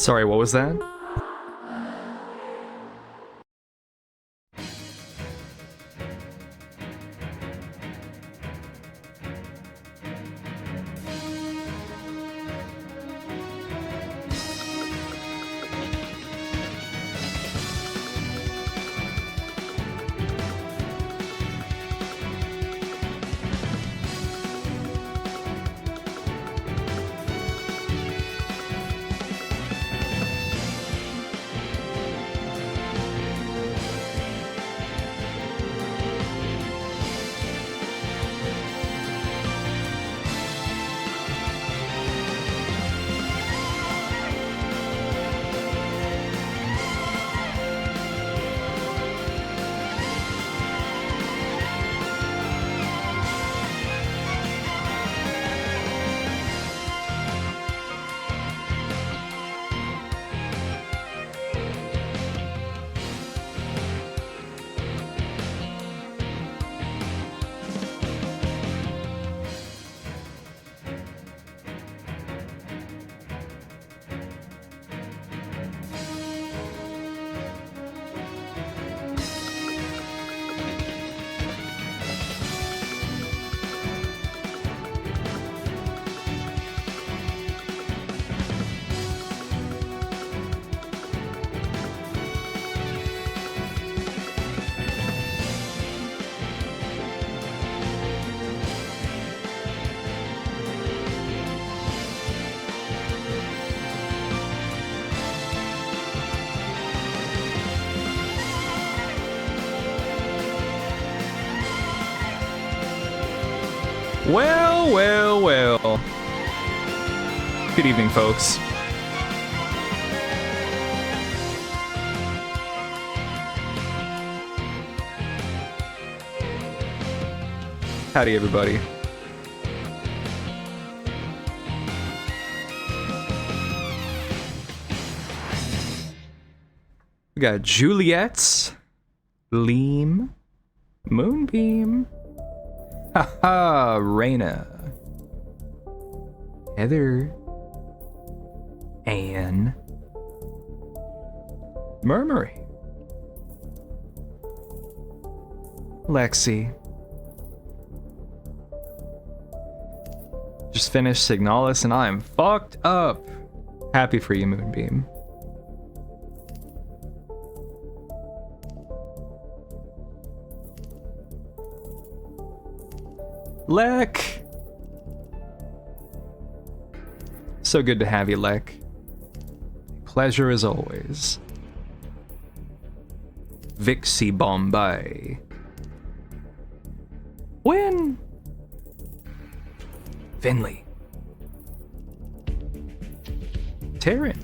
Sorry, what was that? Well, well, well. Good evening, folks. Howdy, everybody. We got Juliet, Leem, Moonbeam, haha, Reyna, Heather, Anne, Murmury, Lexi. Just finished Signalis and I'm fucked up. Happy for you, Moonbeam. Lek! So good to have you, Lek. Pleasure as always. Vixie Bombay. Win! Finley. Taryn.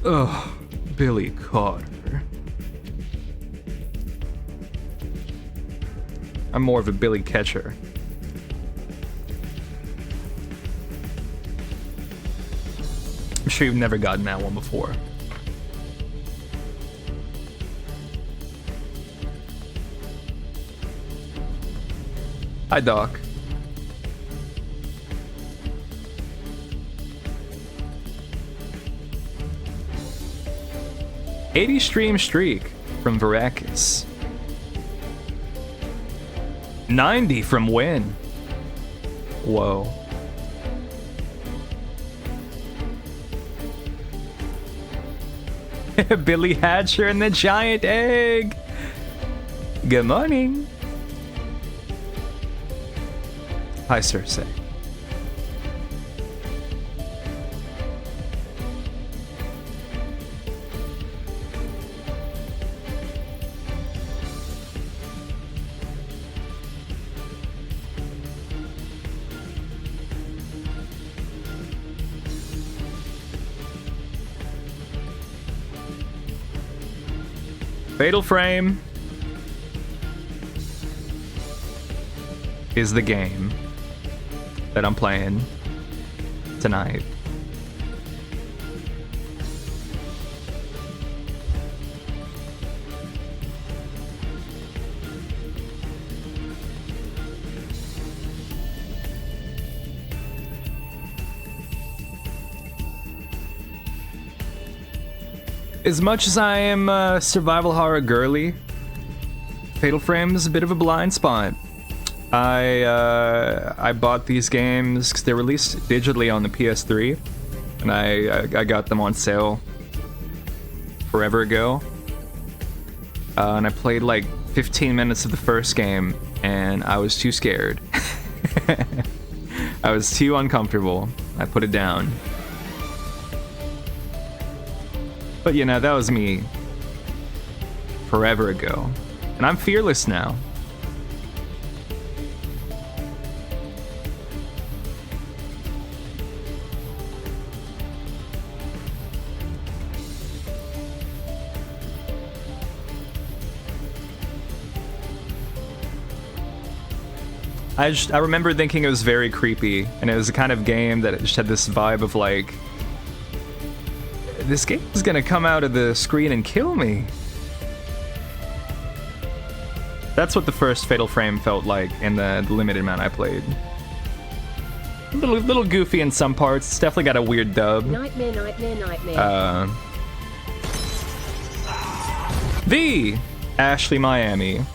Ugh, Billy Carter. I'm more of a Billy Catcher. I'm sure you've never gotten that one before. Hi, Doc. $80 stream streak from Varakis. 90 from Win. Whoa. Billy Hatcher and the giant egg. Good morning. Hi, Cersei. Fatal Frame is the game that I'm playing tonight. As much as I am survival horror girly, Fatal Frame is a bit of a blind spot. I bought these games because they're released digitally on the PS3, and I got them on sale forever ago. And I played like 15 minutes of the first game, and I was too scared. I was too uncomfortable. I put it down. But you know, that was me forever ago. And I'm fearless now. I remember thinking it was very creepy, and it was the kind of game that just had this vibe of like, this game is gonna come out of the screen and kill me. That's what the first Fatal Frame felt like in the limited amount I played. A little goofy in some parts. It's definitely got a weird dub. Nightmare, nightmare, nightmare. The Ashley Miami.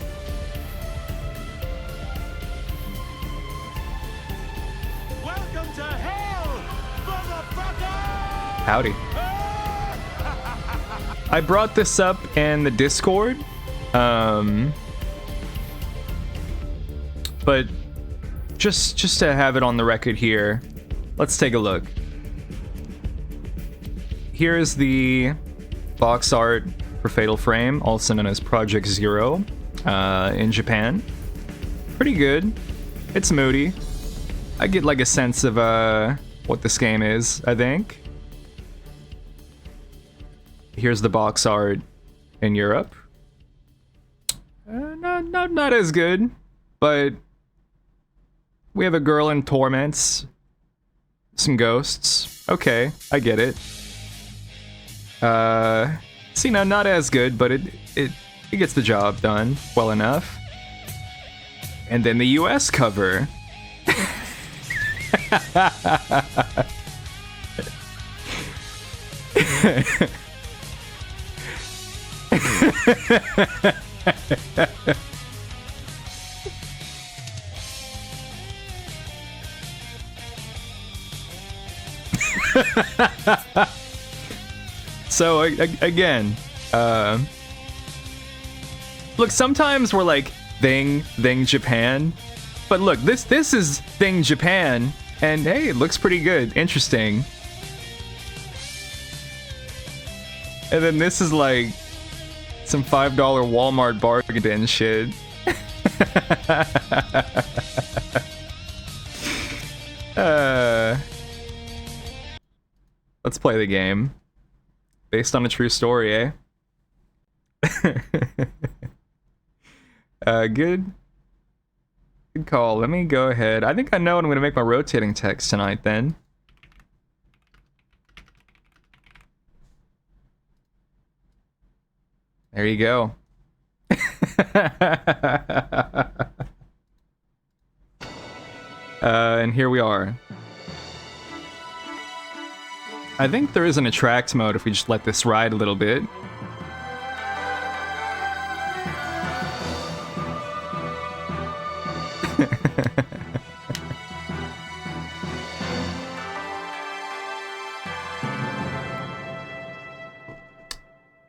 Welcome to hell, motherfucker! Howdy. I brought this up in the Discord, but just to have it on the record here, let's take a look. Here's the box art for Fatal Frame, also known as Project Zero, in Japan. Pretty good. It's moody. I get like a sense of what this game is, I think. Here's the box art in Europe. Not as good, but we have a girl in torments, some ghosts. Okay, I get it. See, no, not as good, but it gets the job done well enough. And then the US cover. So again, look, sometimes we're like Thing Japan, but look, this is Thing Japan, and hey, it looks pretty good, interesting. And then this is like some $5 Walmart bargain shit. Let's play the game. Based on a true story, eh? Good call. Let me go ahead. I think I know what I'm gonna make my rotating text tonight then. There you go. And here we are. I think there is an attract mode if we just let this ride a little bit.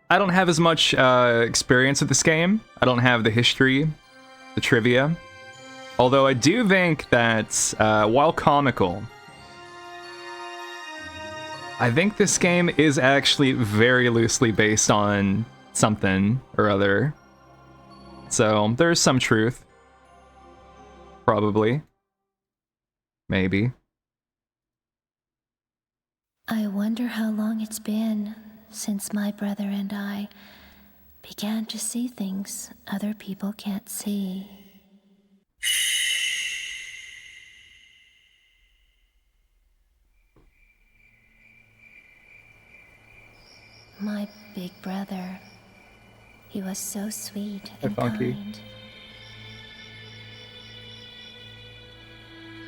I don't have as much experience with this game. I don't have the history, the trivia. Although I do think that, while comical, I think this game is actually very loosely based on something or other. So there's some truth. Probably. Maybe. I wonder how long it's been since my brother and I began to see things other people can't see. My big brother, he was so sweet and Funky. kind.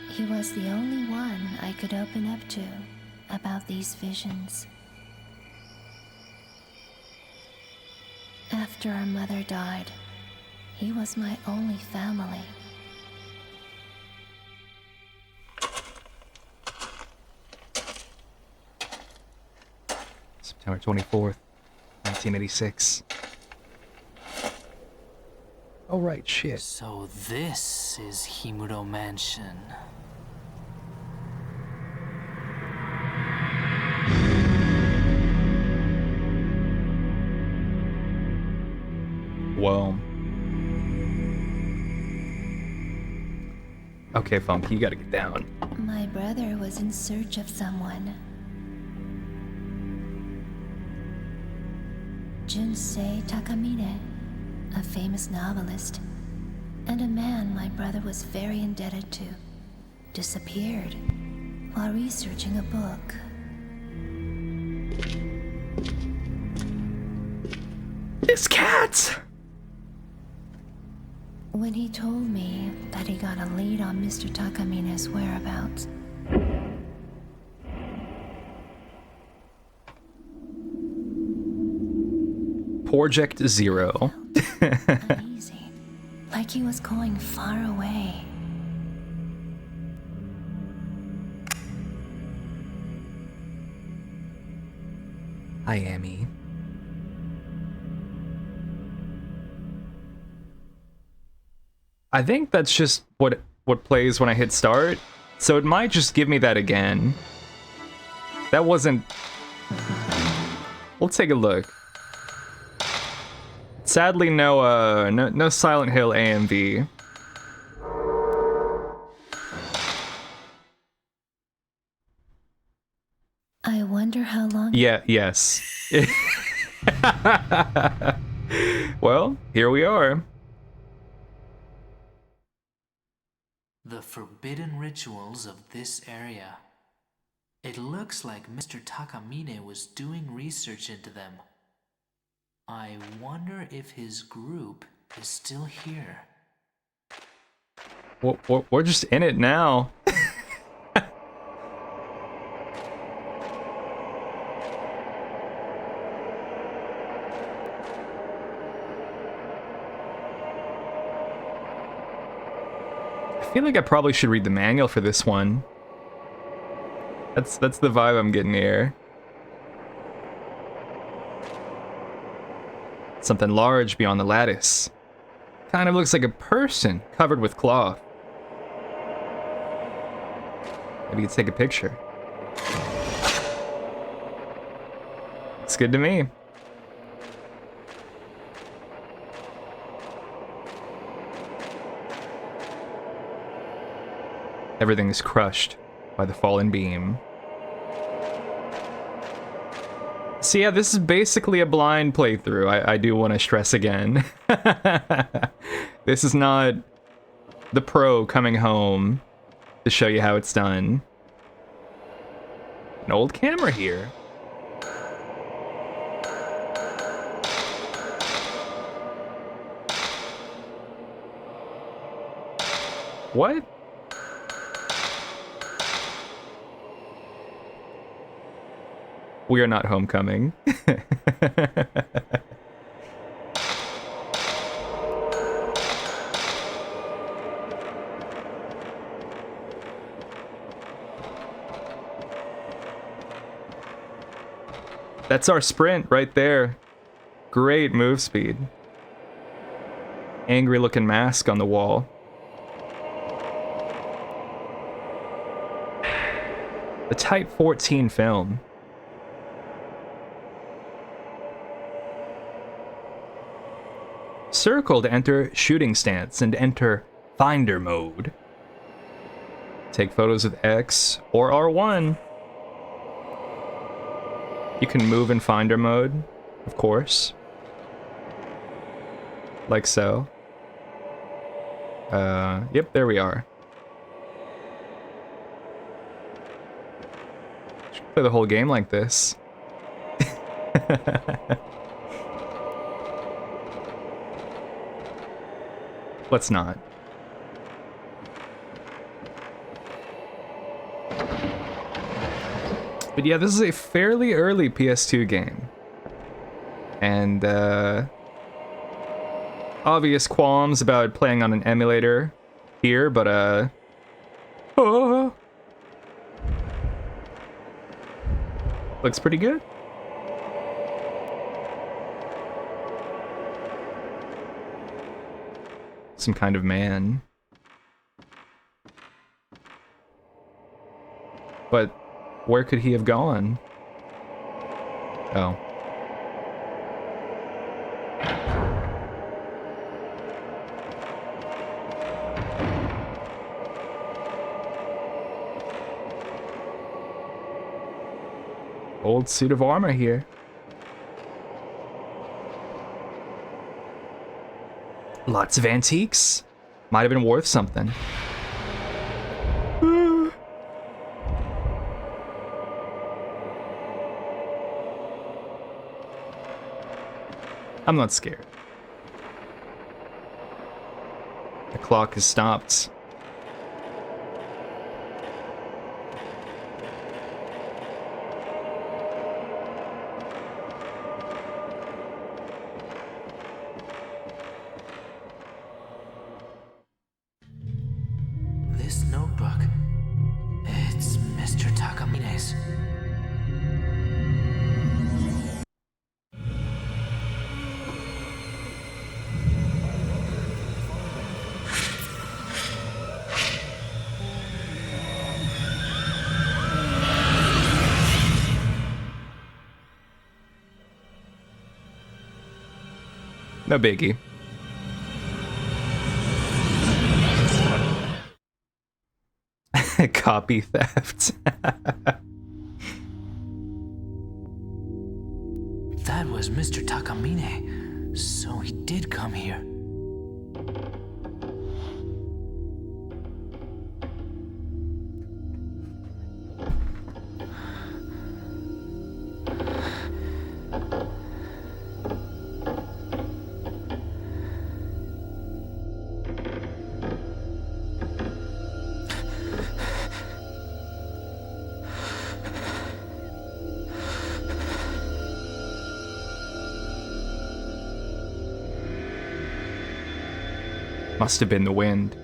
He was the only one I could open up to about these visions. After our mother died, he was my only family. September 24th, 1986. Oh, right, shit. So this is Himuro Mansion. Whoa. Okay, Funky, you gotta get down. My brother was in search of someone. Junsei Takamine, a famous novelist, and a man my brother was very indebted to, disappeared while researching a book. This cat! When he told me that he got a lead on Mr. Takamine's whereabouts, Project Zero. uneasy, like he was going far away. Hi, Amy. I think that's just what plays when I hit start, so it might just give me that again. That wasn't... We'll take a look. Sadly, no Silent Hill AMV. I wonder how long... Yeah, yes. Well, here we are. The forbidden rituals of this area. It looks like Mr. Takamine was doing research into them. I wonder if his group is still here. We're just in it now. I feel like I probably should read the manual for this one. That's the vibe I'm getting here. Something large beyond the lattice. Kind of looks like a person covered with cloth. Maybe you could take a picture. It's good to me. Everything is crushed by the fallen beam. So yeah, this is basically a blind playthrough. I do want to stress again. This is not the pro coming home to show you how it's done. An old camera here. What? We are not homecoming. That's our sprint right there. Great move speed. Angry looking mask on the wall. The Type 14 film. Circle to enter shooting stance and enter finder mode. Take photos with X or R1. You can move in finder mode, of course. like so. Yep, there we are. Should play the whole game like this. Let's not. But yeah, this is a fairly early PS2 game. And, obvious qualms about playing on an emulator here, but, oh, looks pretty good. Some kind of man. But where could he have gone? Oh. Old suit of armor here. Lots of antiques. Might have been worth something. I'm not scared. The clock has stopped. This notebook, it's Mr. Takamine's. No biggie. Copy theft. That was Mr. Takamine. So he did come here. Must have been the wind.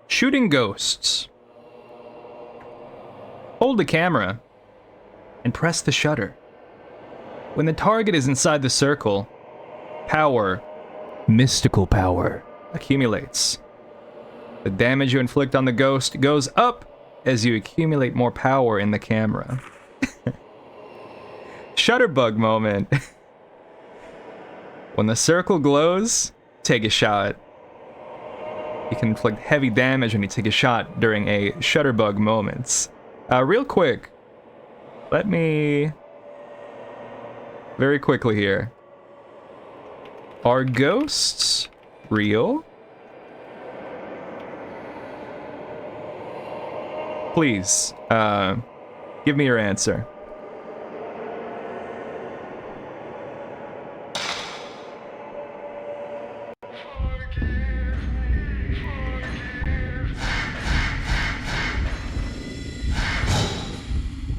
Shooting ghosts. Hold the camera and press the shutter. When the target is inside the circle, power, mystical power, accumulates. The damage you inflict on the ghost goes up as you accumulate more power in the camera. Shutterbug moment. When the circle glows, take a shot. You can inflict heavy damage when you take a shot during a shutterbug moment. Real quick, let me... very quickly here. Are ghosts real? Please, give me your answer.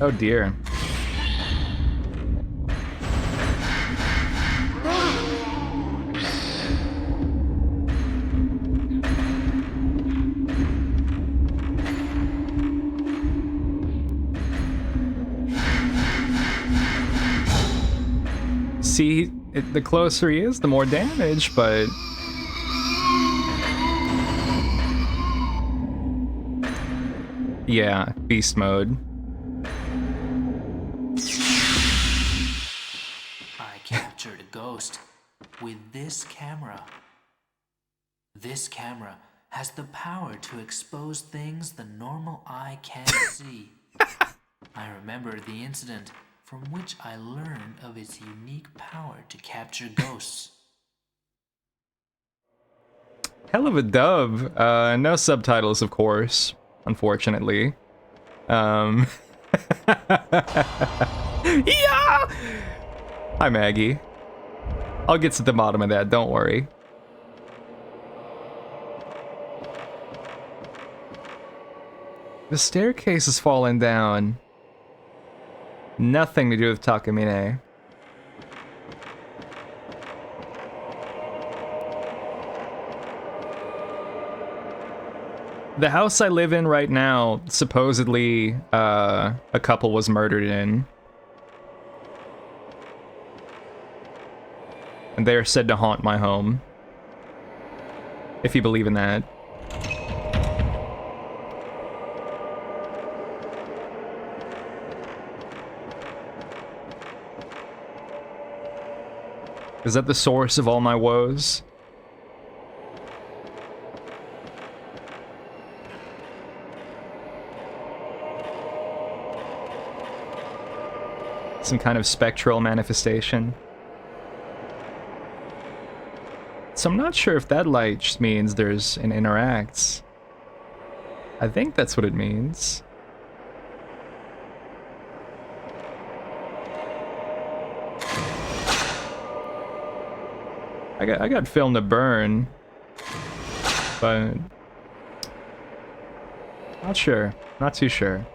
Oh dear. See, the closer he is, the more damage, but... yeah, beast mode. I this camera. This camera has the power to expose things the normal eye can't see. I remember the incident from which I learned of its unique power to capture ghosts. Hell of a dub. No subtitles, of course, unfortunately. Yeah! Hi, Maggie. I'll get to the bottom of that, don't worry. The staircase is falling down. Nothing to do with Takamine. The house I live in right now, supposedly, a couple was murdered in. And they are said to haunt my home. If you believe in that. Is that the source of all my woes? Some kind of spectral manifestation? So I'm not sure if that light just means there's an interacts. I think that's what it means. I got film to burn, but not sure, not too sure.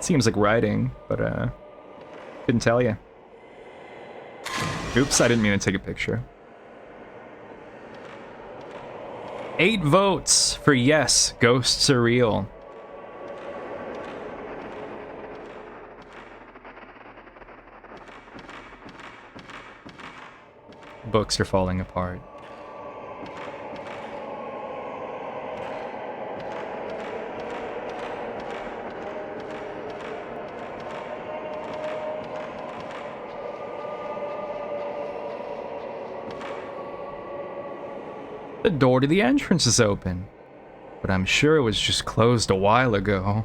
Seems like writing, but couldn't tell you. Oops, I didn't mean to take a picture. 8 votes for yes, ghosts are real. Books are falling apart. The door to the entrance is open, but I'm sure it was just closed a while ago.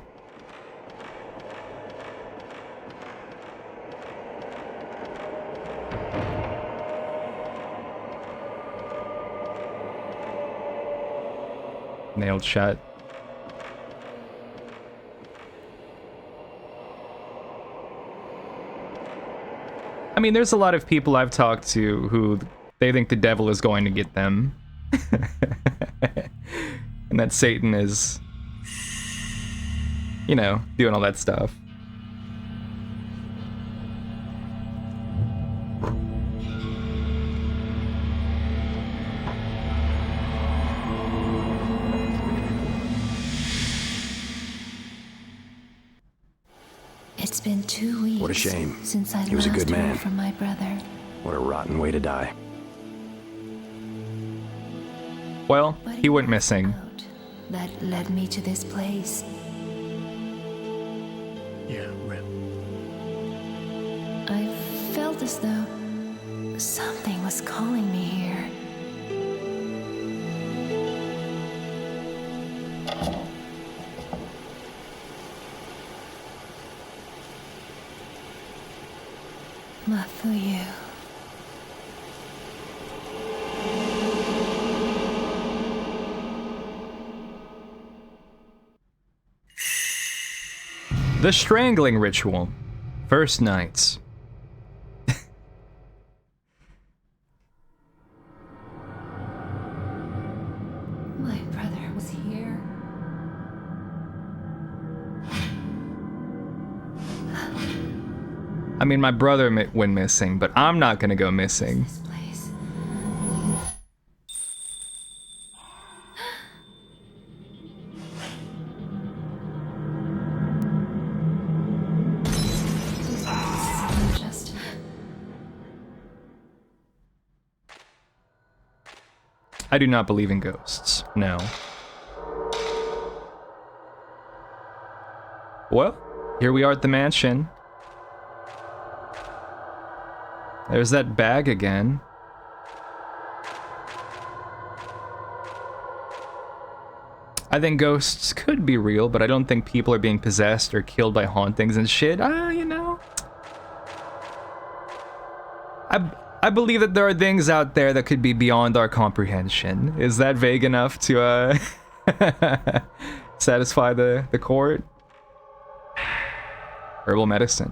Nailed shut. I mean, there's a lot of people I've talked to who they think the devil is going to get them. And that Satan is, you know, doing all that stuff. It's been 2 weeks. What a shame. Since I He was a last good heard man. from my brother. What a rotten way to die. Well, But he went missing. out. That led me to this place. Yeah, Rip. I felt as though something was calling me here. Mafuyu. The Strangling Ritual. First Nights. My brother was here. I mean, my brother went missing, but I'm not gonna go missing. This place. Just I do not believe in ghosts. No. Well, here we are at the mansion. There's that bag again. I think ghosts could be real, but I don't think people are being possessed or killed by hauntings and shit. You know. I believe that there are things out there that could be beyond our comprehension. Is that vague enough to satisfy the court? Herbal medicine.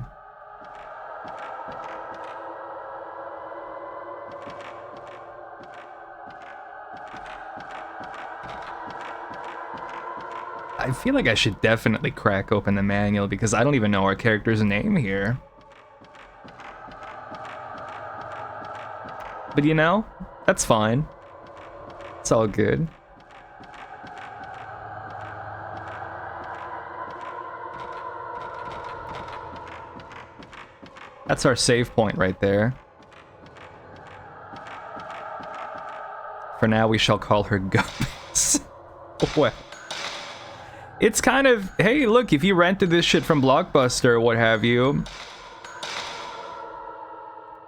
I feel like I should definitely crack open the manual because I don't even know our character's name here. But you know, that's fine. It's all good. That's our save point right there. For now, we shall call her Gubbins. Well, it's kind of, hey, look, if you rented this shit from Blockbuster or what have you,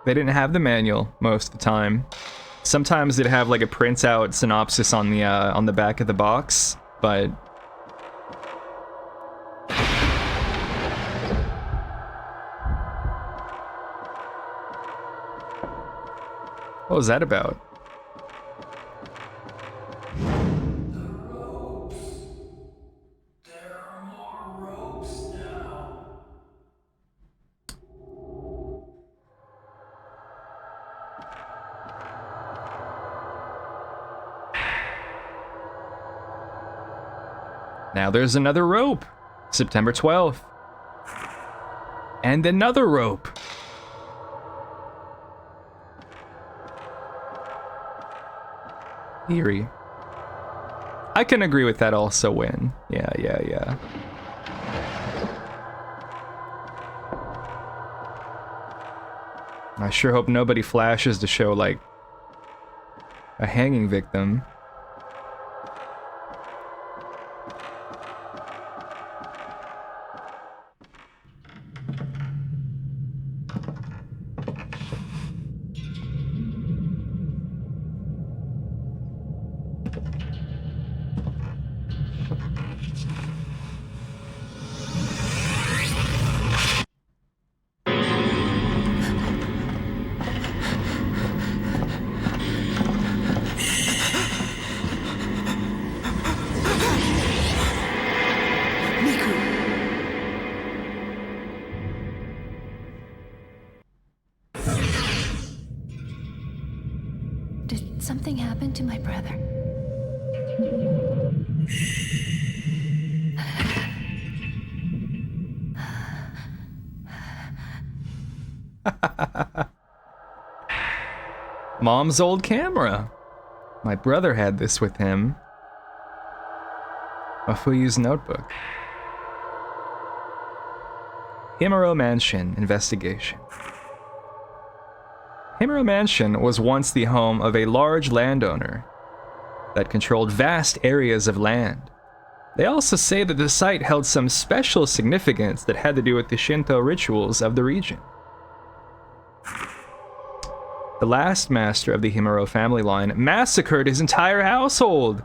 they didn't have the manual most of the time. Sometimes they'd have like a printout synopsis on the back of the box, but what was that about? Now there's another rope. September 12th. And another rope. Eerie. I can agree with that also, Win. Yeah. I sure hope nobody flashes to show, like, a hanging victim. Did something happen to my brother? Mom's old camera. My brother had this with him. Mafuyu's notebook. Himuro Mansion investigation. Himuro Mansion was once the home of a large landowner that controlled vast areas of land. They also say that the site held some special significance that had to do with the Shinto rituals of the region. The last master of the Himuro family line massacred his entire household.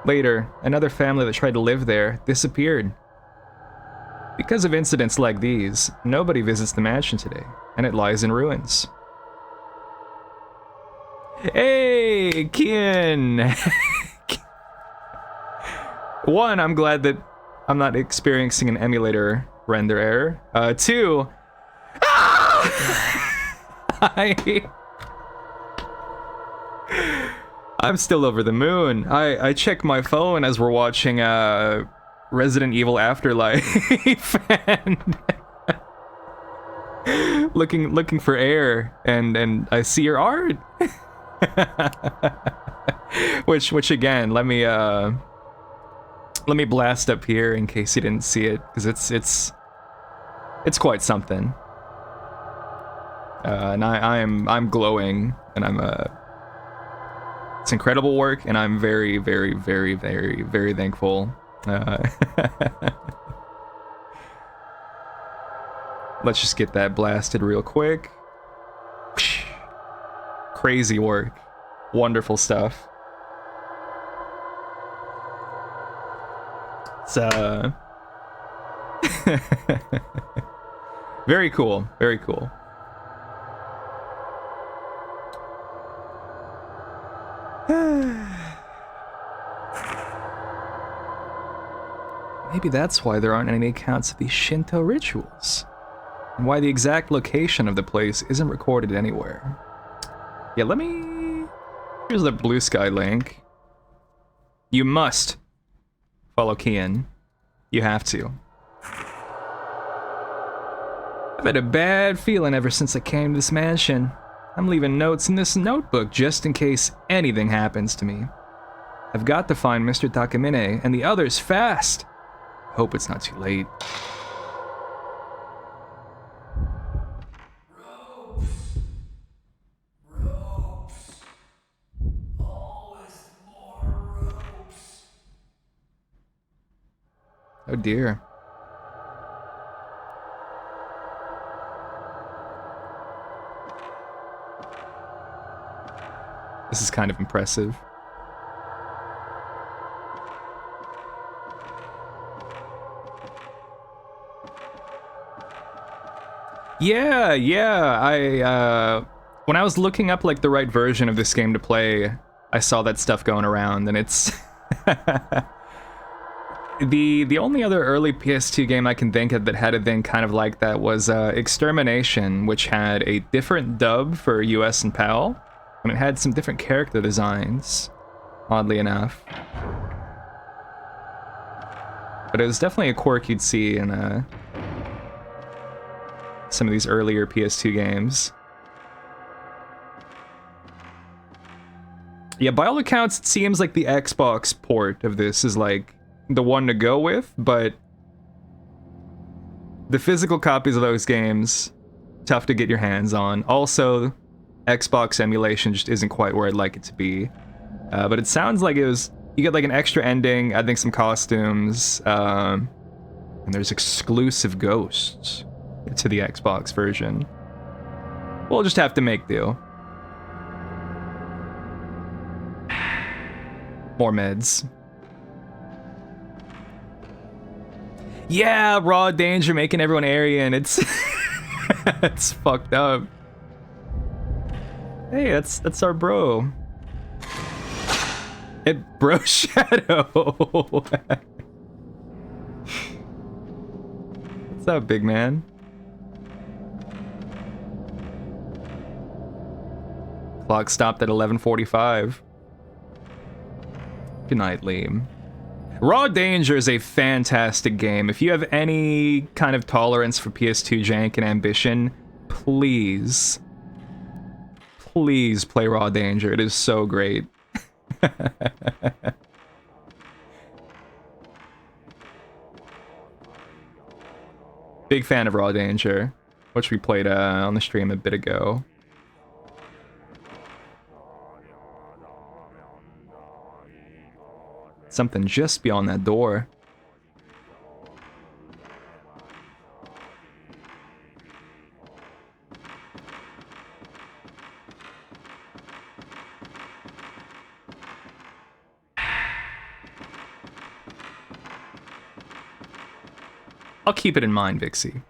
Later, another family that tried to live there disappeared. Because of incidents like these, nobody visits the mansion today, and it lies in ruins. Hey, Kian! One, I'm glad that I'm not experiencing an emulator render error. Two, I'm still over the moon. I check my phone as we're watching Resident Evil Afterlife and looking for air, and I see your art. which again, let me blast up here in case you didn't see it, because it's quite something. And I'm glowing, and it's incredible work, and I'm very, very, very, very, very thankful. Let's just get that blasted real quick. Crazy work. Wonderful stuff. It's very cool. Very cool. Maybe that's why there aren't any accounts of these Shinto rituals, and why the exact location of the place isn't recorded anywhere. Yeah, let me... Here's the Blue Sky link. You must follow Kian. You have to. I've had a bad feeling ever since I came to this mansion. I'm leaving notes in this notebook just in case anything happens to me. I've got to find Mr. Takamine and the others fast. Hope it's not too late. Oh dear. This is kind of impressive. Yeah, when I was looking up like the right version of this game to play, I saw that stuff going around, and it's the only other early PS2 game I can think of that had a thing kind of like that was Extermination, which had a different dub for US and PAL, and it had some different character designs, oddly enough. But it was definitely a quirk you'd see in some of these earlier PS2 games. Yeah, by all accounts, it seems like the Xbox port of this is like the one to go with, but the physical copies of those games, tough to get your hands on. Also, Xbox emulation just isn't quite where I'd like it to be. But it sounds like it was, you get like an extra ending, I think some costumes, and there's exclusive ghosts to the Xbox version. We'll just have to make do. More meds. Yeah, Raw Danger making everyone Aryan. It's it's fucked up. Hey, that's our bro. Bro Shadow. What's up, big man? Clock stopped at 11:45. Good night, Liam. Raw Danger is a fantastic game. If you have any kind of tolerance for PS2 jank and ambition, please play Raw Danger. It is so great. Big fan of Raw Danger, which we played on the stream a bit ago. Something just beyond that door. I'll keep it in mind, Vixie.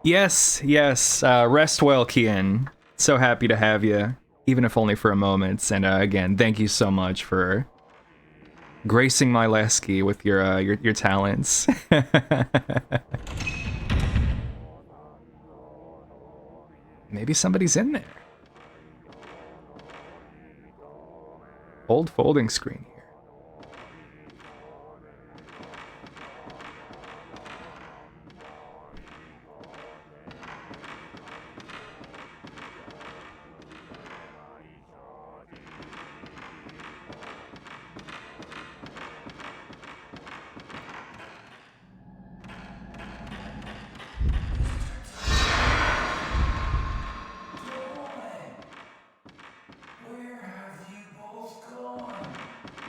Yes, rest well, Kian. So happy to have you, even if only for a moment. And again, thank you so much for gracing my Lesky with your talents. Maybe somebody's in there. Old folding screen here.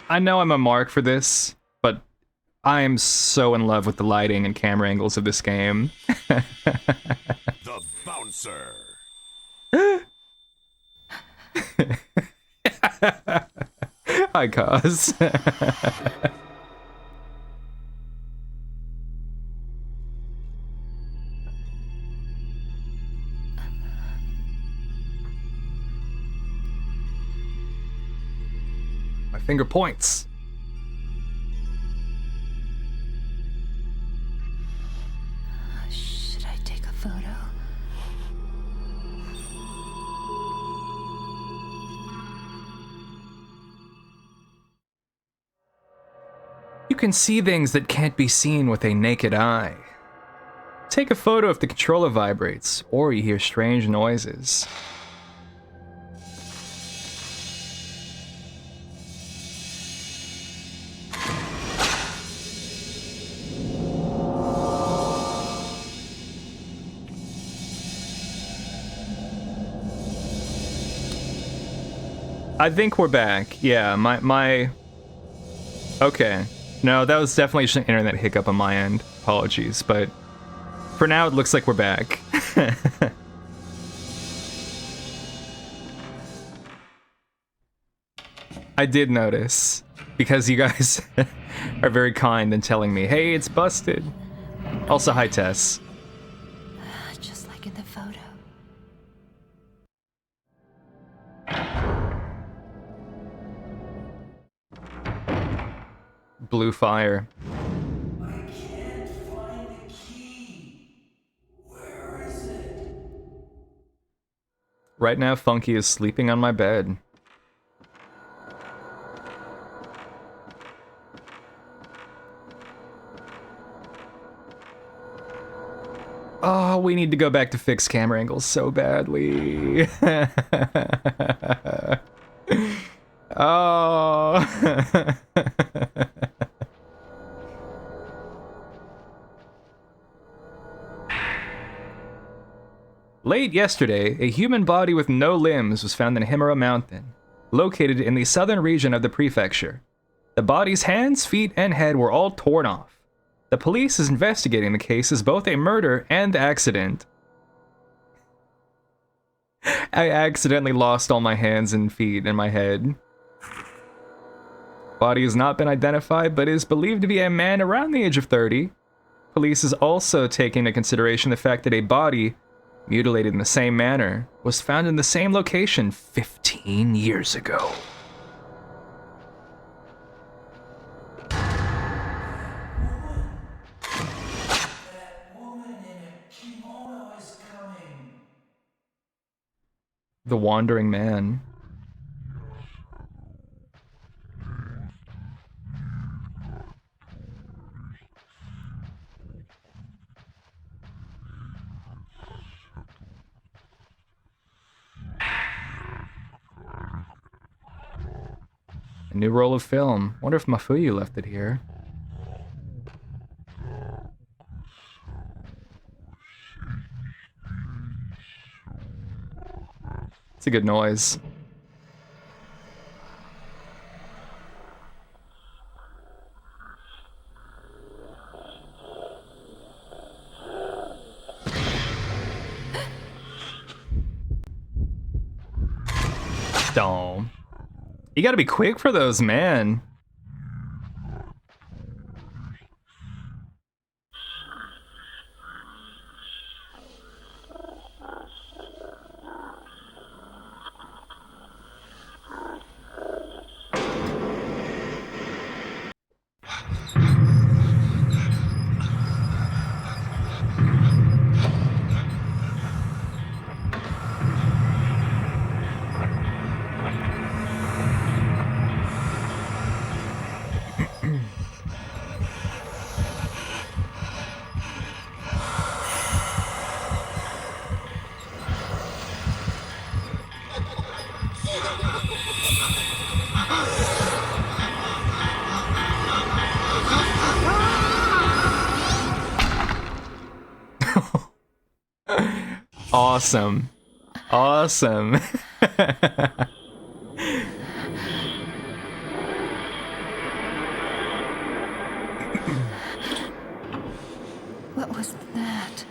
I know I'm a mark for this, but I am so in love with the lighting and camera angles of this game. The bouncer. Hi, Cause. My finger points. Should I take a photo? You can see things that can't be seen with a naked eye. Take a photo if the controller vibrates, or you hear strange noises. I think we're back. Yeah, my... Okay. No, that was definitely just an internet hiccup on my end. Apologies, but for now it looks like we're back. I did notice, because you guys are very kind in telling me, hey, it's busted. Also, hi, Tess. Just like in the photo. Blue fire. I can't find the key. Where is it? Right now, Funky is sleeping on my bed. Oh, we need to go back to fix camera angles so badly. Oh. Late yesterday, a human body with no limbs was found in Himura Mountain, located in the southern region of the prefecture. The body's hands, feet, and head were all torn off. The police is investigating the case as both a murder and accident. I accidentally lost all my hands and feet and my head. Body has not been identified, but is believed to be a man around the age of 30. Police is also taking into consideration the fact that a body, mutilated in the same manner, was found in the same location 15 years ago. That woman in a kimono is coming. The Wandering Man. A new roll of film. Wonder if Mafuyu left it here. It's a good noise. Don't. You gotta be quick for those, man. Awesome. Awesome. What was that?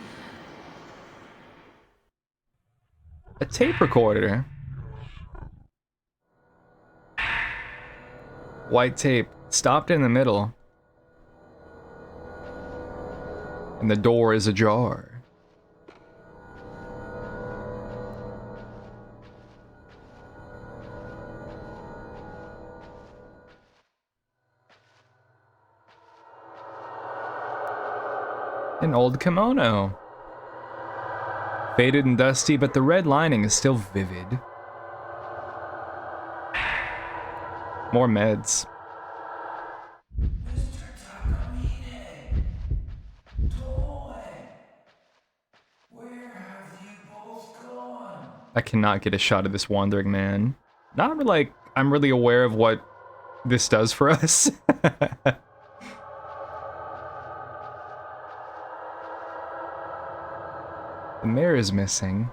A tape recorder. White tape. Stopped in the middle. And the door is ajar. An old kimono. Faded and dusty, but the red lining is still vivid. More meds. I cannot get a shot of this wandering man. Not like I'm really aware of what this does for us. The mirror is missing.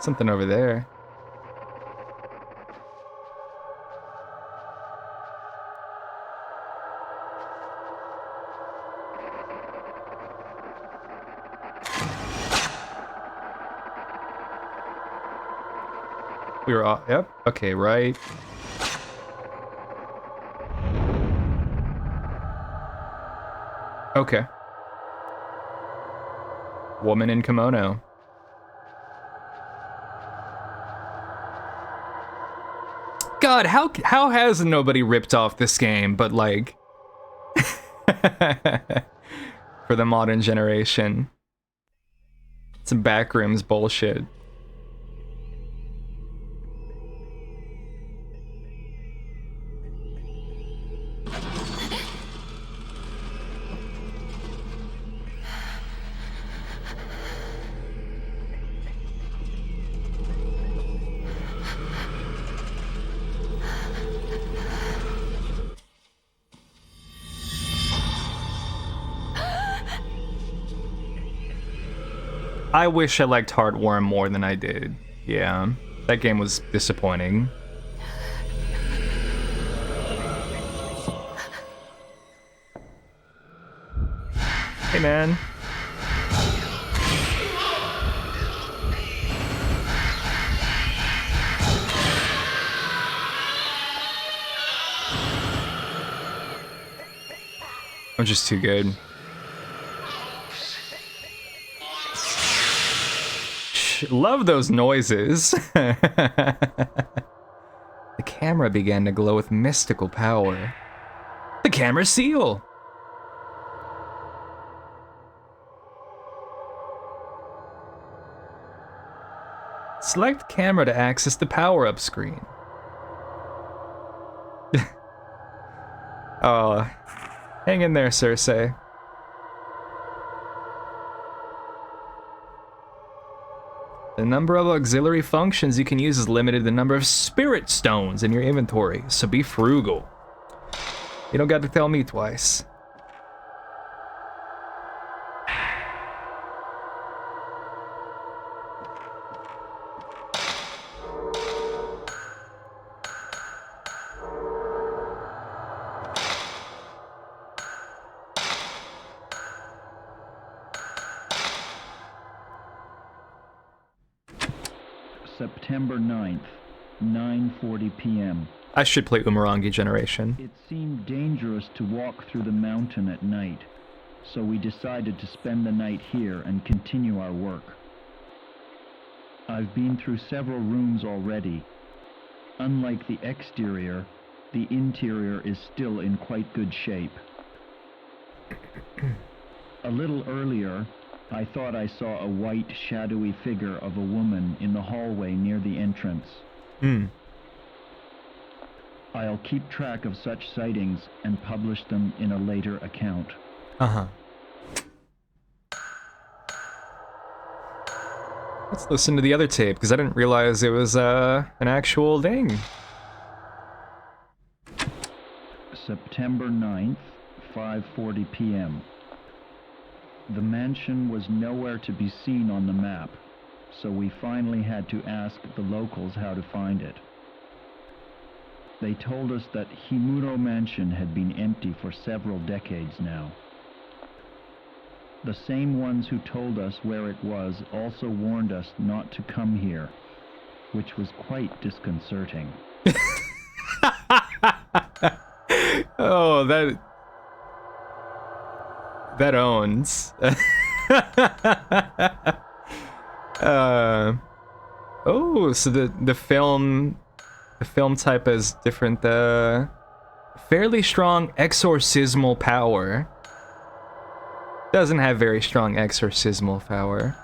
Something over there. We were all, yep, okay, right. Okay. Woman in kimono. God, how has nobody ripped off this game, but like for the modern generation? Some backrooms bullshit. I wish I liked Heartworm more than I did. Yeah, that game was disappointing. Hey, man. I'm just too good. Love those noises. The camera began to glow with mystical power. The camera seal. Select camera to access the power-up screen. Oh, hang in there, Cersei. The number of auxiliary functions you can use is limited to the number of spirit stones in your inventory, so be frugal. You don't got to tell me twice. September 9th, 9:40 p.m. I should play Umurangi Generation. It seemed dangerous to walk through the mountain at night, so we decided to spend the night here and continue our work. I've been through several rooms already. Unlike the exterior, the interior is still in quite good shape. A little earlier, I thought I saw a white, shadowy figure of a woman in the hallway near the entrance. I'll keep track of such sightings and publish them in a later account. Let's listen to the other tape, because I didn't realize it was an actual thing. September 9th, 5:40 p.m. The mansion was nowhere to be seen on the map, so we finally had to ask the locals how to find it. They told us that Himuro Mansion had been empty for several decades now. The same ones who told us where it was also warned us not to come here, which was quite disconcerting. Oh, that owns. Oh, so the film type has different fairly strong exorcismal power. Doesn't have very strong exorcismal power.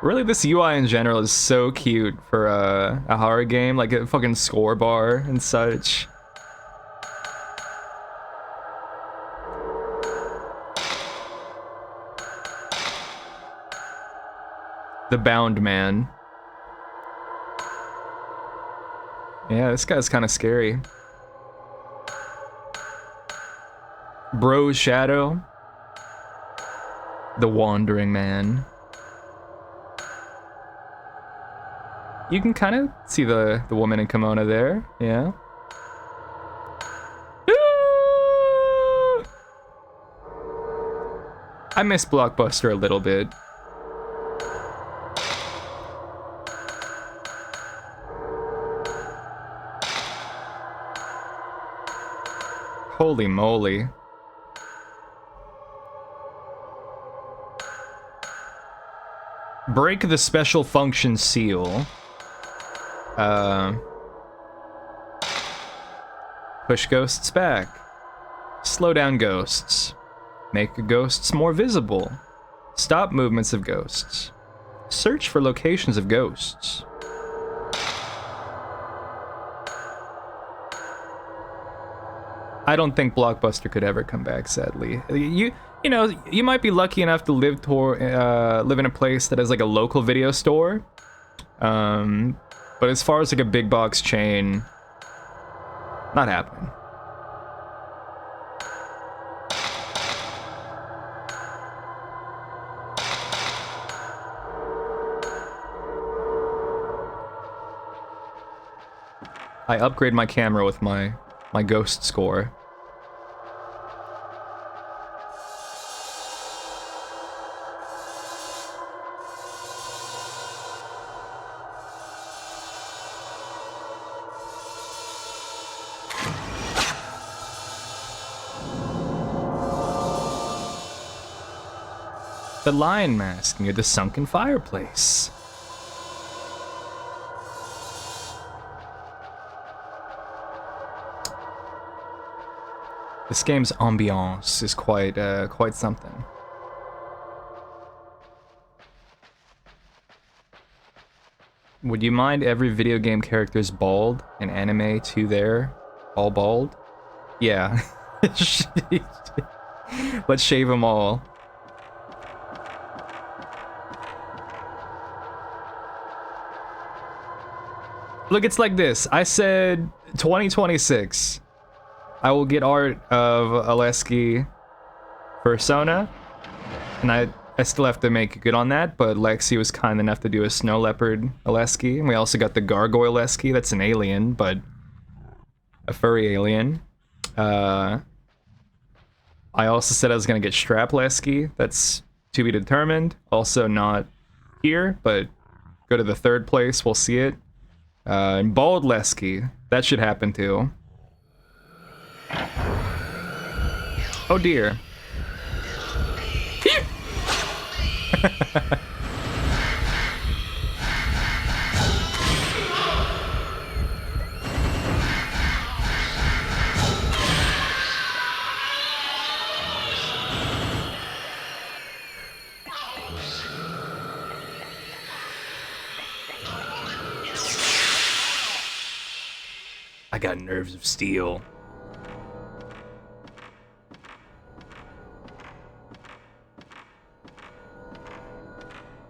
Really, this UI in general is so cute for a horror game, like a fucking score bar and such. The Bound Man. Yeah, this guy's kind of scary. Bro's Shadow. The Wandering Man. You can kind of see the woman in kimono there, yeah. I miss Blockbuster a little bit. Holy moly. Break the special function seal. Push ghosts back. Slow down ghosts. Make ghosts more visible. Stop movements of ghosts. Search for locations of ghosts. I don't think Blockbuster could ever come back, sadly. You know, you might be lucky enough to live in a place that has like a local video store. But as far as like a big box chain, not happening. I upgrade my camera with my ghost score. The lion mask near the sunken fireplace. This game's ambiance is quite something. Would you mind every video game character's bald? In anime too there? All bald? Yeah. Let's shave them all. Look, it's like this. I said 2026. I will get art of Aleski Persona, and I still have to make good on that, but Lexi was kind enough to do a snow leopard Aleski, and we also got the gargoyle Aleski. That's an alien, but a furry alien. I also said I was gonna get strap Aleski. That's to be determined. Also not here, but go to the third place, we'll see it. And bald Lesky, that should happen too. Oh dear. I got nerves of steel.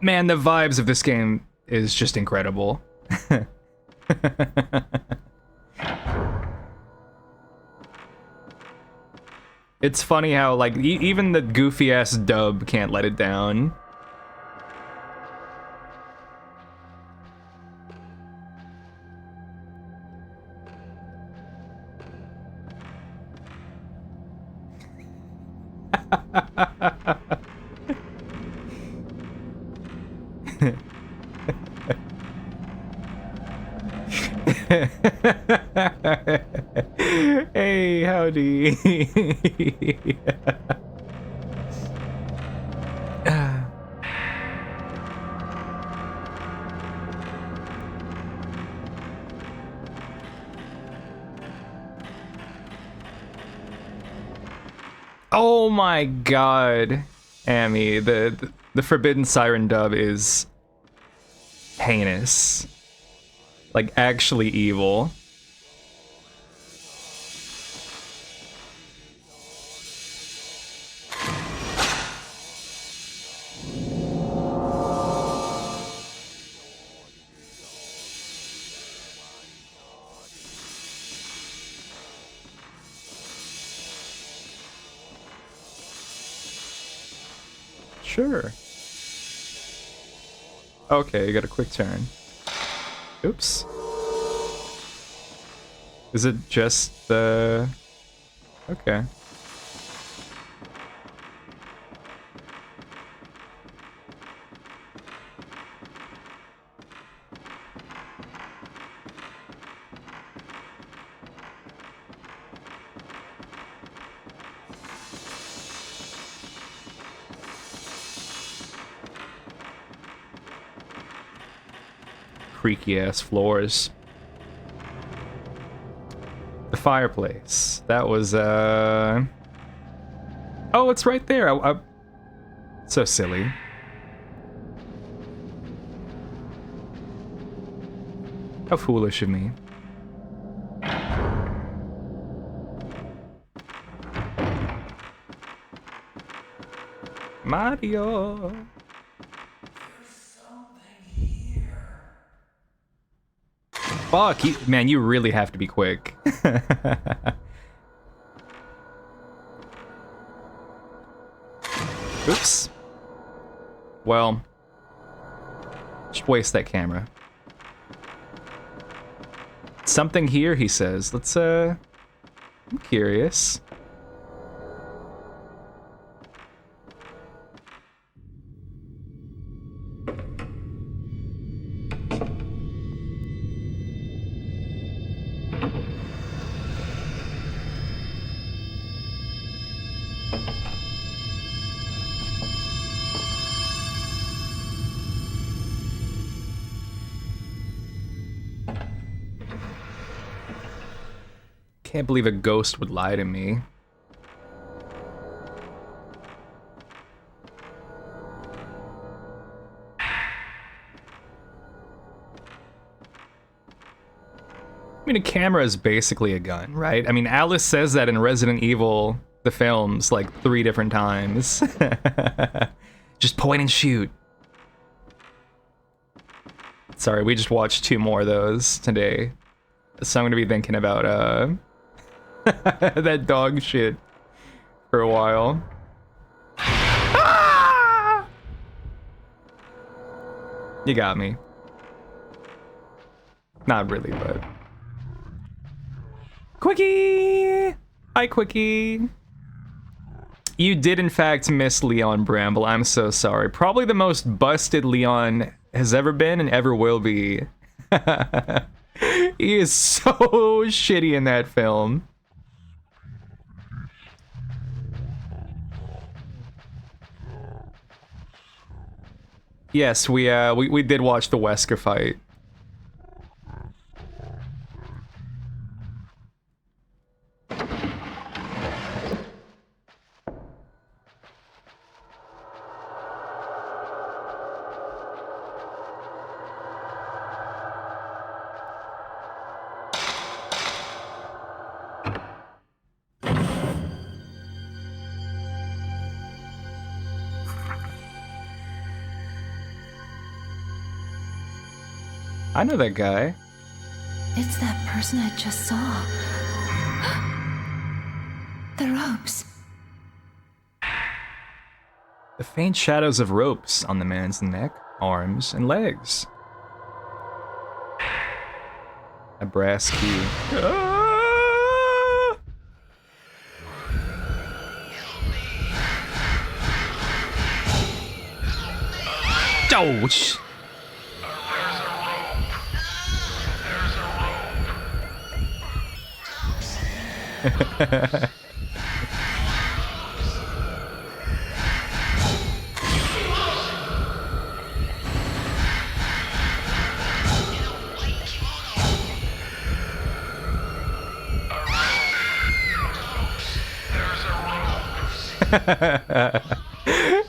Man, the vibes of this game is just incredible. It's funny how, like, even the goofy-ass dub can't let it down. Hey, howdy. Oh my god, Amy, the Forbidden Siren dub is heinous. Like, actually evil. Sure. Okay, you got a quick turn. Oops. Is it just the... Okay. Creaky ass floors. The fireplace. That was oh, it's right there. So silly. How foolish of me. Mario. Fuck, man, you really have to be quick. Oops. Well, just waste that camera. Something here, he says. Let's, I'm curious. Can't believe a ghost would lie to me. I mean, a camera is basically a gun, right? I mean, Alice says that in Resident Evil, the films, like 3 different times. Just point and shoot. Sorry, we just watched 2 more of those today. So I'm gonna be thinking about, that dog shit for a while. Ah! You got me. Not really, but... Quickie! Hi, Quickie! You did in fact miss Leon Bramble, I'm so sorry. Probably the most busted Leon has ever been and ever will be. He is so shitty in that film. Yes, we did watch the Wesker fight. I know that guy. It's that person I just saw. The ropes. The faint shadows of ropes on the man's neck, arms, and legs. A brass key. Ah! Ouch!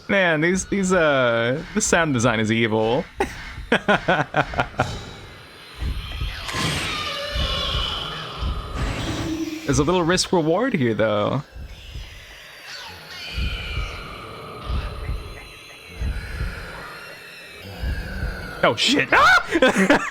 Man, the sound design is evil. There's a little risk reward here, though. Oh shit! Ah!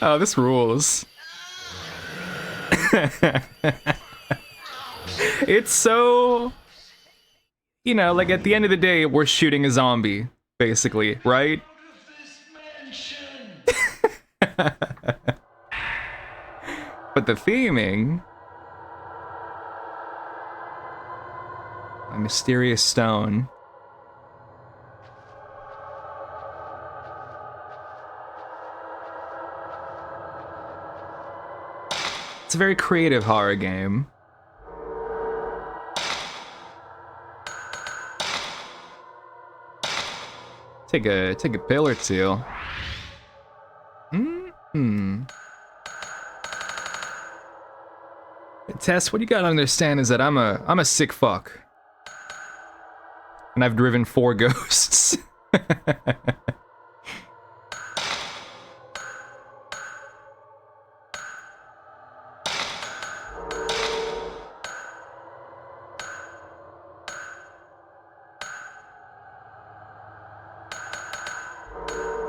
Oh, this rules. It's so... You know, like at the end of the day, we're shooting a zombie, basically, right? But the theming... A mysterious stone. It's a very creative horror game. Take a pill or two. Tess, what you gotta understand is that I'm a sick fuck. And I've driven 4 ghosts.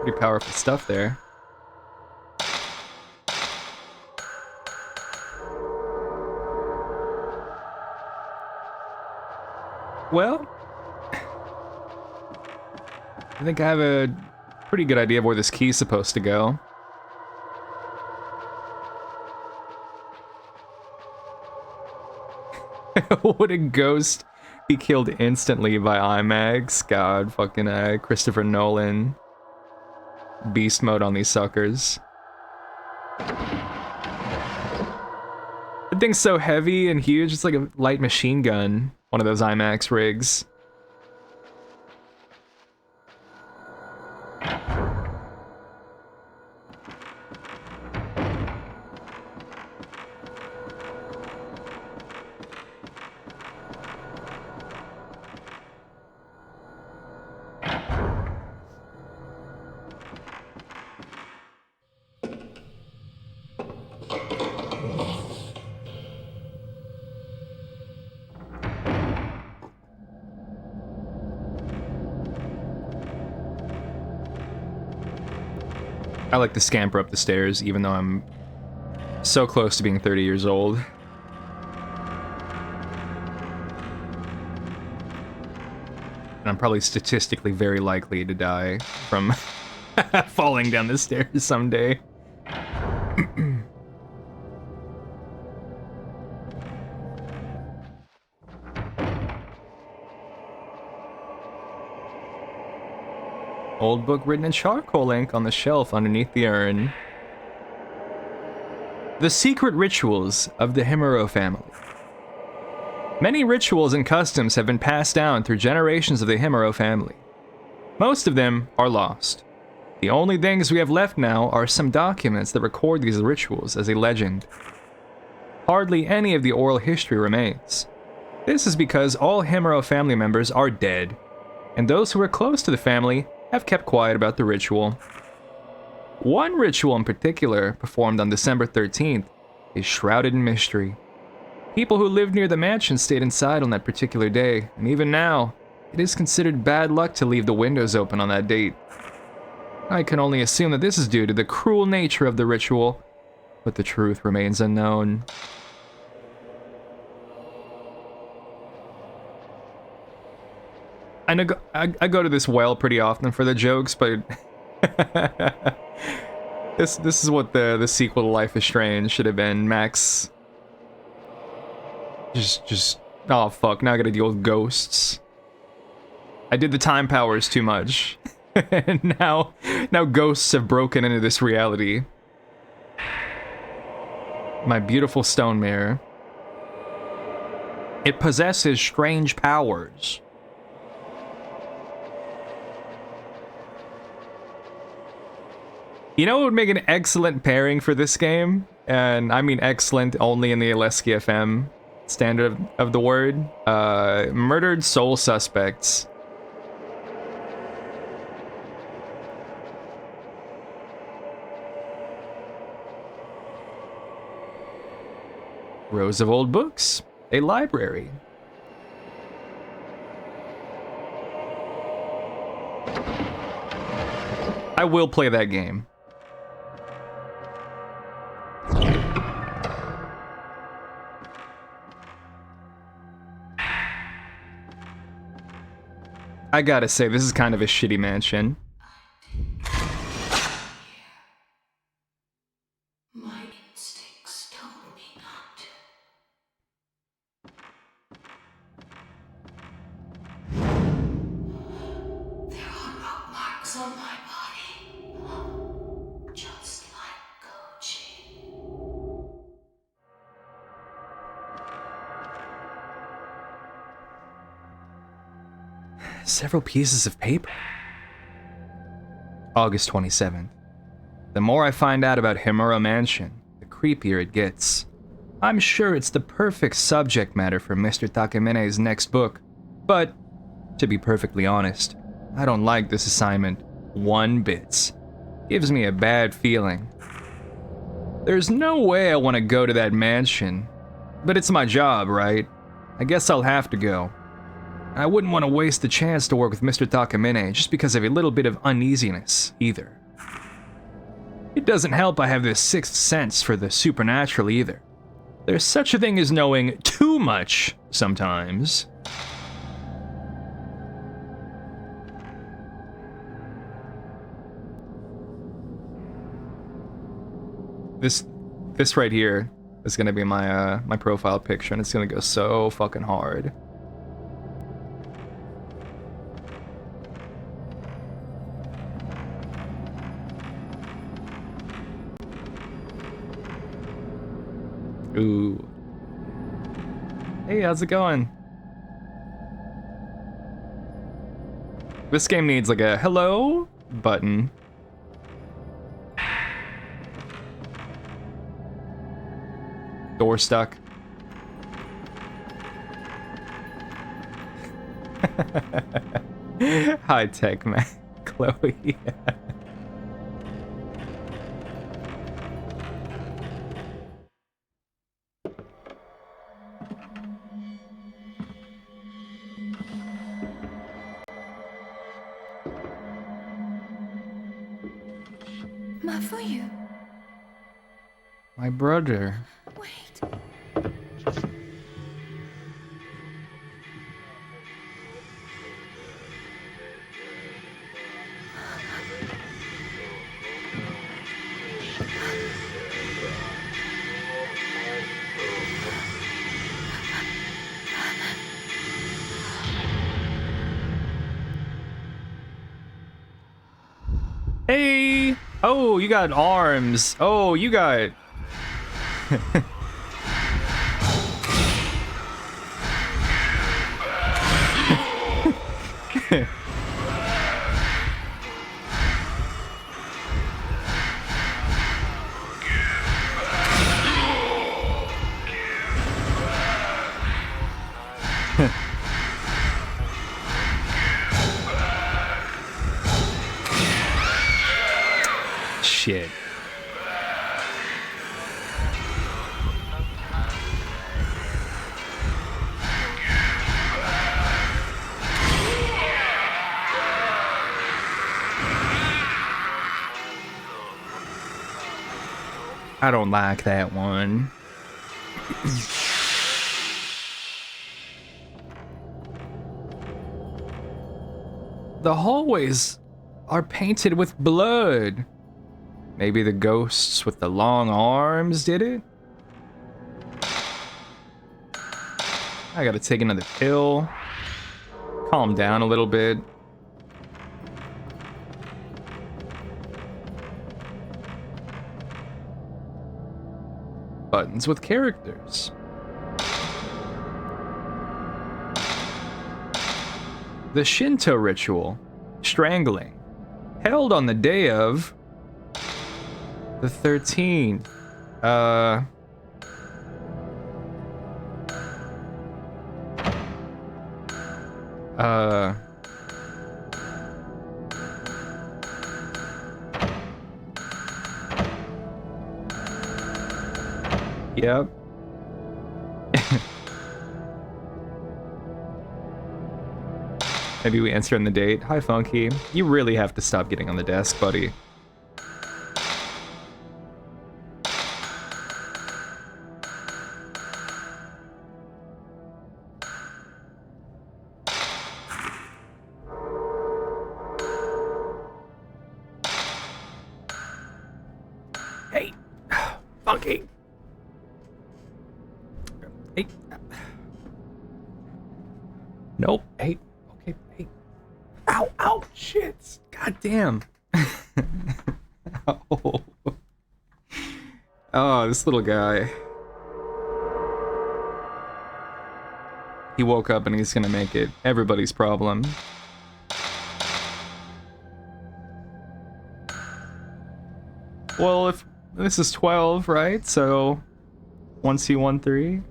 Pretty powerful stuff there. Well, I think I have a pretty good idea of where this key's supposed to go. Would a ghost be killed instantly by IMAX? God, fucking Christopher Nolan. Beast mode on these suckers. The thing's so heavy and huge, it's like a light machine gun. One of those IMAX rigs. I like to scamper up the stairs, even though I'm so close to being 30 years old. And I'm probably statistically very likely to die from falling down the stairs someday. Old book written in charcoal ink on the shelf underneath the urn. The secret rituals of the Himuro family. Many rituals and customs have been passed down through generations of the Himuro family. Most of them are lost. The only things we have left now are some documents that record these rituals as a legend. Hardly any of the oral history remains. This is because all Himuro family members are dead, and those who are close to the family have kept quiet about the ritual. One ritual in particular, performed on December 13th, is shrouded in mystery. People who lived near the mansion stayed inside on that particular day, and even now, it is considered bad luck to leave the windows open on that date. I can only assume that this is due to the cruel nature of the ritual, but the truth remains unknown. I go to this well pretty often for the jokes, but This is what the sequel to Life is Strange should have been. Max. Just oh fuck! Now I gotta deal with ghosts. I did the time powers too much, and now ghosts have broken into this reality. My beautiful stone mirror. It possesses strange powers. You know what would make an excellent pairing for this game? And I mean excellent only in the Aleski FM standard of the word. Murdered Soul Suspects. Rows of old books. A library. I will play that game. I gotta say, this is kind of a shitty mansion. My instincts told me not to. There are rock marks on my body, just like Koji. Several pieces of paper. August 27th. The more I find out about Himura Mansion, the creepier it gets. I'm sure it's the perfect subject matter for Mr. Takamine's next book, but to be perfectly honest, I don't like this assignment one bit. Gives me a bad feeling. There's no way I want to go to that mansion, but it's my job, right? I guess I'll have to go. I wouldn't want to waste the chance to work with Mr. Takamine just because of a little bit of uneasiness, either. It doesn't help I have this sixth sense for the supernatural, either. There's such a thing as knowing too much, sometimes. This right here is gonna be my my profile picture, and it's gonna go so fucking hard. Ooh. Hey, how's it going? This game needs like a hello button. Door stuck. High tech, man. Chloe. Mafuyu, My brother. wait. Hey! Oh, you got arms. Oh, you got... Shit. I don't like that one. The hallways are painted with blood. Maybe the ghosts with the long arms did it? I gotta take another pill. Calm down a little bit. Buttons with characters. The Shinto ritual, strangling, held on the day of the 13th. Yep. Maybe we answer in the date. Hi, Funky. You really have to stop getting on the desk, buddy. Hey, Funky. Hey. Nope. Hey. Okay. Hey. Ow! Ow! Shit! God damn. Oh. Oh, this little guy. He woke up and he's gonna make it everybody's problem. Well, if this is 12, right? So 1C13.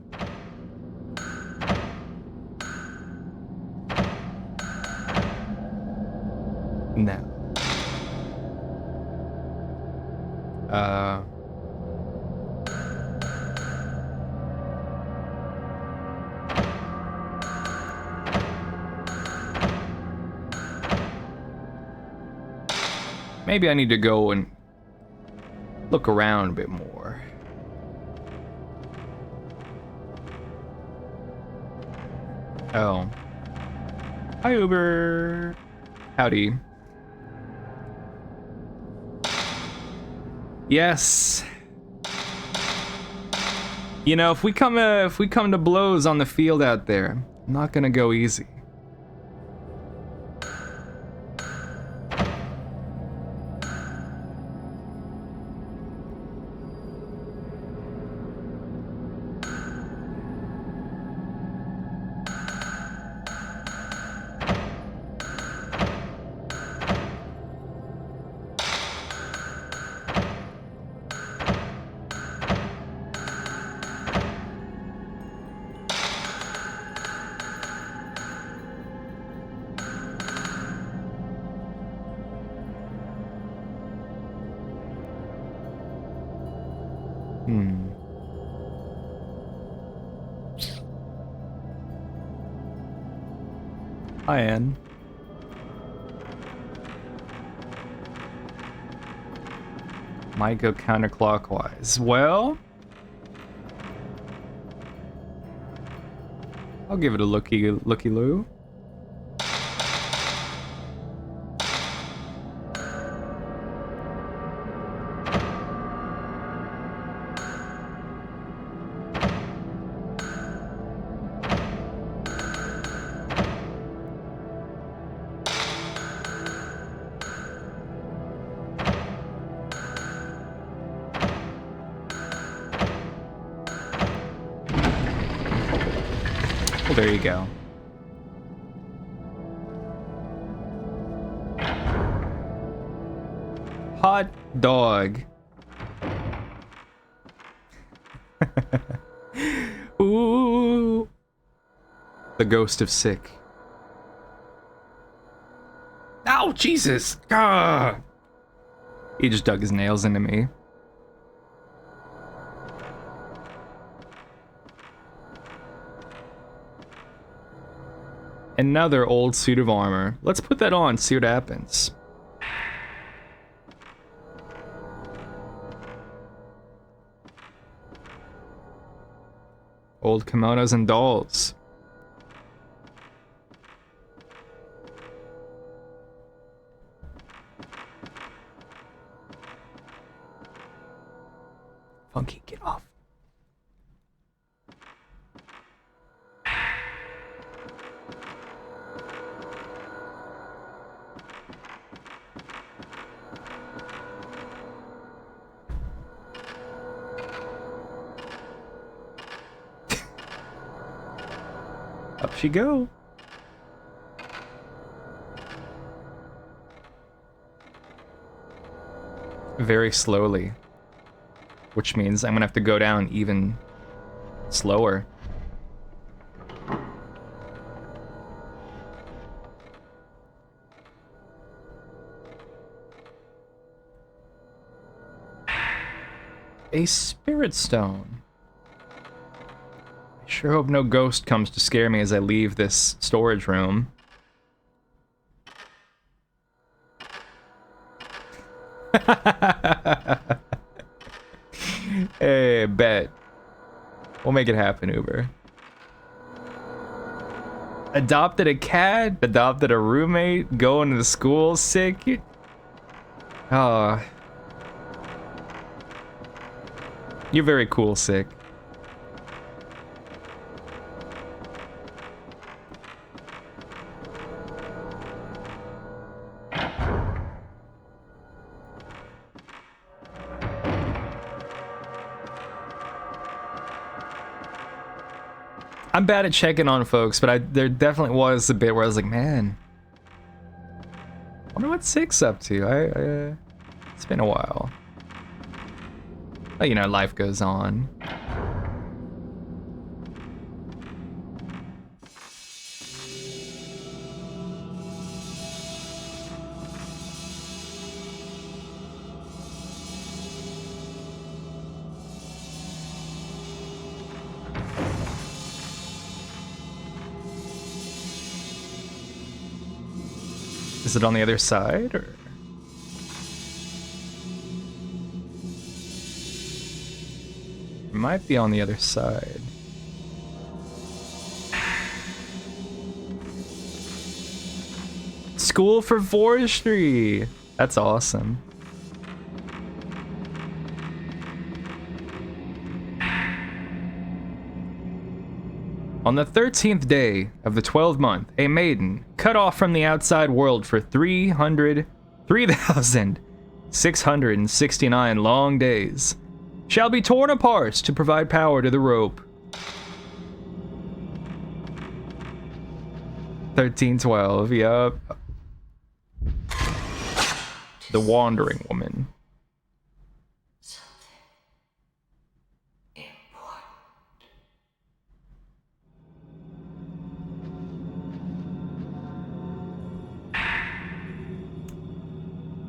No. Maybe I need to go and look around a bit more. Oh. Hi, Uber. Howdy. Yes. You know, if we come to blows on the field out there, I'm not gonna go easy. Hi, Anne. Might go counterclockwise. Well, I'll give it a looky-loo. Well, there you go. Hot dog. Ooh. The ghost of sick. Ow, Jesus! Ah! He just dug his nails into me. Another old suit of armor. Let's put that on, see what happens. Old kimonos and dolls. Funky, get off. Up she go. Very slowly. Which means I'm gonna have to go down even slower. A spirit stone. I sure hope no ghost comes to scare me as I leave this storage room. Hey, bet. We'll make it happen, Uber. Adopted a cat, adopted a roommate, going to school sick. Oh. You're very cool, sick. I'm bad at checking on folks, but there definitely was a bit where I was like, man, I wonder what Sick's up to. It's been a while. But, you know, life goes on. Is it on the other side, or? It might be on the other side. School for forestry! That's awesome. On the 13th day of the 12th month, a maiden, cut off from the outside world for 3,669 long days, shall be torn apart to provide power to the rope. 1312, yup. The Wandering Woman.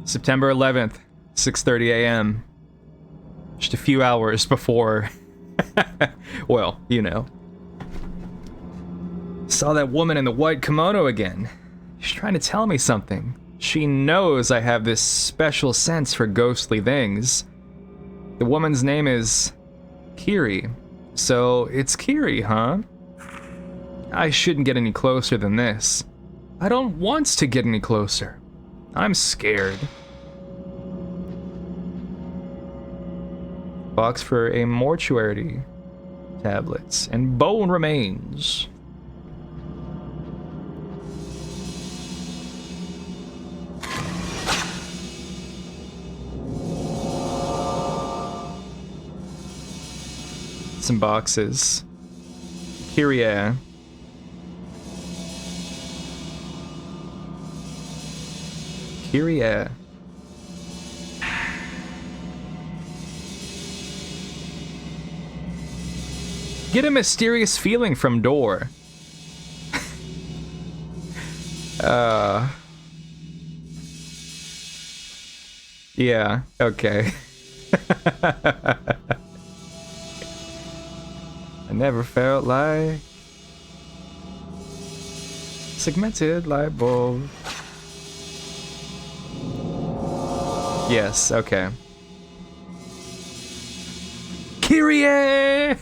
September 11th, 6:30 a.m. Just a few hours before, well, you know. Saw that woman in the white kimono again. She's trying to tell me something. She knows I have this special sense for ghostly things. The woman's name is Kiri. So it's Kiri, huh? I shouldn't get any closer than this. I don't want to get any closer. I'm scared. Box for a mortuary. Tablets and bone remains. Some boxes. Kyrie. Kyrie. Get a mysterious feeling from door. Yeah, okay. I never felt like segmented light bulb. Yes, okay. Kyrie!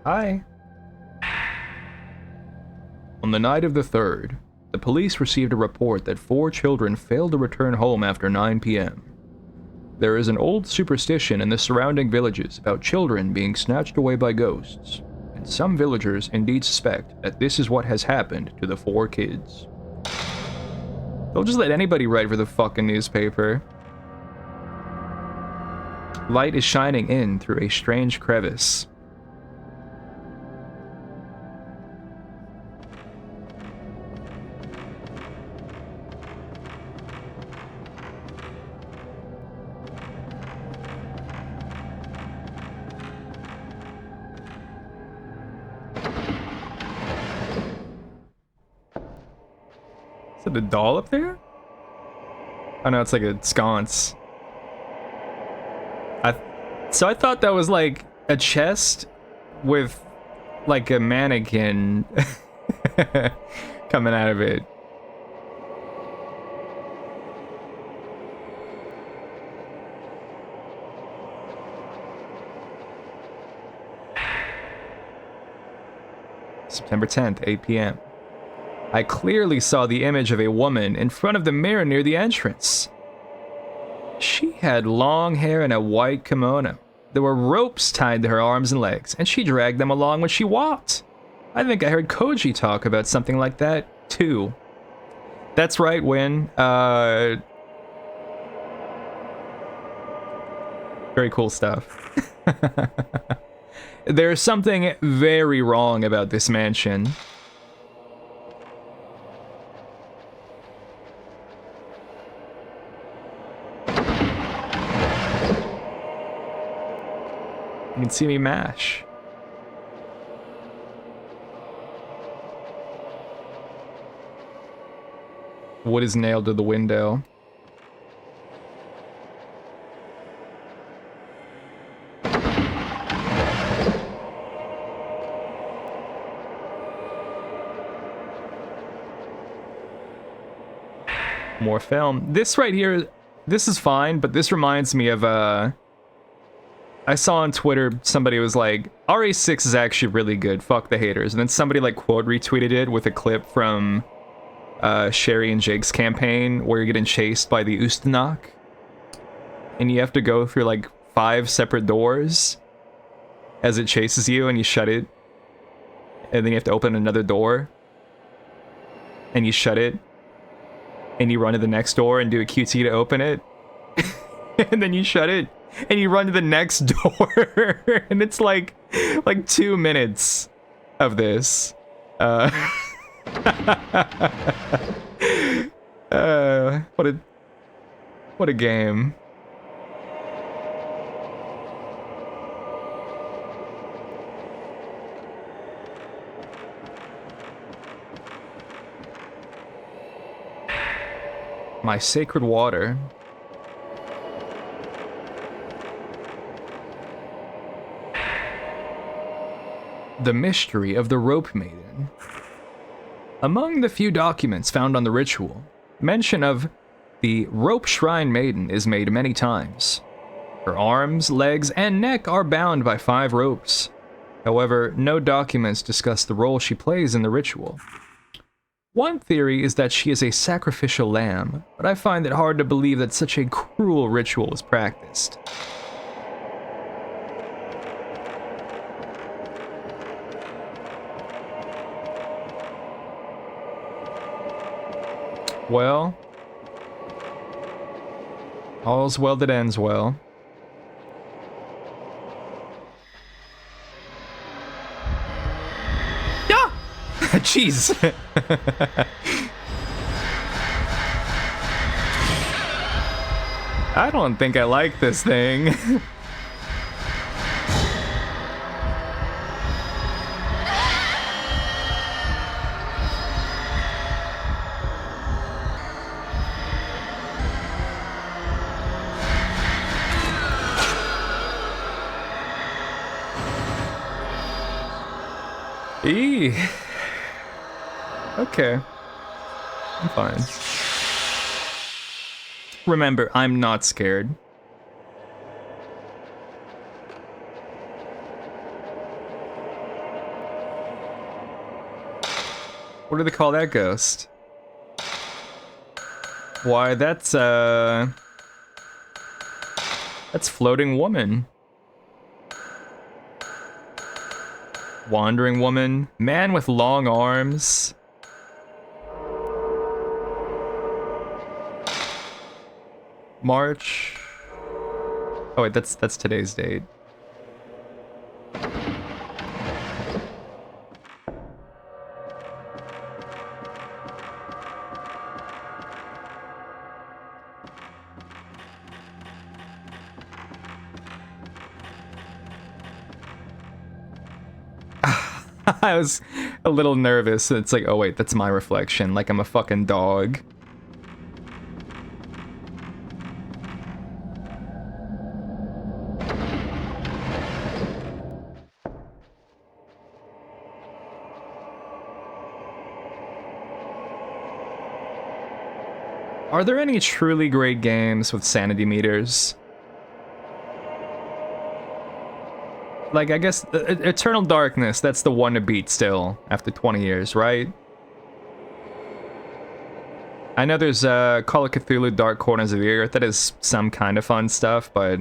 Hi. On the night of the 3rd, the police received a report that 4 children failed to return home after 9 p.m. There is an old superstition in the surrounding villages about children being snatched away by ghosts, and some villagers indeed suspect that this is what has happened to the 4 kids. They'll just let anybody write for the fucking newspaper. Light is shining in through a strange crevice. Is it a doll up there? Oh no, it's like a sconce. So I thought that was like a chest with like a mannequin coming out of it. September 10th, 8 p.m. I clearly saw the image of a woman in front of the mirror near the entrance. She had long hair and a white kimono. There were ropes tied to her arms and legs, and she dragged them along when she walked. I think I heard Koji talk about something like that, too. That's right, Win. Very cool stuff. There's something very wrong about this mansion. You can see me mash. Wood is nailed to the window. More film. This right here, this is fine, but this reminds me of I saw on Twitter somebody was like, RA6 is actually really good, fuck the haters. And then somebody like quote retweeted it with a clip from Sherry and Jake's campaign where you're getting chased by the Ustanok. And you have to go through like 5 separate doors as it chases you, and you shut it. And then you have to open another door. And you shut it. And you run to the next door and do a QT to open it. And then you shut it. And you run to the next door. And it's like 2 minutes of this. What a game. My sacred water. The mystery of the Rope Maiden. Among the few documents found on the ritual, mention of the Rope Shrine Maiden is made many times. Her arms, legs, and neck are bound by 5 ropes. However, no documents discuss the role she plays in the ritual. One theory is that she is a sacrificial lamb, but I find it hard to believe that such a cruel ritual is practiced. Well, all's well that ends well. Yeah! Jeez! I don't think I like this thing. Eee. Okay. I'm fine. Remember, I'm not scared. What do they call that ghost? Why, that's Floating Woman. Wandering Woman. Man with long arms. March. Oh wait, that's today's date. I was a little nervous. It's like, oh wait, that's my reflection. Like I'm a fucking dog. Are there any truly great games with sanity meters? Like, I guess Eternal Darkness, that's the one to beat still, after 20 years, right? I know there's Call of Cthulhu Dark Corners of the Earth, that is some kind of fun stuff, but...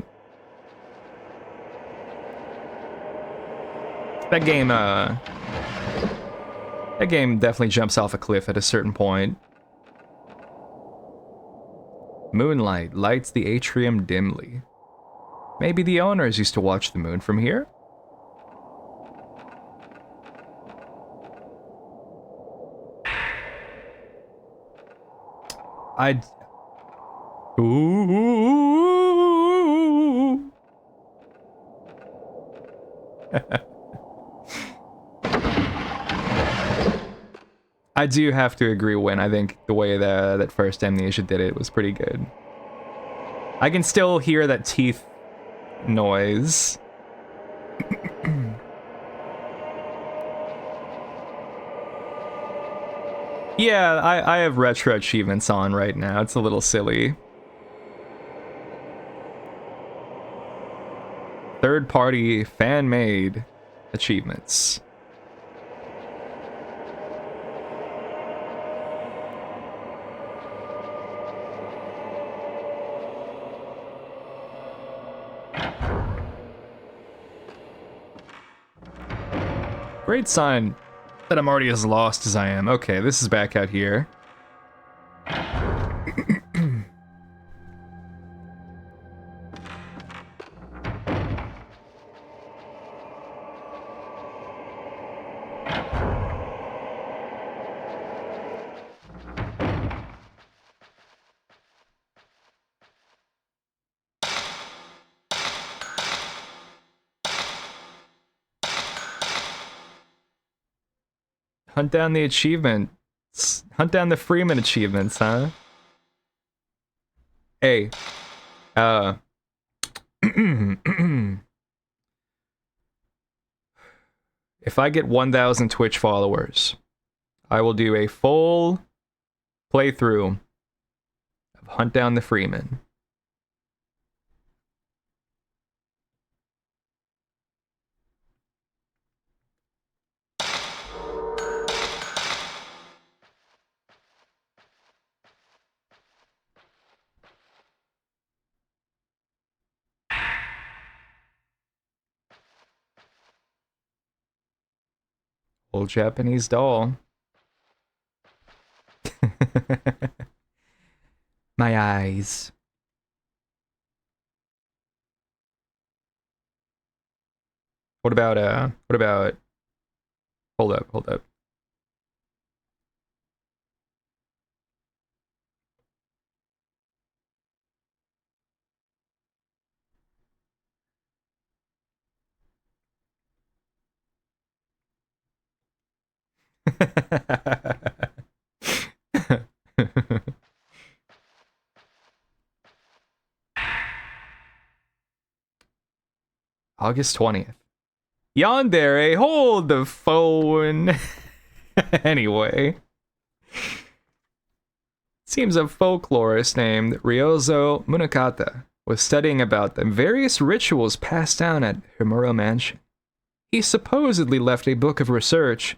That game definitely jumps off a cliff at a certain point. Moonlight lights the atrium dimly. Maybe the owners used to watch the moon from here? Ooh. I do have to agree, Win. I think the way that first Amnesia did it was pretty good. I can still hear that teeth noise. Yeah, I have retro achievements on right now. It's a little silly. Third-party fan-made achievements. Great sign that I'm already as lost as I am. Okay, this is back out here. Hunt down the achievements. Hunt down the Freeman achievements, huh? Hey. If I get 1,000 Twitch followers, I will do a full playthrough of Hunt Down the Freeman. Old Japanese doll. My eyes. What about hold up. August 20th. Yandere, hold the phone. Anyway. Seems a folklorist named Ryozo Munakata was studying about the various rituals passed down at Himuro Mansion. He supposedly left a book of research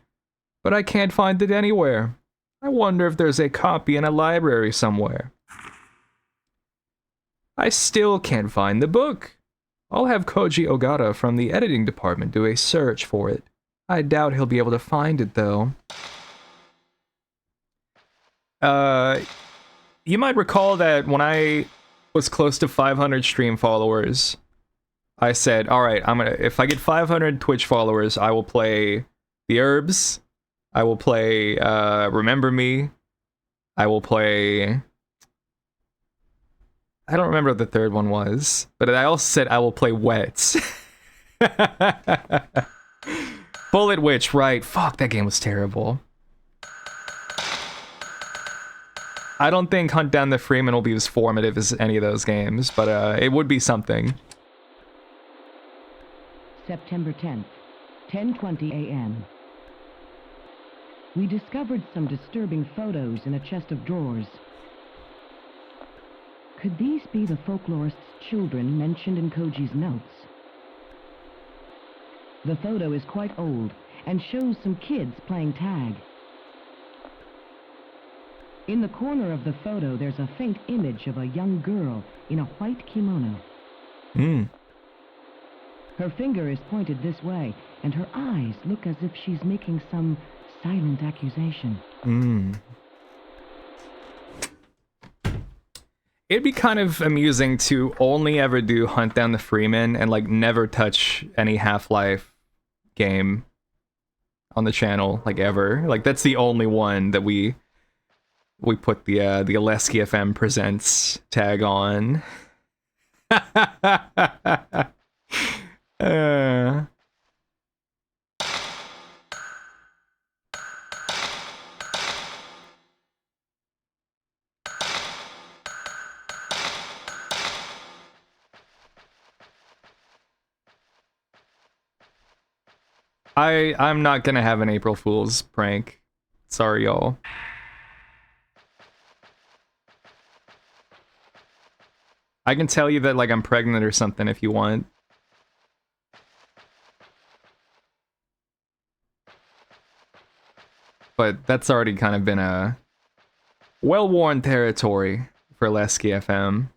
but I can't find it anywhere. I wonder if there's a copy in a library somewhere. I still can't find the book. I'll have Koji Ogata from the editing department do a search for it. I doubt he'll be able to find it, though. You might recall that when I was close to 500 stream followers, I said, alright, if I get 500 Twitch followers, I will play The Herbs, I will play, Remember Me, I will play... I don't remember what the third one was, but I also said I will play Wet. Bullet Witch, right. Fuck, that game was terrible. I don't think Hunt Down the Freeman will be as formative as any of those games, but it would be something. September 10th, 10:20 a.m. We discovered some disturbing photos in a chest of drawers. Could these be the folklorist's children mentioned in Koji's notes? The photo is quite old and shows some kids playing tag. In the corner of the photo, there's a faint image of a young girl in a white kimono. Her finger is pointed this way, and her eyes look as if she's making some silent accusation. It'd be kind of amusing to only ever do Hunt Down the Freeman and like never touch any Half-Life game on the channel, like ever. Like that's the only one that we put the Aleski FM Presents tag on. I'm not gonna have an April Fool's prank. Sorry, y'all. I can tell you that, like, I'm pregnant or something if you want. But that's already kind of been a well-worn territory for Aleski FM.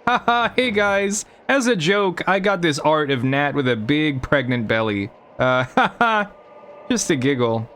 Haha, hey guys, as a joke, I got this art of Nat with a big pregnant belly. Haha, just a giggle.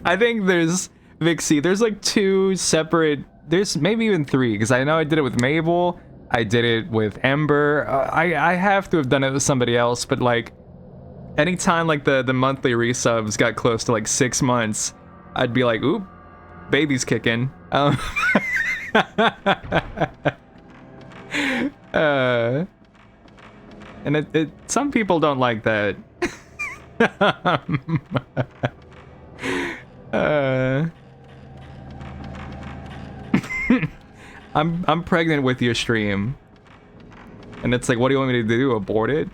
I think there's, Vixie, there's like two separate, there's maybe even three, because I know I did it with Mabel, I did it with Ember, I have to have done it with somebody else, but like, anytime like the monthly resubs got close to like 6 months, I'd be like, oop, baby's kicking. And some people don't like that. I'm pregnant with your stream. And it's like, what do you want me to do? Abort it?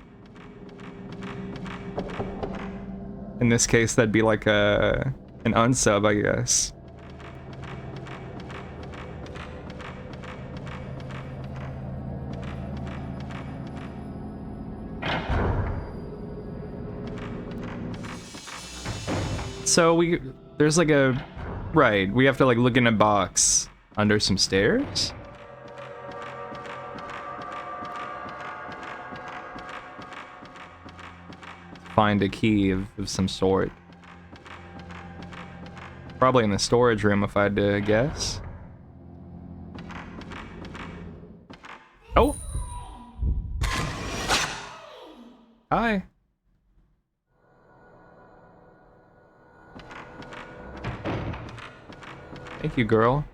In this case, that'd be like an unsub, I guess. So there's like a, right, we have to like look in a box under some stairs? Find a key of some sort. Probably in the storage room if I had to guess. Oh! Hi. Thank you, girl.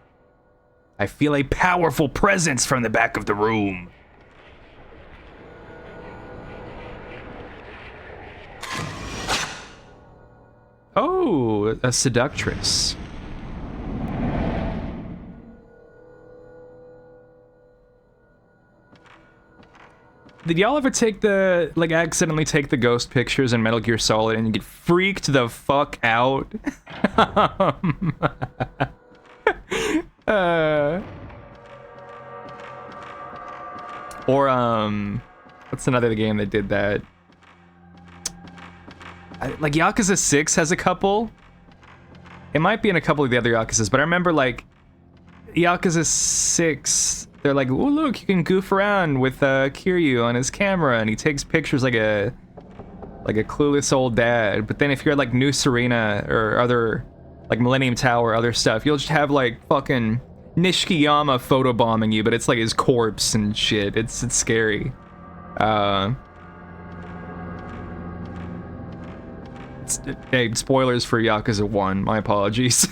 I feel a powerful presence from the back of the room. Ooh, a seductress. Did y'all ever take the, like, accidentally take the ghost pictures in Metal Gear Solid and you get freaked the fuck out? What's another game that did that? Like, Yakuza 6 has a couple. It might be in a couple of the other Yakuzas, but I remember, like, Yakuza 6... They're like, oh look, you can goof around with Kiryu on his camera, and he takes pictures like a clueless old dad. But then if you're like New Serena or other, like Millennium Tower, other stuff, you'll just have like fucking Nishikiyama photobombing you, but it's like his corpse and shit. It's scary. Hey, spoilers for Yakuza 1. My apologies.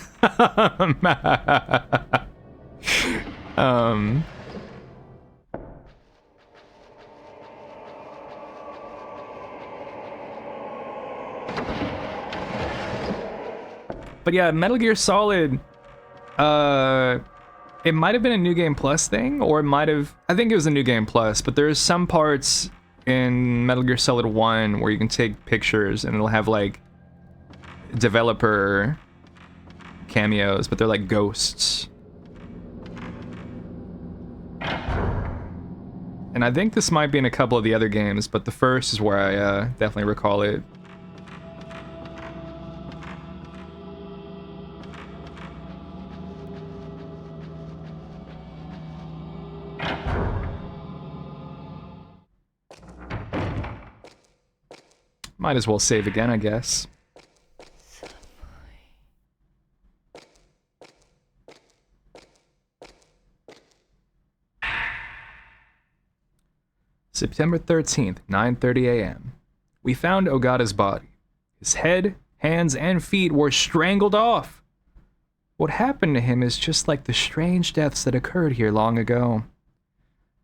But yeah, Metal Gear Solid, it might have been a New Game Plus thing, or it might have, I think it was a New Game Plus, but there's some parts in Metal Gear Solid 1 where you can take pictures and it'll have like developer cameos, but they're like ghosts. And I think this might be in a couple of the other games, but the first is where I definitely recall it. Might as well save again, I guess. September 13th, 9:30 a.m. We found Ogata's body. His head, hands, and feet were strangled off. What happened to him is just like the strange deaths that occurred here long ago.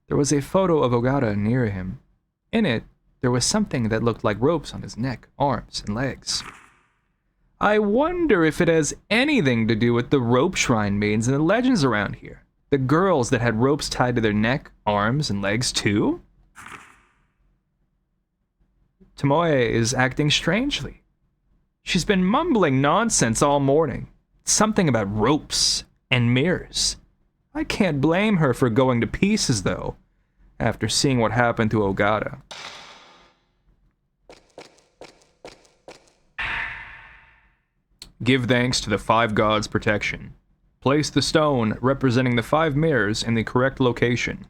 There was a photo of Ogata near him. In it, there was something that looked like ropes on his neck, arms, and legs. I wonder if it has anything to do with the rope shrine maidens and the legends around here. The girls that had ropes tied to their neck, arms, and legs too? Tomoe is acting strangely. She's been mumbling nonsense all morning. Something about ropes and mirrors. I can't blame her for going to pieces, though, after seeing what happened to Ogata. Give thanks to the 5 gods' protection. Place the stone representing the 5 mirrors in the correct location.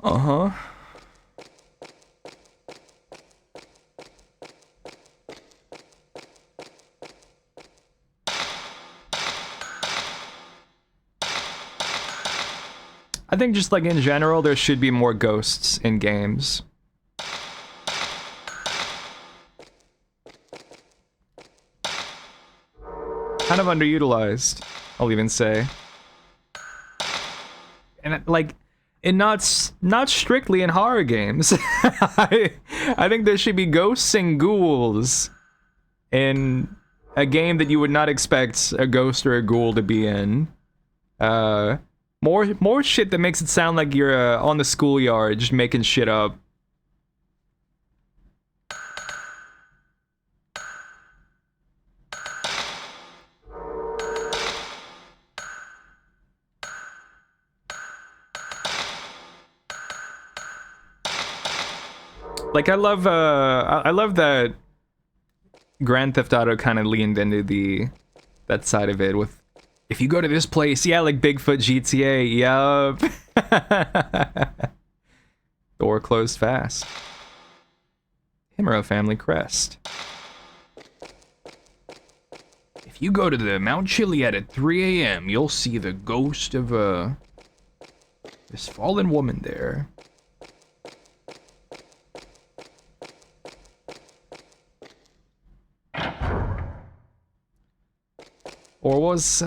Uh-huh. I think just like in general, there should be more ghosts in games. Kind of underutilized, I'll even say. And like, not strictly in horror games. I think there should be ghosts and ghouls in a game that you would not expect a ghost or a ghoul to be in. More shit that makes it sound like you're on the schoolyard just making shit up. Like, I love that Grand Theft Auto kind of leaned into that side of it with, if you go to this place, yeah, like Bigfoot GTA, yup. Door closed fast. Himuro family crest. If you go to the Mount Chiliad at 3 a.m., you'll see the ghost of this fallen woman there. Or was,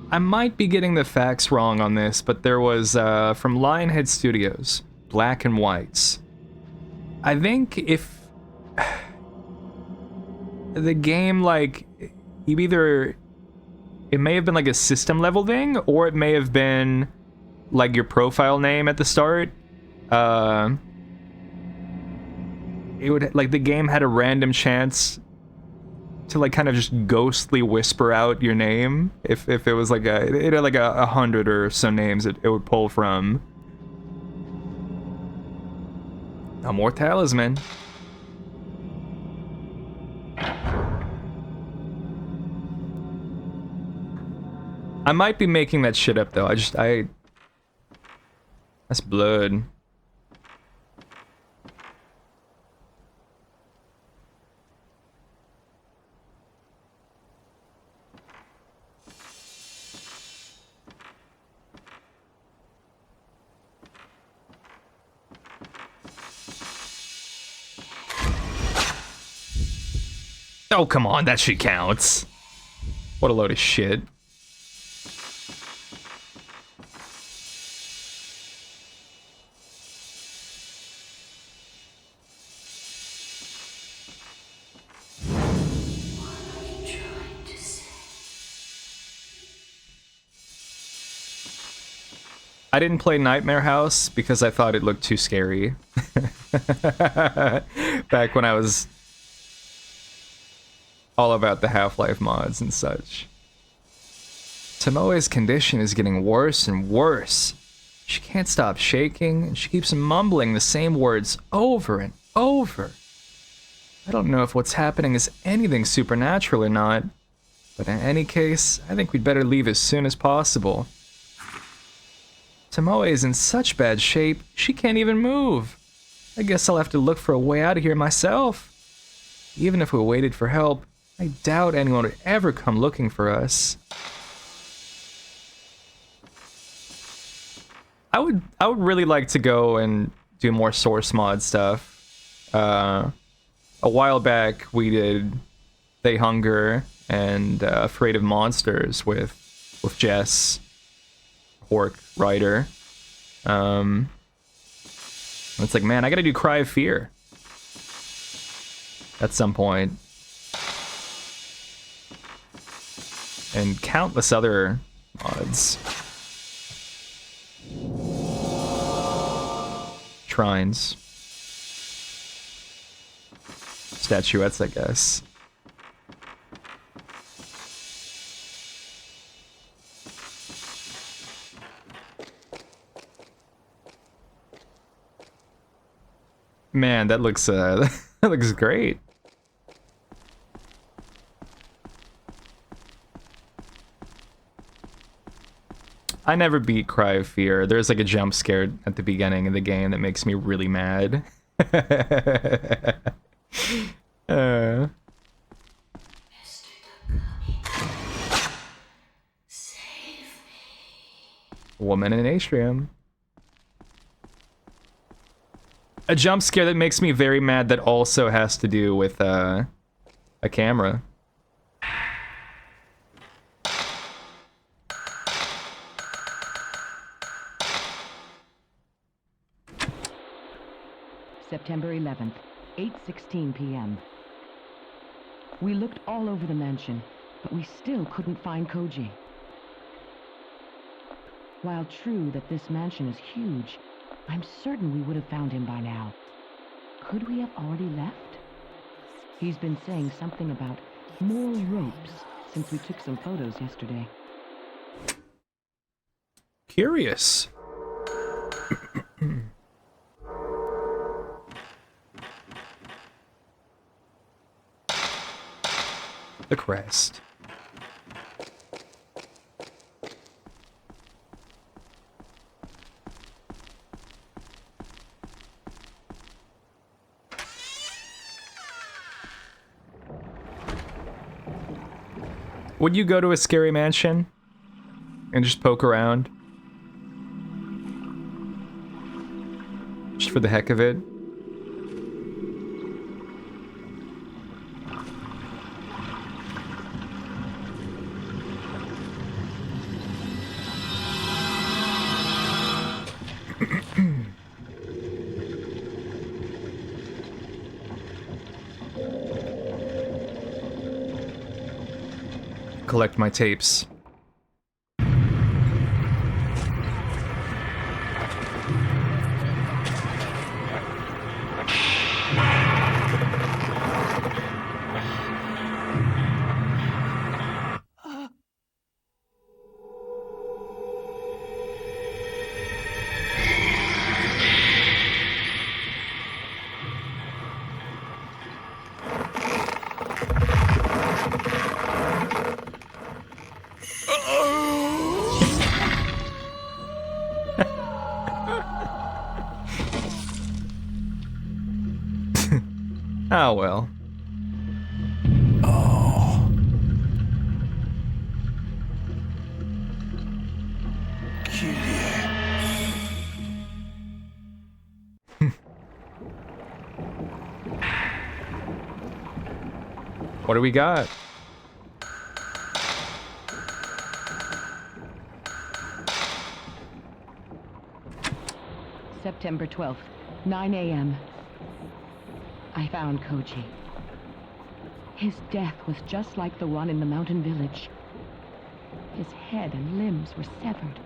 I might be getting the facts wrong on this, but there was from Lionhead Studios, Black and Whites. I think if the game, like, you either, it may have been like a system level thing, or it may have been like your profile name at the start. It would, like, the game had a random chance to, like, kind of just ghostly whisper out your name if it was like it had like 100 or so names it would pull from. Oh, more talisman. I might be making that shit up though. That's blood. Oh, come on, that shit counts. What a load of shit. I didn't play Nightmare House because I thought it looked too scary. Back when I was all about the Half-Life mods and such. Tomoe's condition is getting worse and worse. She can't stop shaking, and she keeps mumbling the same words over and over. I don't know if what's happening is anything supernatural or not, but in any case, I think we'd better leave as soon as possible. Tomoe is in such bad shape, she can't even move. I guess I'll have to look for a way out of here myself. Even if we waited for help, I doubt anyone would ever come looking for us. I would really like to go and do more source mod stuff. A while back we did They Hunger and Afraid of Monsters with Jess Hork writer. It's like, man, I gotta do Cry of Fear at some point. And countless other mods. Shrines. Statuettes, I guess. Man, that looks that looks great. I never beat Cry of Fear. There's like a jump scare at the beginning of the game that makes me really mad. Woman in Atrium. A jump scare that makes me very mad that also has to do with a camera. September 11th, 8:16 p.m. We looked all over the mansion, but we still couldn't find Koji. While true that this mansion is huge, I'm certain we would have found him by now. Could we have already left? He's been saying something about more ropes since we took some photos yesterday. Curious. The crest. Would you go to a scary mansion and just poke around? Just for the heck of it? collect my tapes. Oh well. What do we got? September 12th, 9 a.m. I found Koji. His death was just like the one in the mountain village. His head and limbs were severed.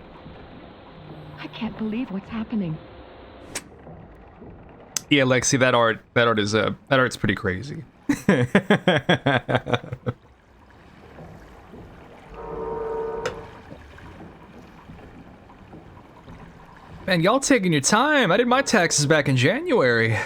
I can't believe what's happening. Yeah, Lexi, that art's pretty crazy. Man, y'all taking your time. I did my taxes back in January.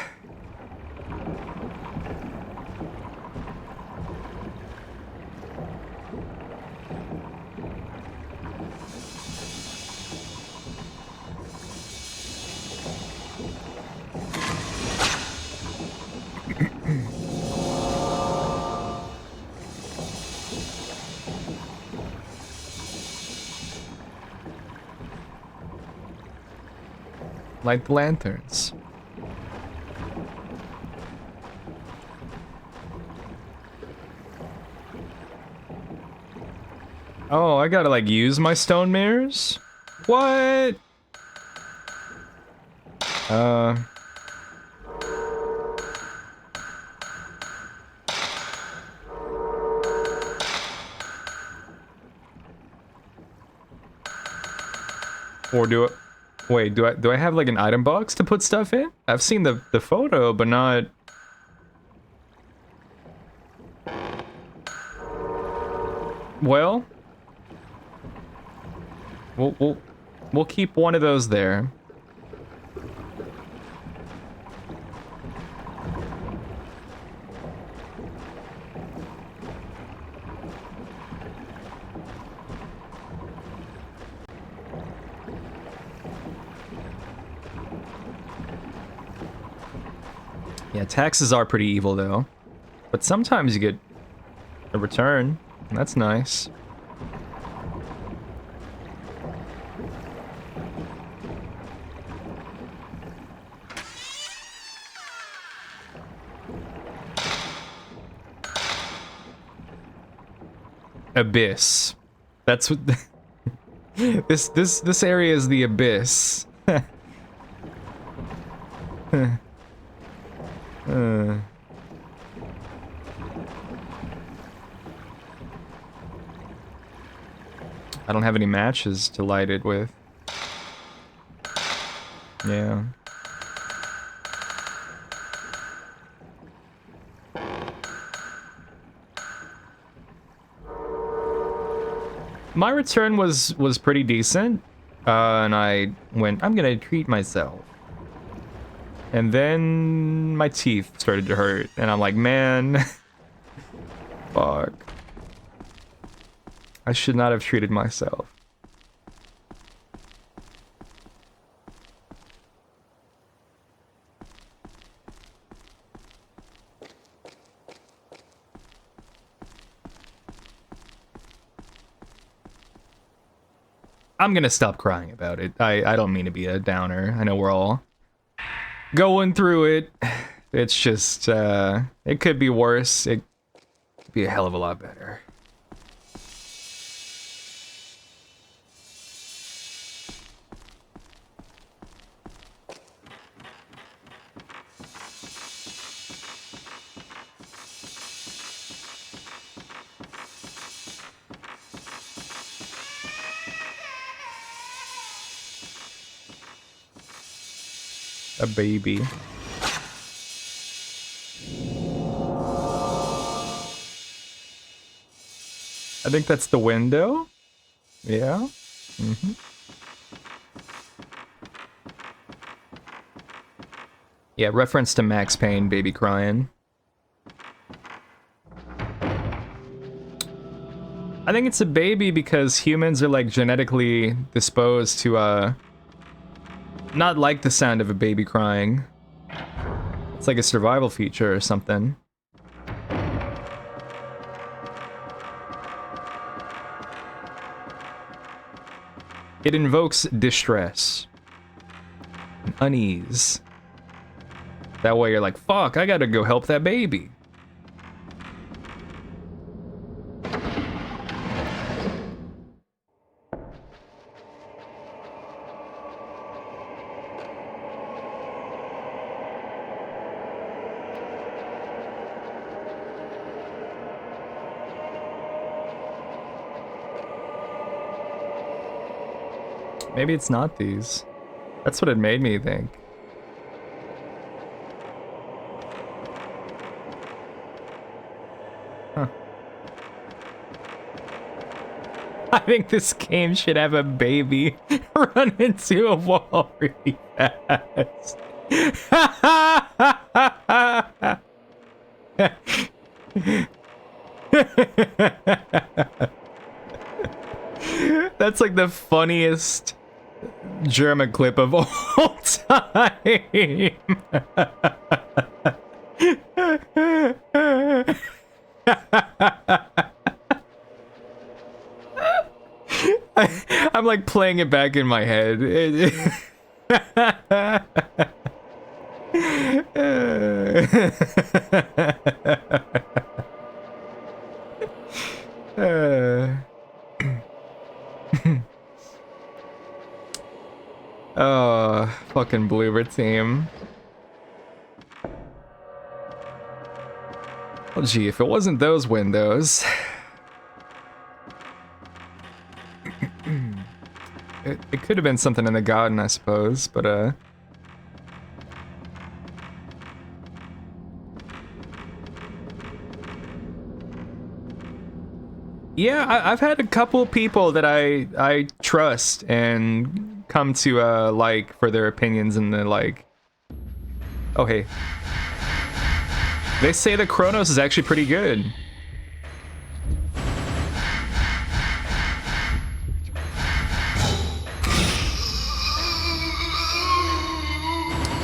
Light the lanterns. Oh, I gotta like use my stone mirrors? What? Or do it? Wait, do I have like an item box to put stuff in? I've seen the photo, but not. Well, we'll keep one of those there. Yeah, taxes are pretty evil though. But sometimes you get a return. And that's nice. Abyss. That's what this area is, the abyss. I don't have any matches to light it with. Yeah. My return was pretty decent, and I went, I'm gonna treat myself. And then my teeth started to hurt, and I'm like, man, fuck. I should not have treated myself. I'm gonna stop crying about it. I don't mean to be a downer. I know we're all going through it. It's just, it could be worse. It could be a hell of a lot better. A baby. I think that's the window. Yeah. Mm-hmm. Yeah, reference to Max Payne, baby crying. I think it's a baby because humans are like genetically disposed to not like the sound of a baby crying. It's like a survival feature or something. It invokes distress, and unease. That way you're like, fuck, I gotta go help that baby. Maybe it's not these. That's what it made me think. Huh. I think this game should have a baby run into a wall really fast. That's like the funniest German clip of all time. I'm like playing it back in my head. Oh, fucking Bloober team. Well, gee, if it wasn't those windows... it could have been something in the garden, I suppose, but, yeah, I've had a couple people that I trust and come to like for their opinions and the like. Oh hey, they say that Chronos is actually pretty good.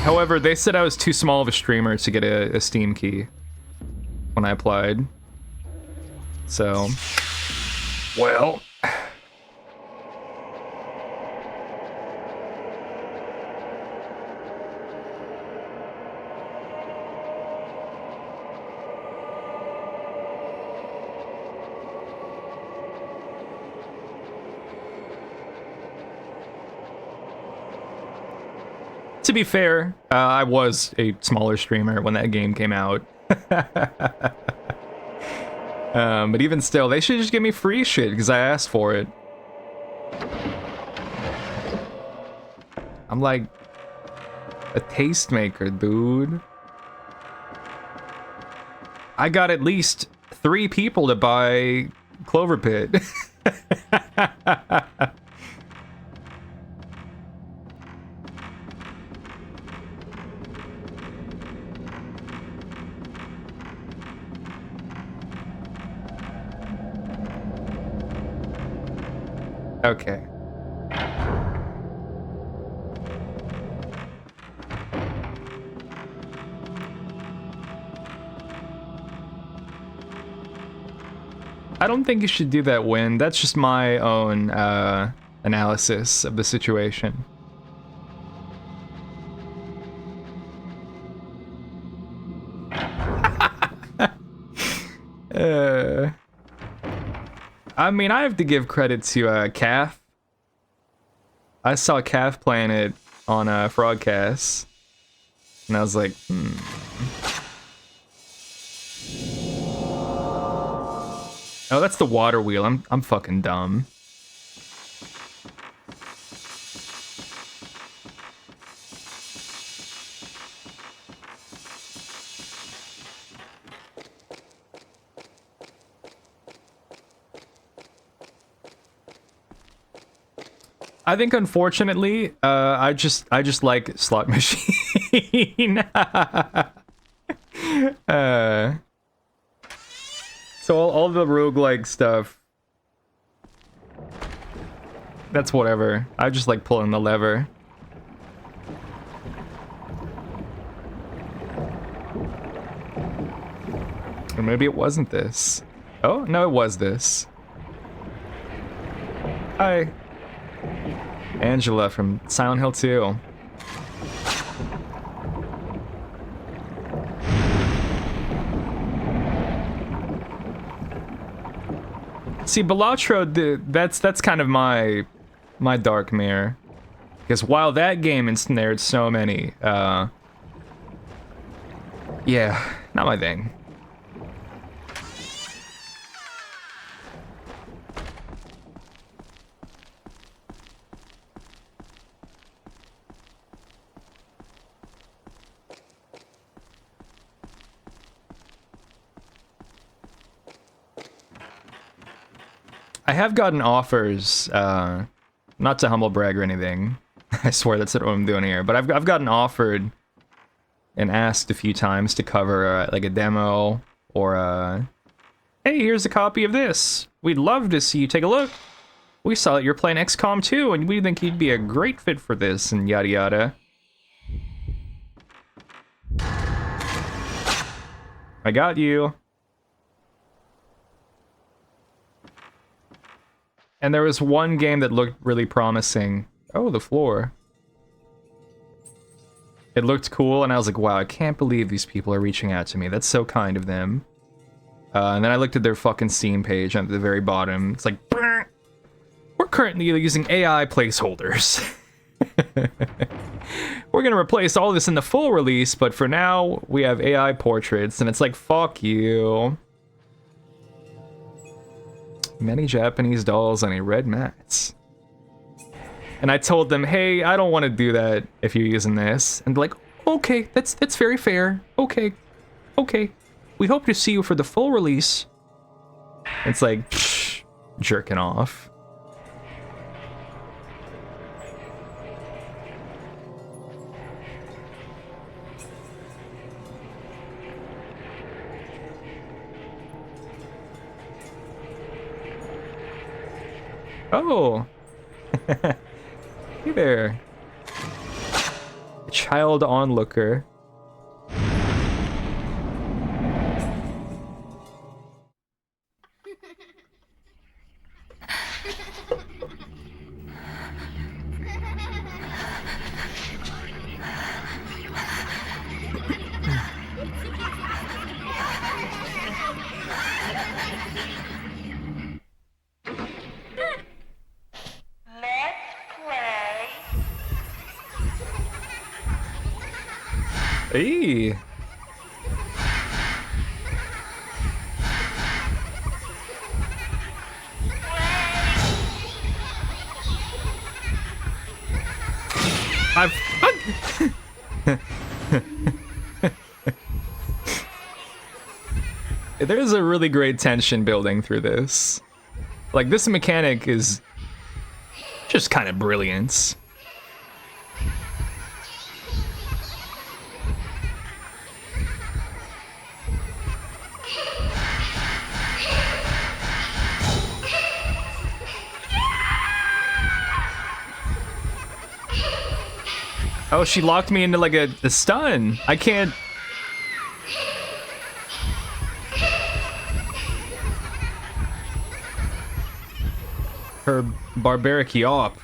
However, they said I was too small of a streamer to get a Steam key when I applied. So, well. To be fair, I was a smaller streamer when that game came out. But even still, they should just give me free shit because I asked for it. I'm like a tastemaker, dude. I got at least 3 people to buy Clover Pit. Okay. I don't think you should do that, Win. That's just my own analysis of the situation. I mean, I have to give credit to Calf. I saw Calf playing it on Frogcast, and I was like, Oh, that's the water wheel. I'm fucking dumb. I think unfortunately, I just like slot machine. So all the roguelike stuff, that's whatever. I just like pulling the lever. Or maybe it wasn't this. Oh, no, it was this. Hi. Angela from Silent Hill 2. See, Balatro, that's kind of my dark mirror. Because while that game ensnared so many, yeah, not my thing. I have gotten offers, not to humble brag or anything. I swear that's what I'm doing here. But I've gotten offered and asked a few times to cover like a demo or hey, here's a copy of this. We'd love to see you take a look. We saw that you're playing XCOM 2 and we think you'd be a great fit for this and yada yada. I got you. And there was one game that looked really promising. Oh, the floor. It looked cool, and I was like, wow, I can't believe these people are reaching out to me. That's so kind of them. And then I looked at their fucking Steam page at the very bottom. It's like, brr, we're currently using AI placeholders. We're gonna replace all this in the full release, but for now, we have AI portraits, and it's like, fuck you. Many Japanese dolls on a red mat. And I told them, hey, I don't want to do that if you're using this. And they're like, okay, that's very fair. Okay. We hope to see you for the full release. It's like, psh, jerking off. Oh. Hey there. Child onlooker. Hey. There's a really great tension building through this. Like, this mechanic is just kind of brilliant. Oh, she locked me into like a stun. I can't. Her barbaric yawp.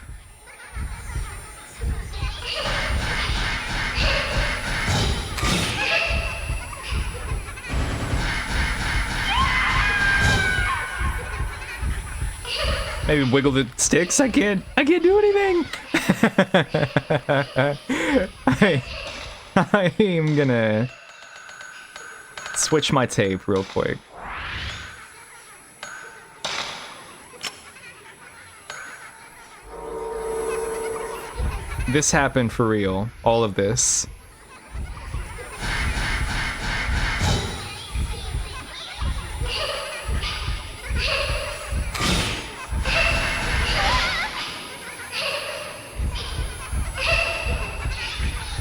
Maybe wiggle the sticks. I can't do anything. I am gonna switch my tape real quick. This happened for real. All of this.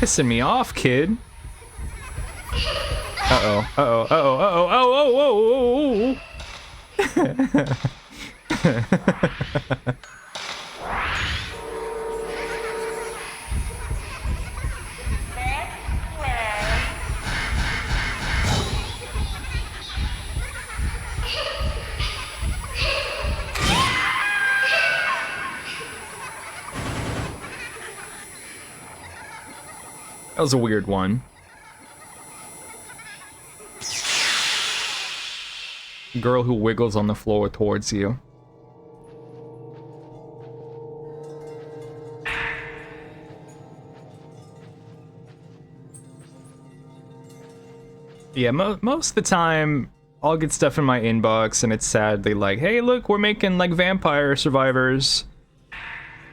pissing me off, kid. Uh-oh, uh-oh, uh-oh, uh-oh, oh, oh, oh, oh. That was a weird one. Girl who wiggles on the floor towards you. Yeah, most of the time, I'll get stuff in my inbox and it's sadly like, hey, look, we're making like Vampire Survivors.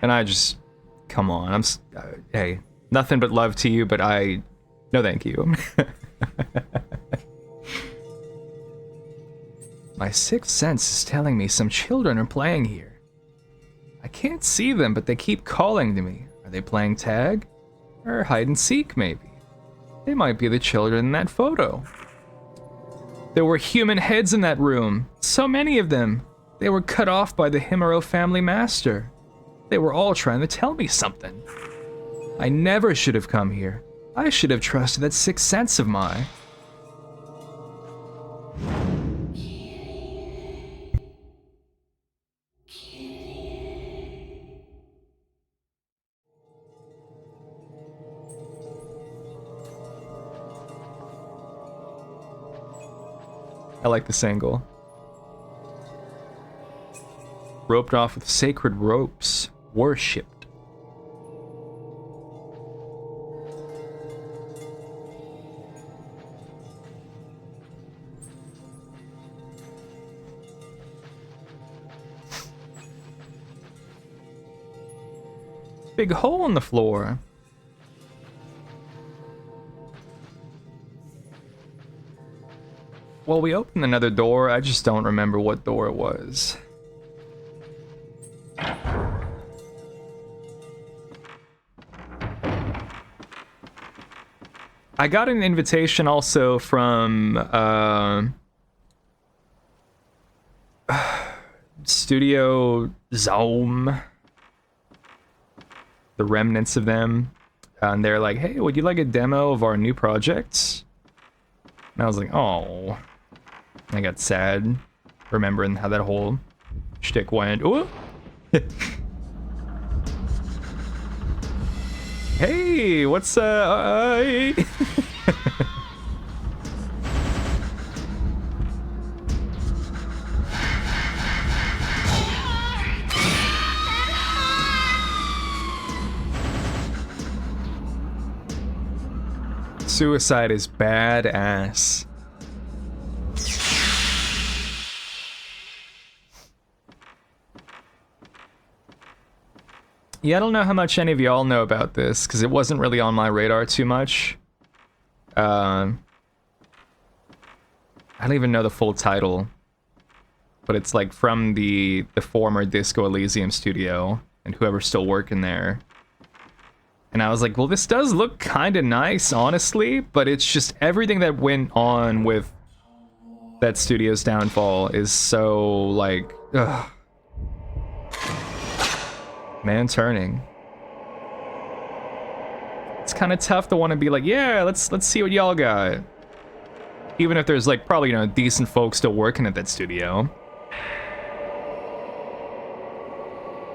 And I just, come on, hey, nothing but love to you, but no thank you. My sixth sense is telling me some children are playing here. I can't see them, but they keep calling to me. Are they playing tag? Or hide and seek, maybe? They might be the children in that photo. There were human heads in that room. So many of them. They were cut off by the Himuro family master. They were all trying to tell me something. I never should have come here. I should have trusted that sixth sense of mine. I like this angle. Roped off with sacred ropes. Worshipped. Big hole in the floor. Well, we opened another door. I just don't remember what door it was. I got an invitation also from Studio Zome. The remnants of them. And they're like, hey, would you like a demo of our new projects? And I was like, oh. I got sad, remembering how that whole shtick went. Ooh. Hey, what's Suicide is badass. Yeah, I don't know how much any of y'all know about this, because it wasn't really on my radar too much. I don't even know the full title. But it's like from the former Disco Elysium studio, and whoever's still working there. And I was like, well, this does look kind of nice, honestly, but it's just everything that went on with that studio's downfall is so, like, ugh. Man turning. It's kind of tough to want to be like, yeah, let's see what y'all got. Even if there's like probably, you know, decent folks still working at that studio.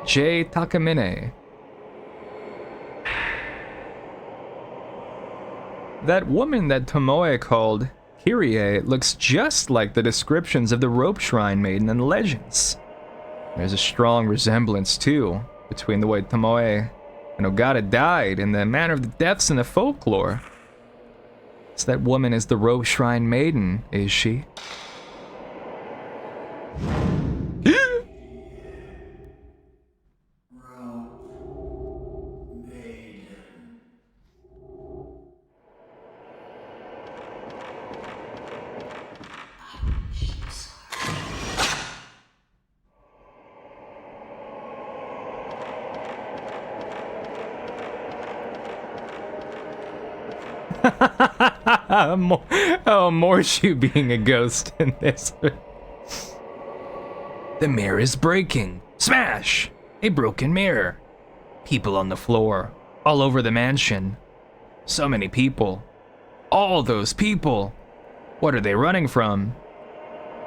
Jay Takamine. That woman that Tomoe called Kyrie looks just like the descriptions of the Rope Shrine Maiden in the legends. There's a strong resemblance too between the way Tomoe and Ogata died and the manner of the deaths in the folklore. So that woman is the Rope Shrine Maiden, is she? Morshu being a ghost in this. The mirror is breaking. Smash! A broken mirror. People on the floor. All over the mansion. So many people. All those people. What are they running from?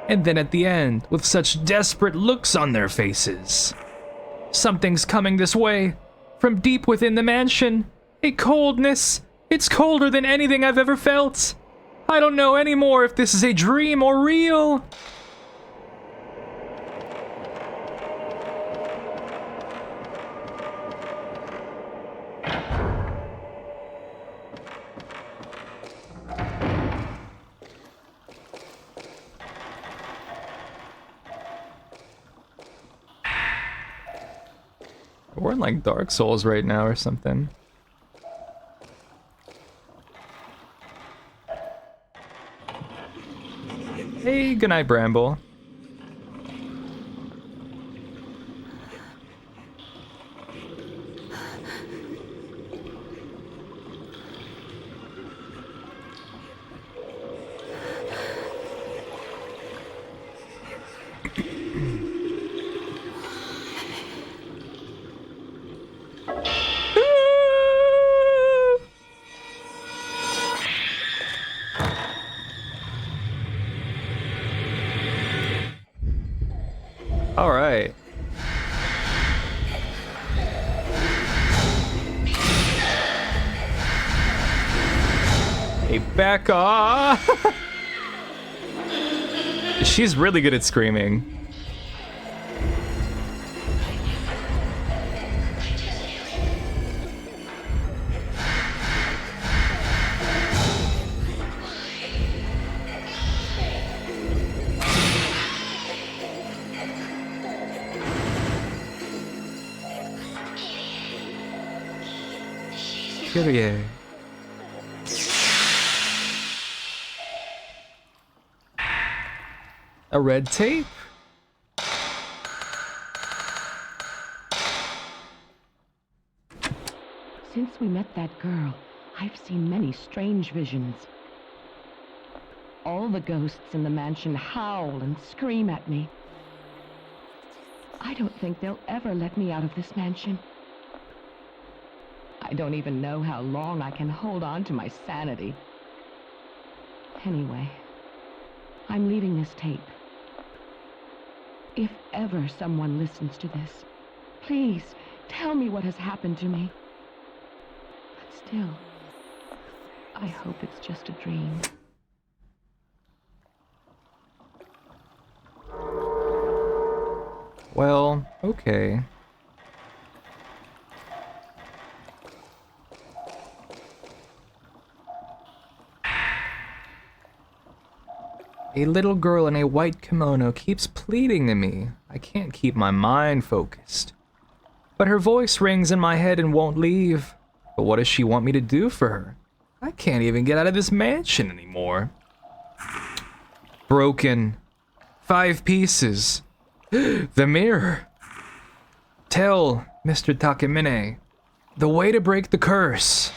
And then at the end, with such desperate looks on their faces. Something's coming this way. From deep within the mansion. A coldness. It's colder than anything I've ever felt. I don't know anymore if this is a dream or real. We're in like Dark Souls right now or something. Hey, good night, Bramble. All right. Hey, back off! She's really good at screaming. Kyrie. A red tape? Since we met that girl, I've seen many strange visions. All the ghosts in the mansion howl and scream at me. I don't think they'll ever let me out of this mansion. I don't even know how long I can hold on to my sanity. Anyway, I'm leaving this tape. If ever someone listens to this, please tell me what has happened to me. But still, I hope it's just a dream. Well, okay. A little girl in a white kimono keeps pleading to me. I can't keep my mind focused. But her voice rings in my head and won't leave. But what does she want me to do for her? I can't even get out of this mansion anymore. Broken. 5 pieces. The mirror. Tell Mr. Takamine the way to break the curse.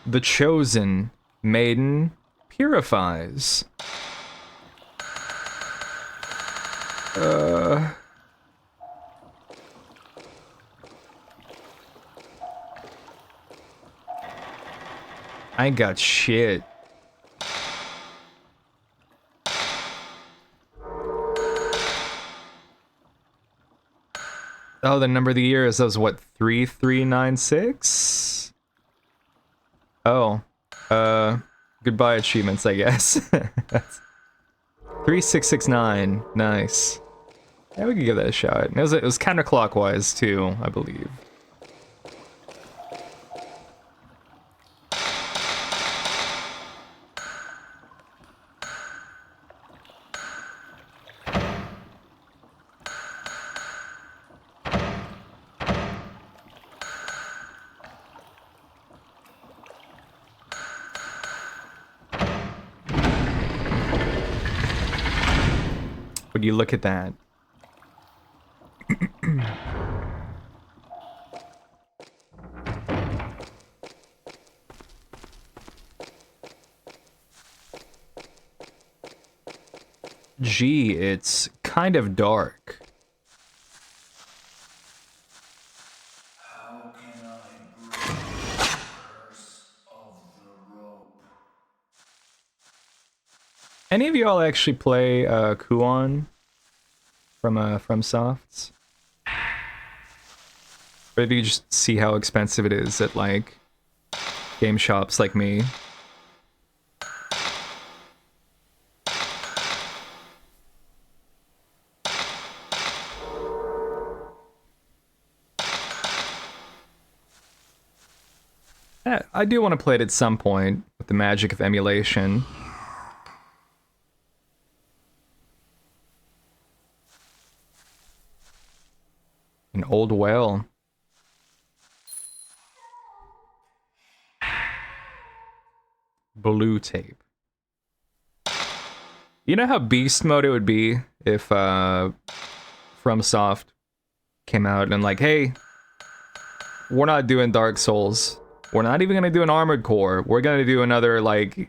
The chosen maiden purifies. I ain't got shit. Oh, the number of the year is those, what, 3396? Oh, goodbye achievements, I guess. That's 3669, nice. Yeah, we could give that a shot. It was counterclockwise too, I believe. Would you look at that? Gee, it's kind of dark. How can I break the curse of the rope? Any of y'all actually play Kuon from FromSofts? Or do you just see how expensive it is at like game shops like me? I do want to play it at some point with the magic of emulation. An old whale. Blue tape. You know how beast mode it would be if FromSoft came out and like, hey, we're not doing Dark Souls. We're not even gonna do an Armored Core. We're gonna do another like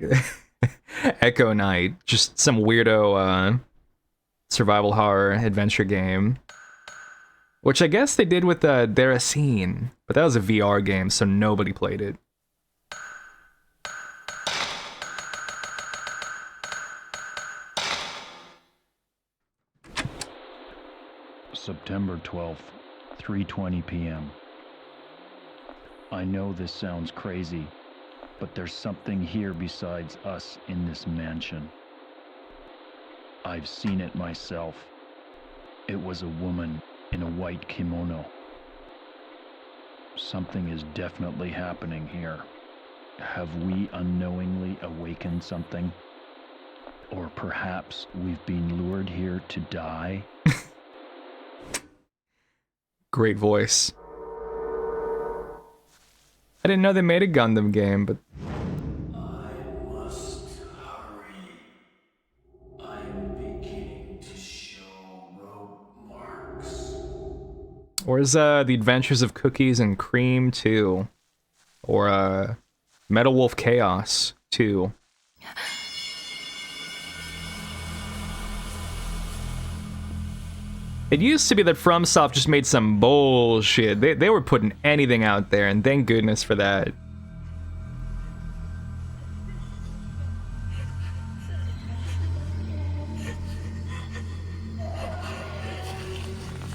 Echo Knight, just some weirdo survival horror adventure game. Which I guess they did with Deracine, but that was a VR game, so nobody played it. September 12th, 3:20 p.m. I know this sounds crazy, but there's something here besides us in this mansion. I've seen it myself. It was a woman in a white kimono. Something is definitely happening here. Have we unknowingly awakened something? Or perhaps we've been lured here to die? Great voice. I didn't know they made a Gundam game, but... I must hurry. I'm beginning to show rope marks. Where's The Adventures of Cookies and Cream 2? Or Metal Wolf Chaos 2? It used to be that FromSoft just made some bullshit. They were putting anything out there, and thank goodness for that.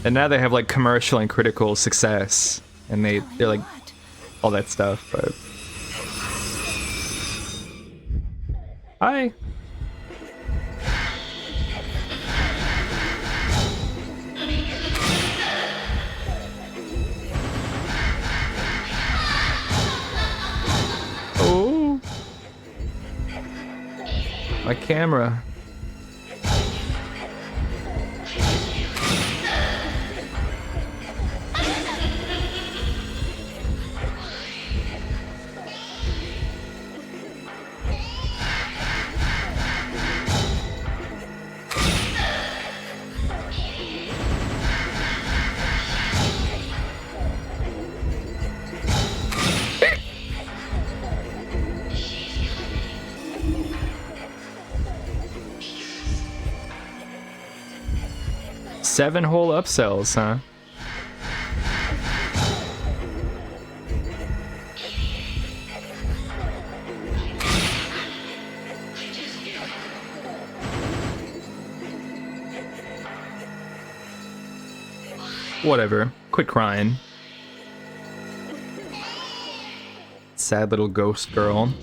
And now they have like commercial and critical success, and they're like all that stuff. But hi. Oh, my camera. Seven whole upsells, huh? Whatever. Quit crying. Sad little ghost girl.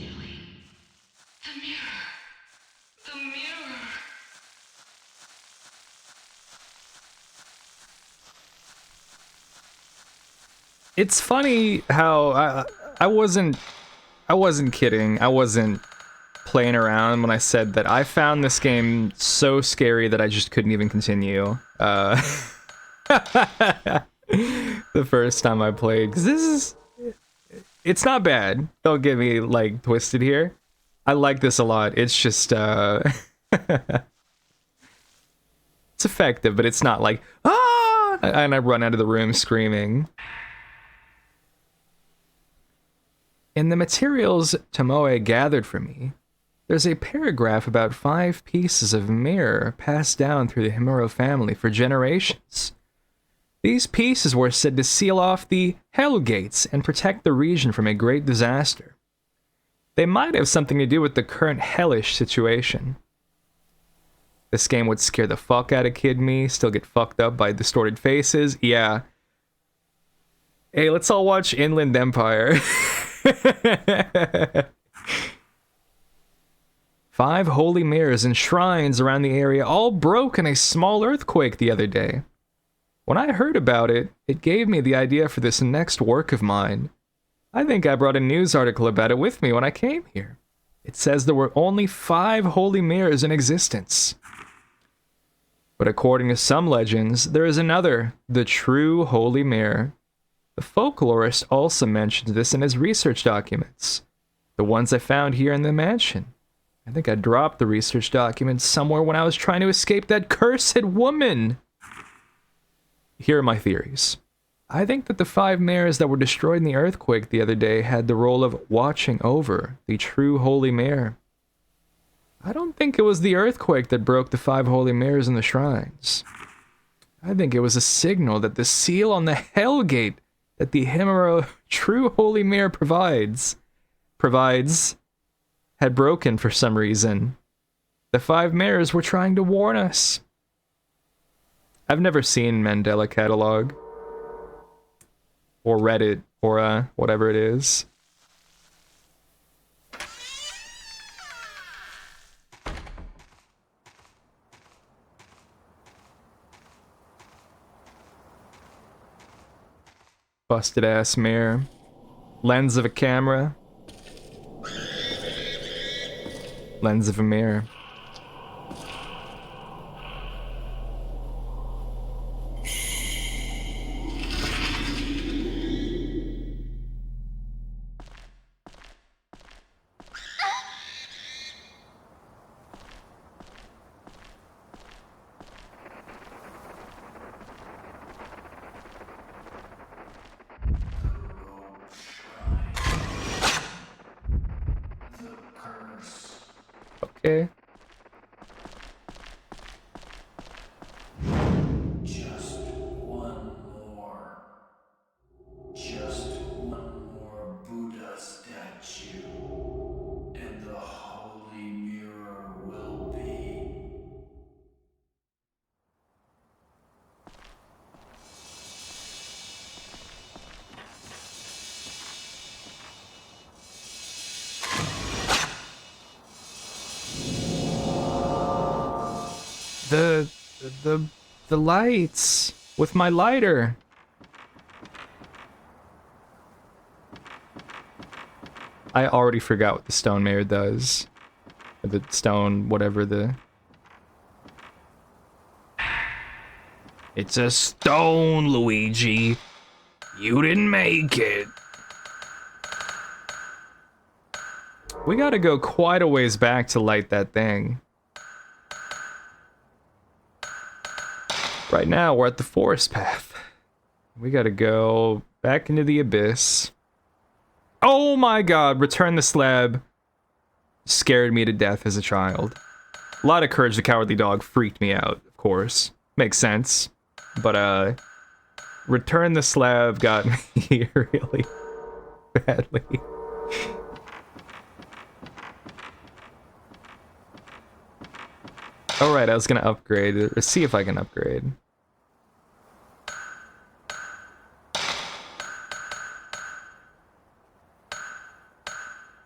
It's funny how I wasn't kidding. I wasn't playing around when I said that I found this game so scary that I just couldn't even continue. The first time I played, because it's not bad. Don't get me like twisted here. I like this a lot. It's just it's effective, but it's not like ah, and I run out of the room screaming. In the materials Tomoe gathered for me, there's a paragraph about 5 pieces of mirror passed down through the Himuro family for generations. These pieces were said to seal off the Hell Gates and protect the region from a great disaster. They might have something to do with the current hellish situation. This game would scare the fuck out of Kid Me, still get fucked up by distorted faces. Yeah. Hey, let's all watch Inland Empire. 5 holy mirrors and shrines around the area all broke in a small earthquake the other day. When I heard about it, it gave me the idea for this next work of mine. I think I brought a news article about it with me when I came here. It says there were only 5 holy mirrors in existence. But according to some legends, there is another, the true holy mirror. The folklorist also mentions this in his research documents. The ones I found here in the mansion. I think I dropped the research documents somewhere when I was trying to escape that cursed woman. Here are my theories. I think that the 5 mirrors that were destroyed in the earthquake the other day had the role of watching over the true holy mirror. I don't think it was the earthquake that broke the 5 holy mirrors in the shrines. I think it was a signal that the seal on the Hell Gate that the Himuro true holy mirror provides had broken for some reason. The 5 mirrors were trying to warn us. I've never seen Mandela Catalog. Or Reddit, or whatever it is. Busted ass mirror. Lens of a camera. Lens of a mirror. Okay. Just one more. Just one more Buddha statue. And the holy mirror will be. The lights with my lighter. I already forgot what the stone mirror does. Or the stone, whatever the... It's a stone, Luigi. You didn't make it. We gotta go quite a ways back to light that thing. Right now, we're at the forest path. We gotta go back into the abyss. Oh my god, Return the Slab scared me to death as a child. A lot of Courage the Cowardly Dog freaked me out, of course. Makes sense. But, Return the Slab got me really badly. Alright, I was gonna upgrade. Let's see if I can upgrade.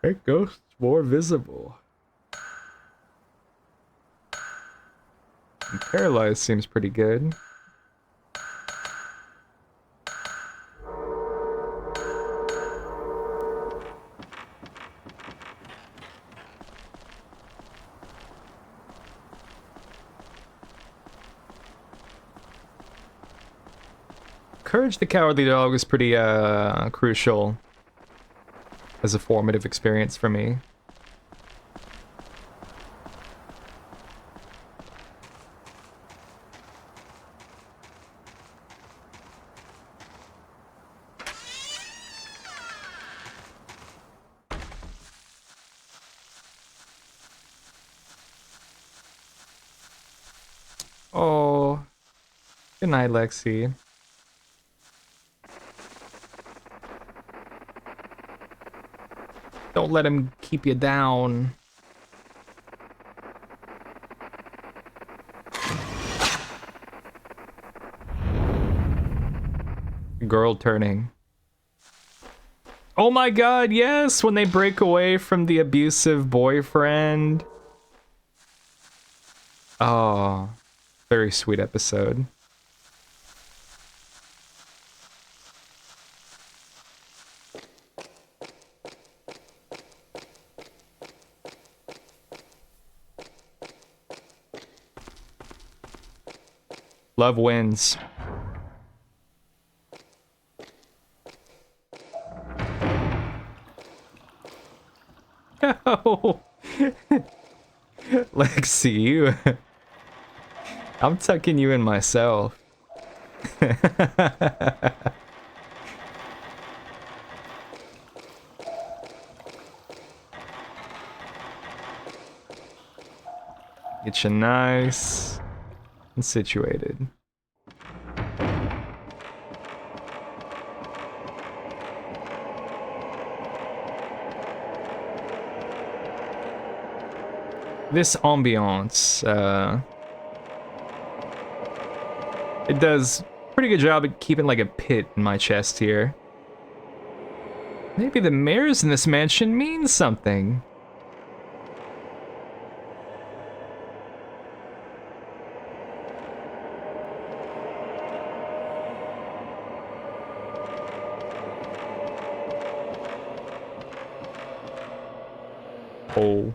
Make ghosts more visible. And Paralyzed seems pretty good. Courage the Cowardly Dog was pretty crucial as a formative experience for me. Oh. Good night, Lexi. Don't let him keep you down. Girl turning. Oh my god, yes! When they break away from the abusive boyfriend. Oh, very sweet episode. Love wins. No. Lexi, you... I'm tucking you in myself. Get you nice and situated. This ambiance, it does a pretty good job at keeping like a pit in my chest here. Maybe the mares in this mansion mean something. Oh.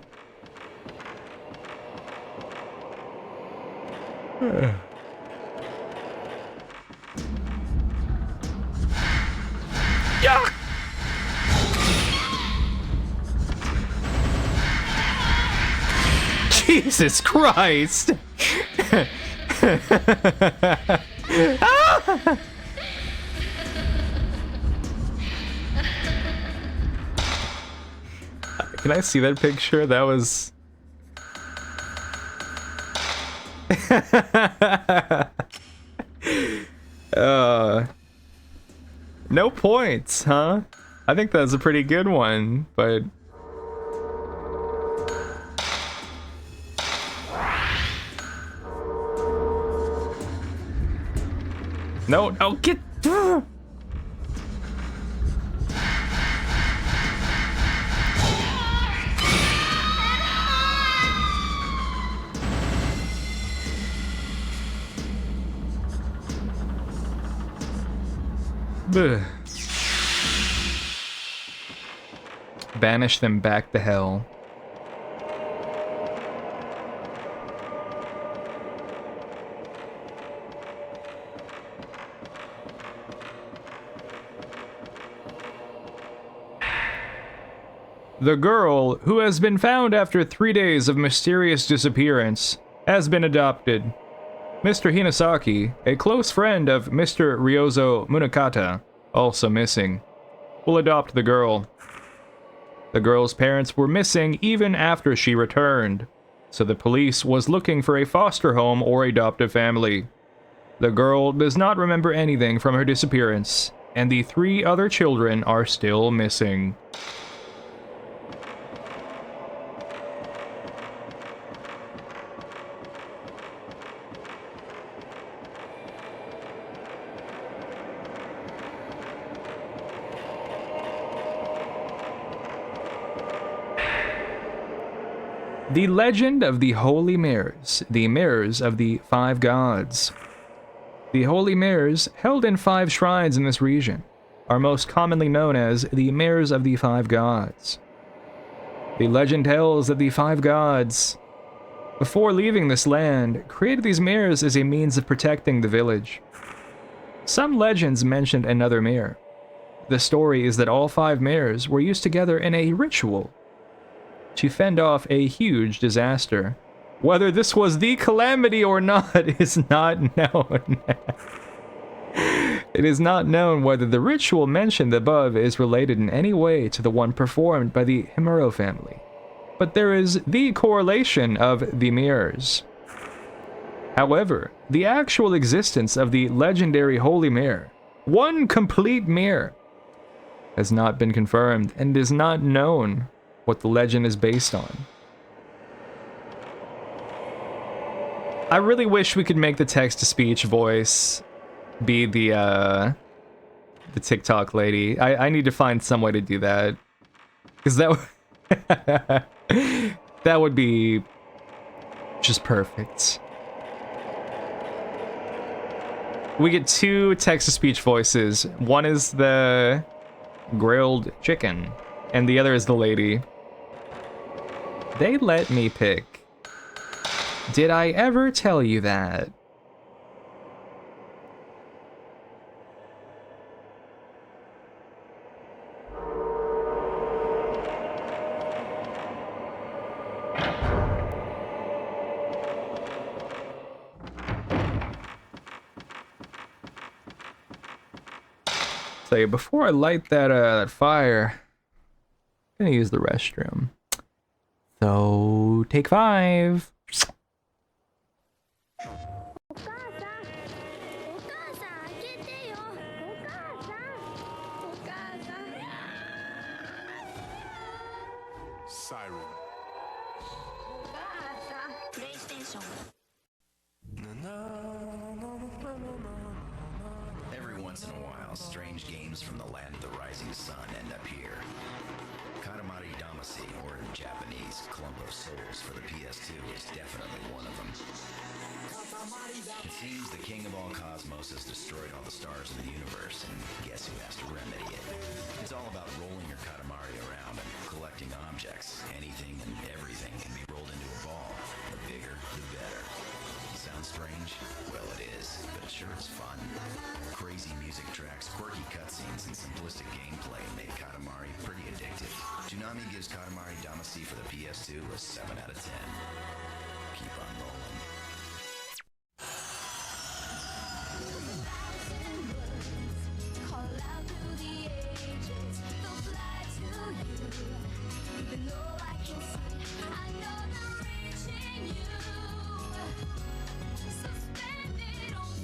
Yeah. Jesus Christ. Ah! Can I see that picture? That was... No points, huh? I think that's a pretty good one, but... No, no, get... Banish them back to hell. The girl, who has been found after 3 days of mysterious disappearance, has been adopted. Mr. Hinasaki, a close friend of Mr. Ryozo Munakata, also missing, will adopt the girl. The girl's parents were missing even after she returned, so the police was looking for a foster home or adoptive family. The girl does not remember anything from her disappearance, and the 3 other children are still missing. The legend of the Holy Mirrors, the Mirrors of the 5 Gods. The Holy Mirrors, held in 5 shrines in this region, are most commonly known as the Mirrors of the 5 Gods. The legend tells that the 5 Gods, before leaving this land, created these mirrors as a means of protecting the village. Some legends mentioned another mirror. The story is that all 5 mirrors were used together in a ritual to fend off a huge disaster. Whether this was the calamity or not is not known. It is not known whether the ritual mentioned above is related in any way to the one performed by the Himuro family, but there is the correlation of the mirrors. However, the actual existence of the legendary Holy Mare, one complete mirror, has not been confirmed and is not known what the legend is based on. I really wish we could make the text-to-speech voice be the TikTok lady. I need to find some way to do that. Because that that would be just perfect. We get 2 text-to-speech voices. One is the grilled chicken, and the other is the lady. They let me pick. Did I ever tell you that? So before I light that fire, I'm gonna use the restroom. So take 5. Siren. Every once in a while, strange games from the land of the rising sun end up here. Katamari Damacy, or in Japanese, Clump of Souls for the PS2 is definitely one of them. It seems the king of all cosmos has destroyed all the stars in the universe, and guess who has to remedy it? It's all about rolling your Katamari around and collecting objects. Anything and everything can be rolled into a ball. The bigger, the better. Sounds strange? Well, it is, but it sure is fun. Crazy music tracks, quirky cutscenes, and simplistic gameplay made Katamari pretty addictive. Toonami gives Katamari Damacy for the PS2 a 7 out of 10. Keep on rolling.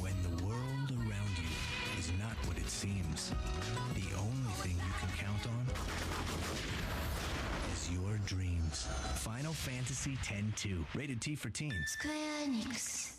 When the world around you is not what it seems, the only thing you can count on is your dreams. Final Fantasy X-2, rated T for teens. Square Enix.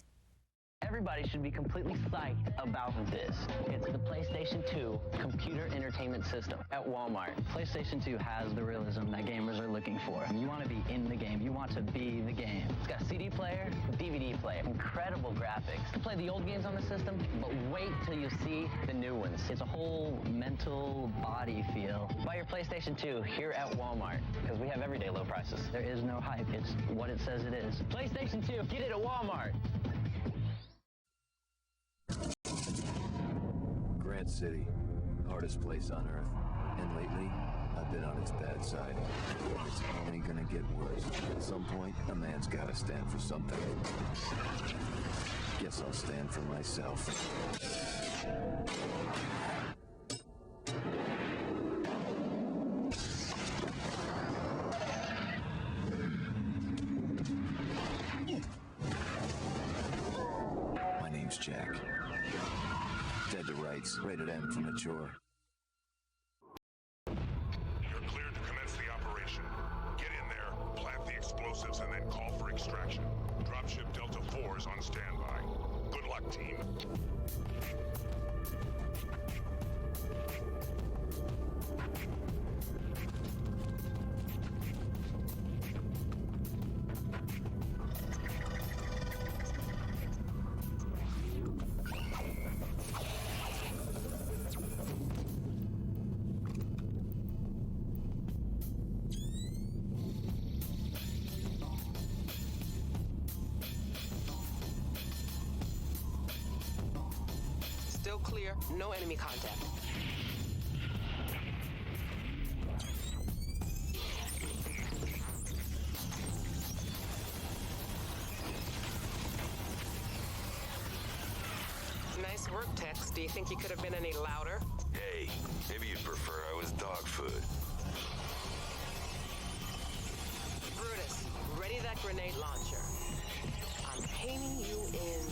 Everybody should be completely psyched about this. It's the PlayStation 2 computer entertainment system at Walmart. PlayStation 2 has the realism that gamers are looking for. You want to be in the game. You want to be the game. It's got CD player, DVD player, incredible graphics. You can play the old games on the system, but wait till you see the new ones. It's a whole mental body feel. Buy your PlayStation 2 here at Walmart, because we have everyday low prices. There is no hype. It's what it says it is. PlayStation 2, get it at Walmart. Grant City, hardest place on Earth. And lately, I've been on its bad side. It's only gonna get worse. At some point, a man's gotta stand for something. Guess I'll stand for myself. My name's Jack. Dead to rights, rated M for mature. You're cleared to commence the operation. Get in there, plant the explosives, and then call for extraction. Dropship Delta 4 is on standby. Good luck, team. Still clear, no enemy contact. Nice work, Tex. Do you think you could have been any louder? Hey, maybe you'd prefer I was dog food. Brutus, ready that grenade launcher. I'm painting you in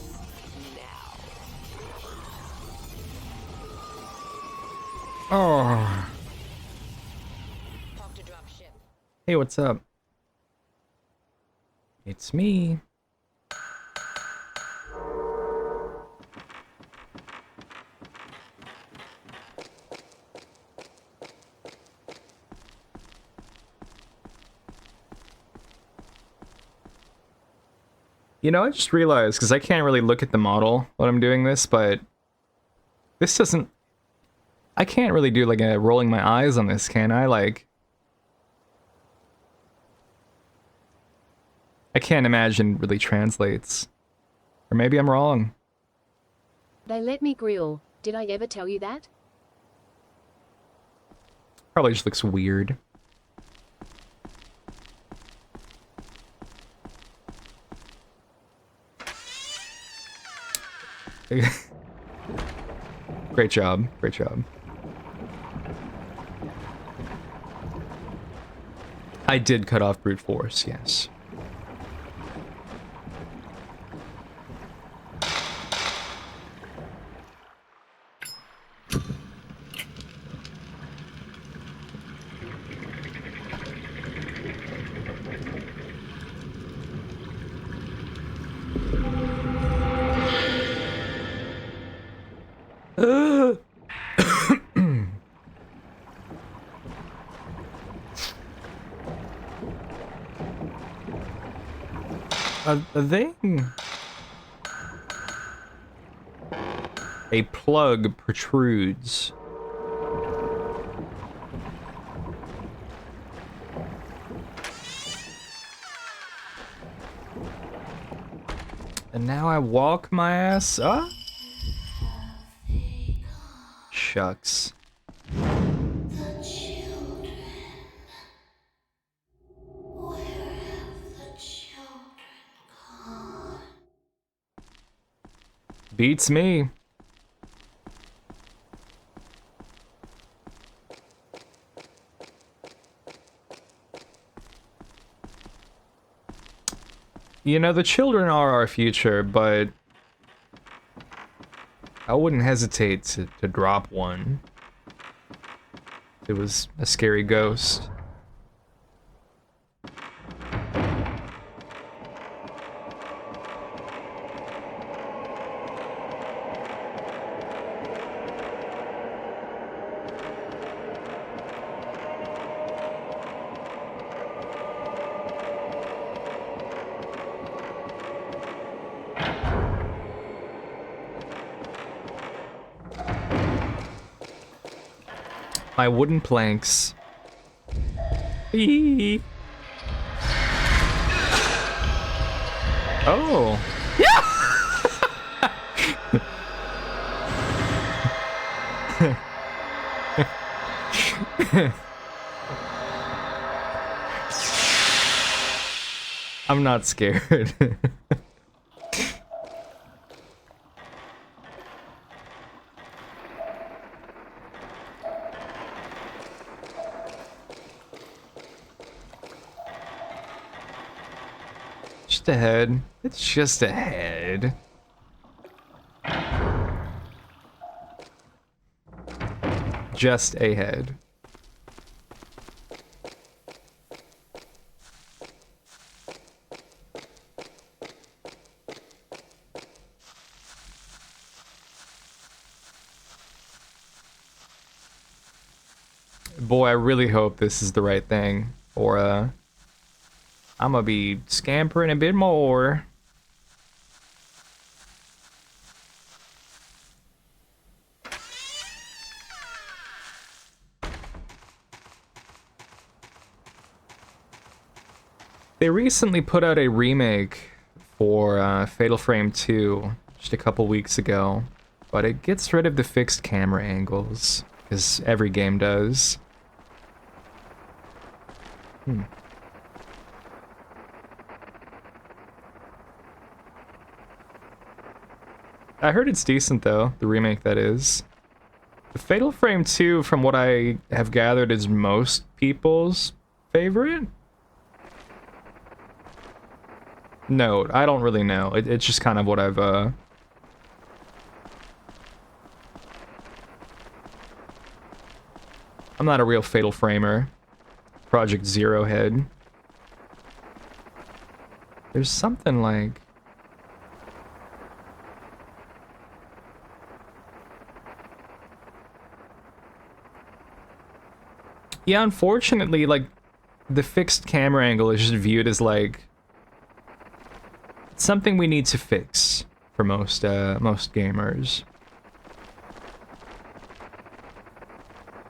Oh. Hey, what's up? It's me. You know, I just realized, because I can't really look at the model when I'm doing this, but this doesn't... I can't really do, like, a rolling my eyes on this, can I? Like... I can't imagine really translates. Or maybe I'm wrong. They let me grill. Did I ever tell you that? Probably just looks weird. Great job. Great job. I did cut off brute force, yes. A thing. A plug protrudes. And now I walk my ass up? Shucks. Beats me. You know, the children are our future, but I wouldn't hesitate to drop one. It was a scary ghost. My wooden planks. Eee. Oh. I'm not scared. Just a head. It's just a head. Just a head. Boy, I really hope this is the right thing, or I'm gonna be scampering a bit more. They recently put out a remake for Fatal Frame 2 just a couple weeks ago, but it gets rid of the fixed camera angles, because every game does. I heard it's decent though, the remake that is. The Fatal Frame 2, from what I have gathered, is most people's favorite? No, I don't really know. It's just kind of what I've I'm not a real Fatal Framer. Project Zero head. There's something like... Yeah, unfortunately, like, the fixed camera angle is just viewed as, like, something we need to fix for most gamers.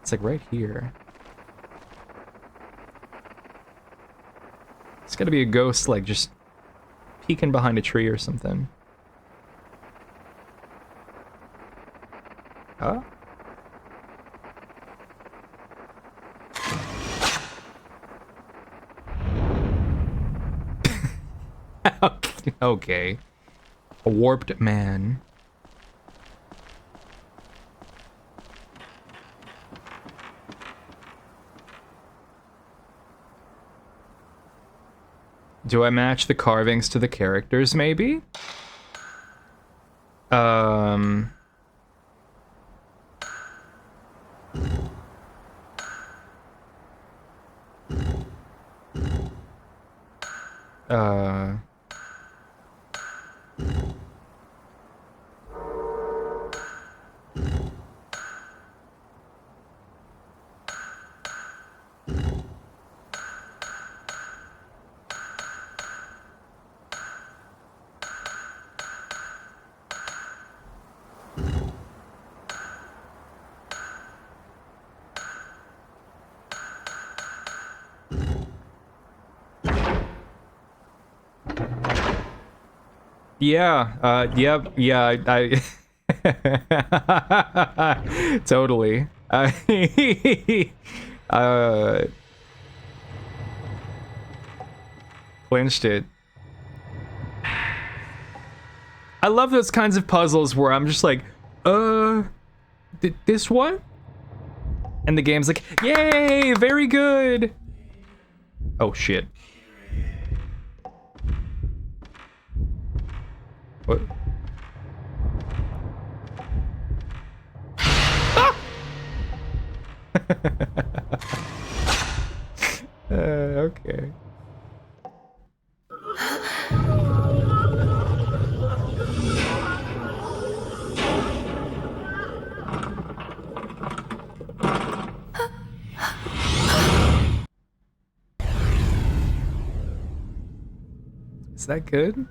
It's, like, right here. It's gotta be a ghost, like, just peeking behind a tree or something. Huh? Okay. A warped man. Do I match the carvings to the characters, maybe? Yeah, yep, yeah, I totally. Clinched it. I love those kinds of puzzles where I'm just like, this one? And the game's like, yay, very good. Oh shit. What? Ah! Okay. Is that good?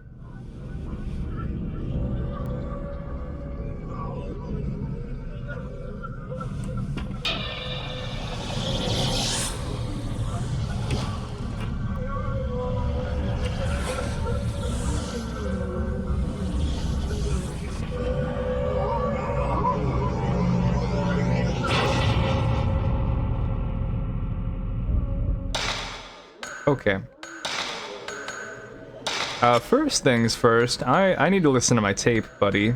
Okay. First things first, I need to listen to my tape, buddy.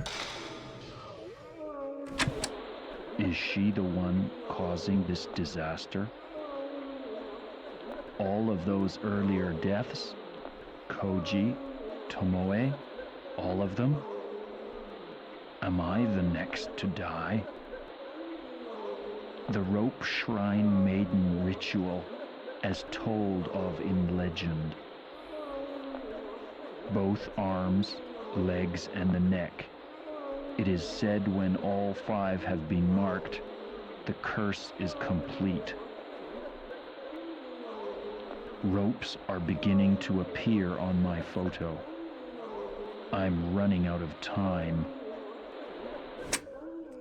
Is she the one causing this disaster? All of those earlier deaths? Koji, Tomoe, all of them? Am I the next to die? The Rope Shrine Maiden ritual, as told of in legend. Both arms, legs, and the neck. It is said when all 5 have been marked, the curse is complete. Ropes are beginning to appear on my photo. I'm running out of time.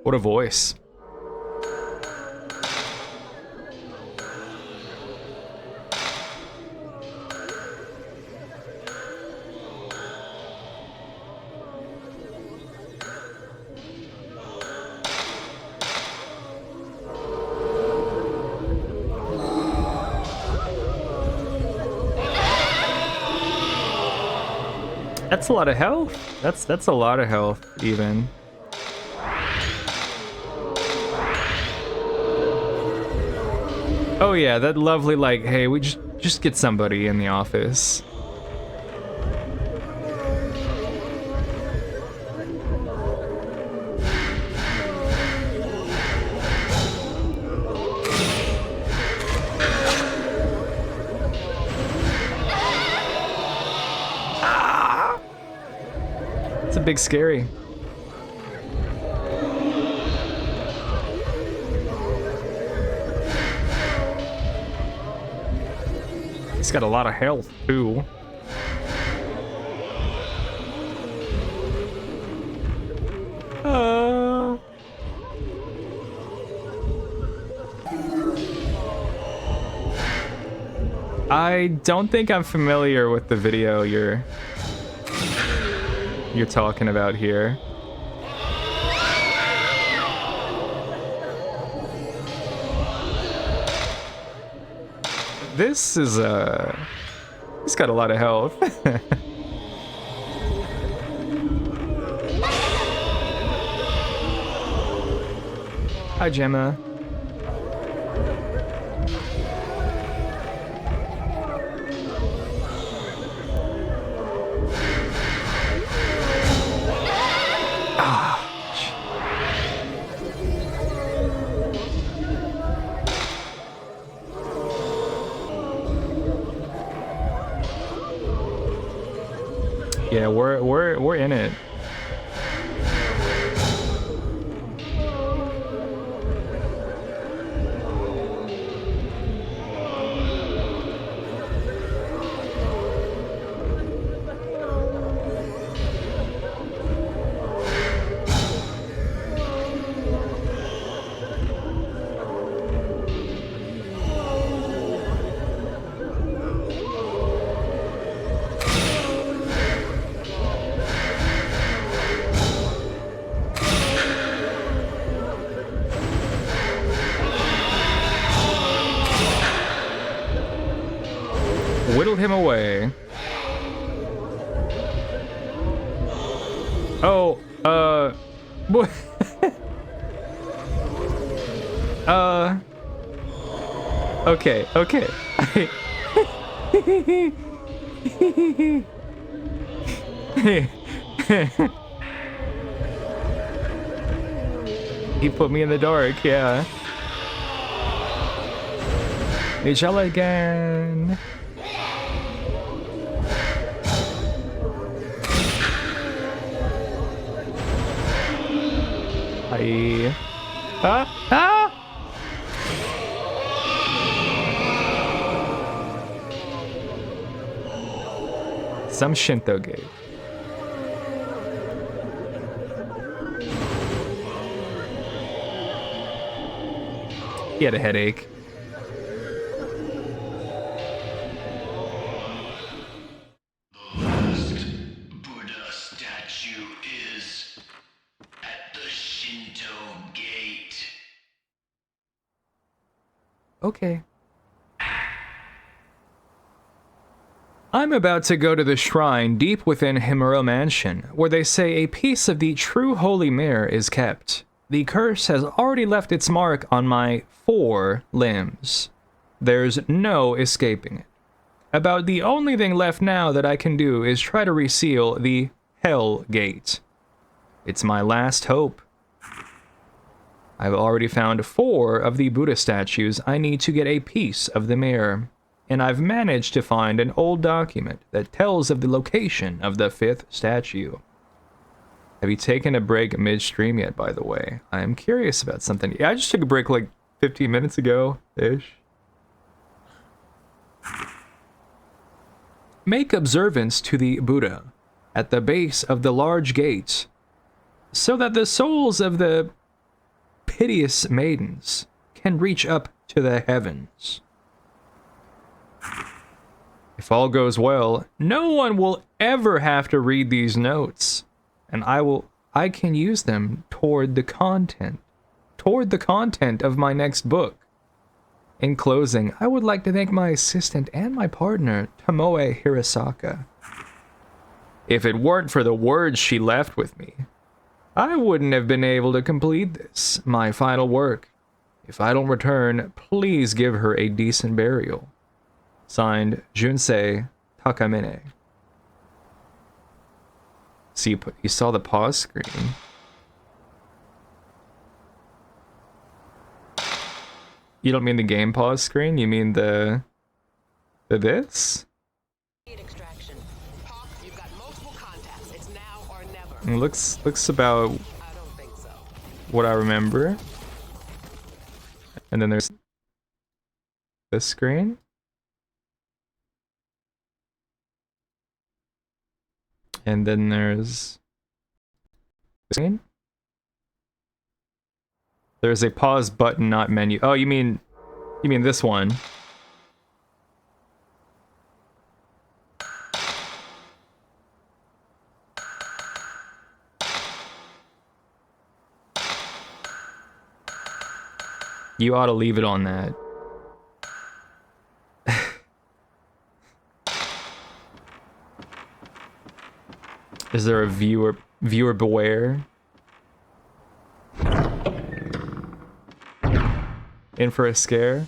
What a voice. That's a lot of health. That's a lot of health, even. Oh yeah, that lovely, like, hey, we just get somebody in the office. a big scary. He's got a lot of health too. I don't think I'm familiar with the video you're talking about here. This is he's got a lot of health. Hi, Gemma. Yeah, we're in it. Whittle him away. Oh, what? Okay, okay. He put me in the dark, yeah. Nijala again. Hi. Ah! Ah! Some Shinto gate. He had a headache. Okay. I'm about to go to the shrine deep within Himuro Mansion, where they say a piece of the true holy mirror is kept. The curse has already left its mark on my 4 limbs. There's no escaping it. About the only thing left now that I can do is try to reseal the Hell Gate. It's my last hope. I've already found 4 of the Buddha statues I need to get a piece of the mirror, and I've managed to find an old document that tells of the location of the 5th statue. Have you taken a break midstream yet, by the way? I am curious about something. Yeah, I just took a break like 15 minutes ago-ish. Make observance to the Buddha at the base of the large gate, so that the souls of the piteous maidens can reach up to the heavens. If all goes well, no one will ever have to read these notes, and I can use them toward the content of my next book. In closing, I would like to thank my assistant and my partner, Tomoe Hirasaka. If it weren't for the words she left with me, I wouldn't have been able to complete this, my final work. If I don't return, please give her a decent burial. Signed, Junsei Takamine. See, you saw the pause screen. You don't mean the game pause screen? You mean the this? Extraction. Hawk, you've got multiple contacts. It's now or never. It looks about what I remember. And then there's this screen. And then there's this screen. There's a pause button, not menu. Oh, you mean this one? You ought to leave it on that. Is there a viewer beware? In for a scare?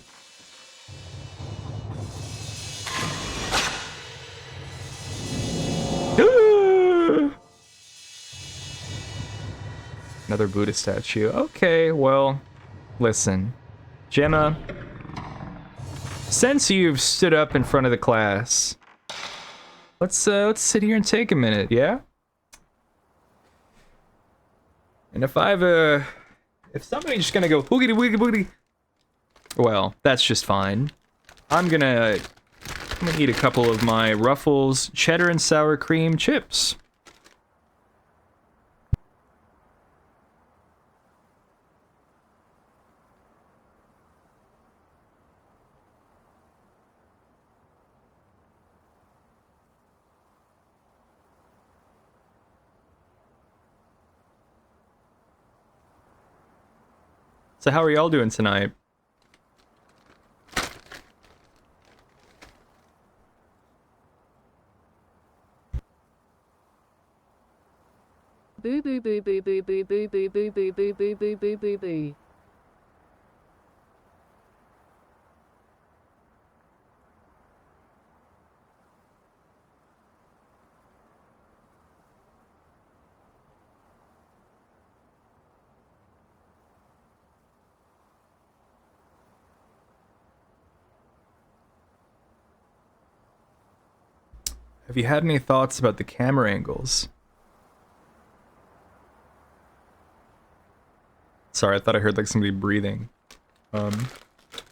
Another Buddha statue. Okay, well, listen. Gemma, since you've stood up in front of the class, let's sit here and take a minute, yeah? And if somebody's just gonna go boogity boogity boogity, well, that's just fine. I'm gonna eat a couple of my Ruffles cheddar and sour cream chips. So how are y'all doing tonight? Boo boo boo boo boo boo boo boo boo boo boo boo boo boo boo boo. Have you had any thoughts about the camera angles? Sorry, I thought I heard like somebody breathing.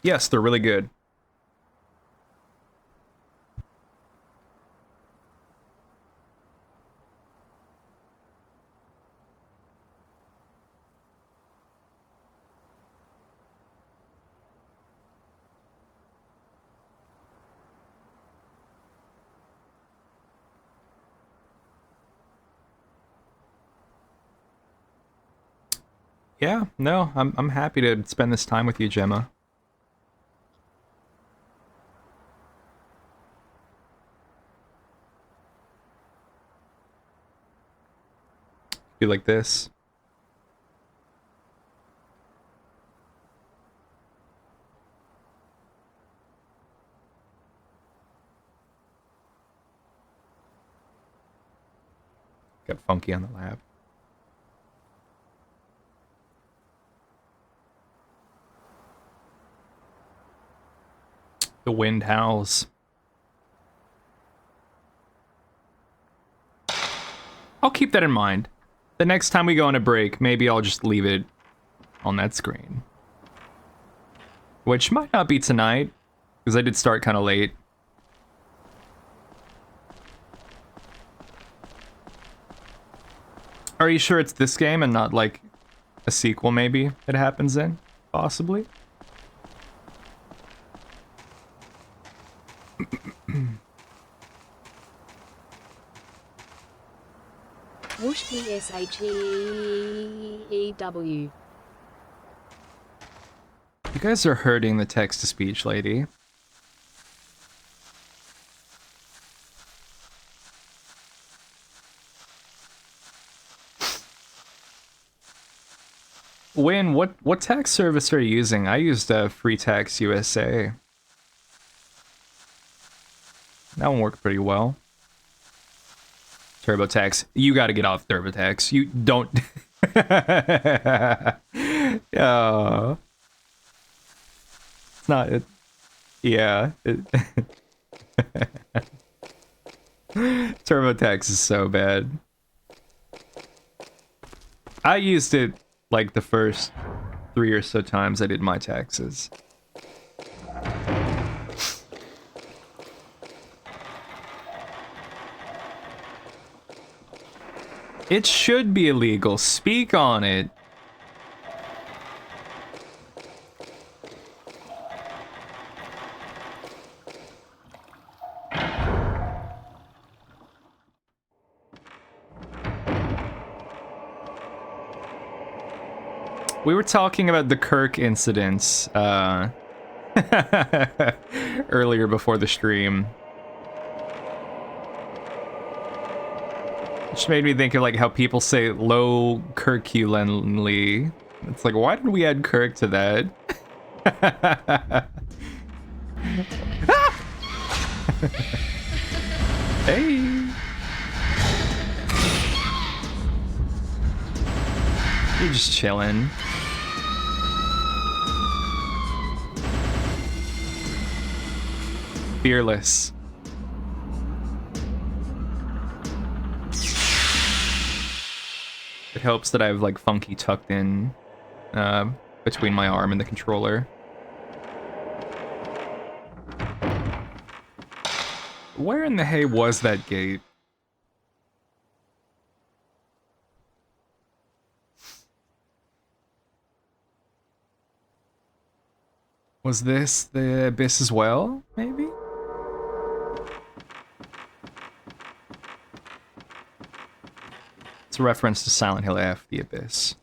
Yes, they're really good. Yeah, no, I'm happy to spend this time with you, Gemma. You like this? Got funky on the lap. The wind howls. I'll keep that in mind. The next time we go on a break, maybe I'll just leave it on that screen. Which might not be tonight, because I did start kind of late. Are you sure it's this game and not like a sequel maybe it happens in? Possibly? Whoosh PSHEEW. You guys are hurting the text-to-speech lady. Win, what tax service are you using? I used Free Tax USA. That one worked pretty well. TurboTax. You gotta get off TurboTax. You don't... Yeah. It's not... Yeah. TurboTax is so bad. I used it like the first 3 or so times I did my taxes. It should be illegal. Speak on it. We were talking about the Kirk incidents earlier before the stream. Which made me think of like how people say low Kirkulenly. It's like, why did we add Kirk to that? Hey! You're just chilling. Fearless. It helps that I have like Funky tucked in between my arm and the controller. Where in the hay was that gate? Was this the abyss as well, maybe? It's a reference to Silent Hill F, the abyss.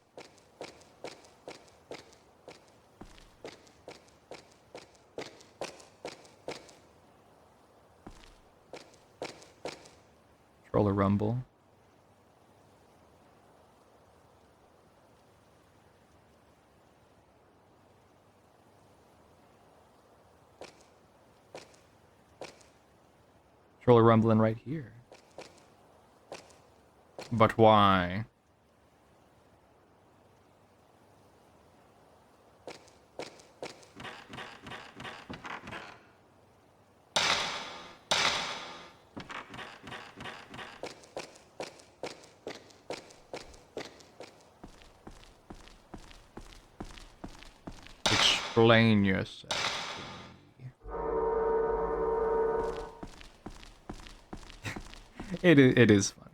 Controller rumble. Controller rumbling right here. But why? Explain yourself. It is funny.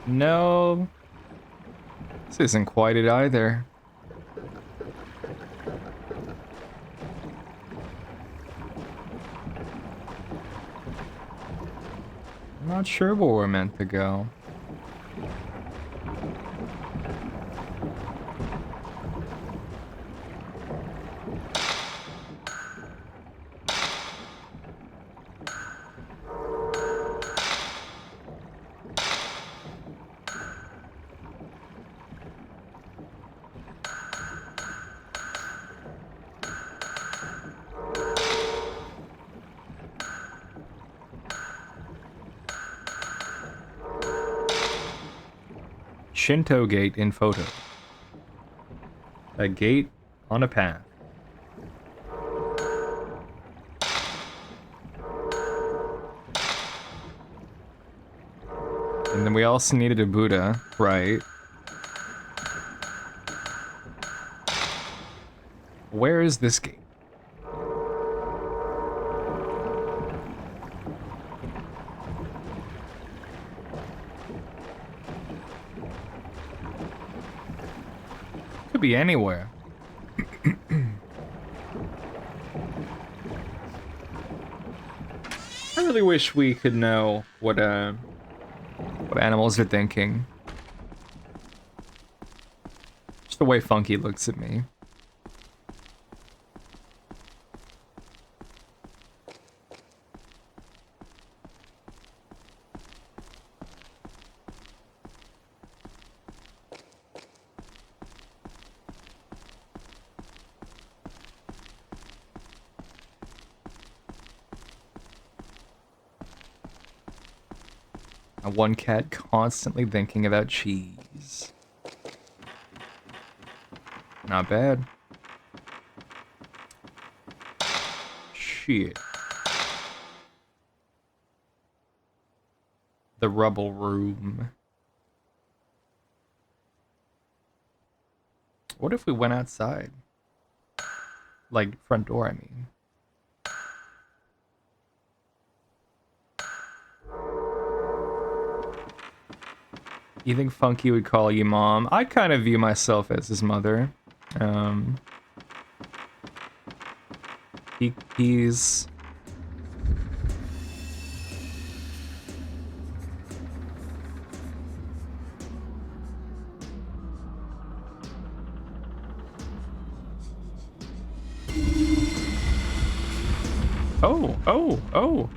No, this isn't quite it either. I'm not sure where we're meant to go. Shinto gate in photo. A gate on a path. And then we also needed a Buddha, right? Where is this gate? Could be anywhere. I really wish we could know what animals are thinking. Just the way Funky looks at me. One cat constantly thinking about cheese. Not bad. Shit. The rubble room. What if we went outside? Like, front door, I mean. You think Funky would call you mom? I kind of view myself as his mother. He's... Oh.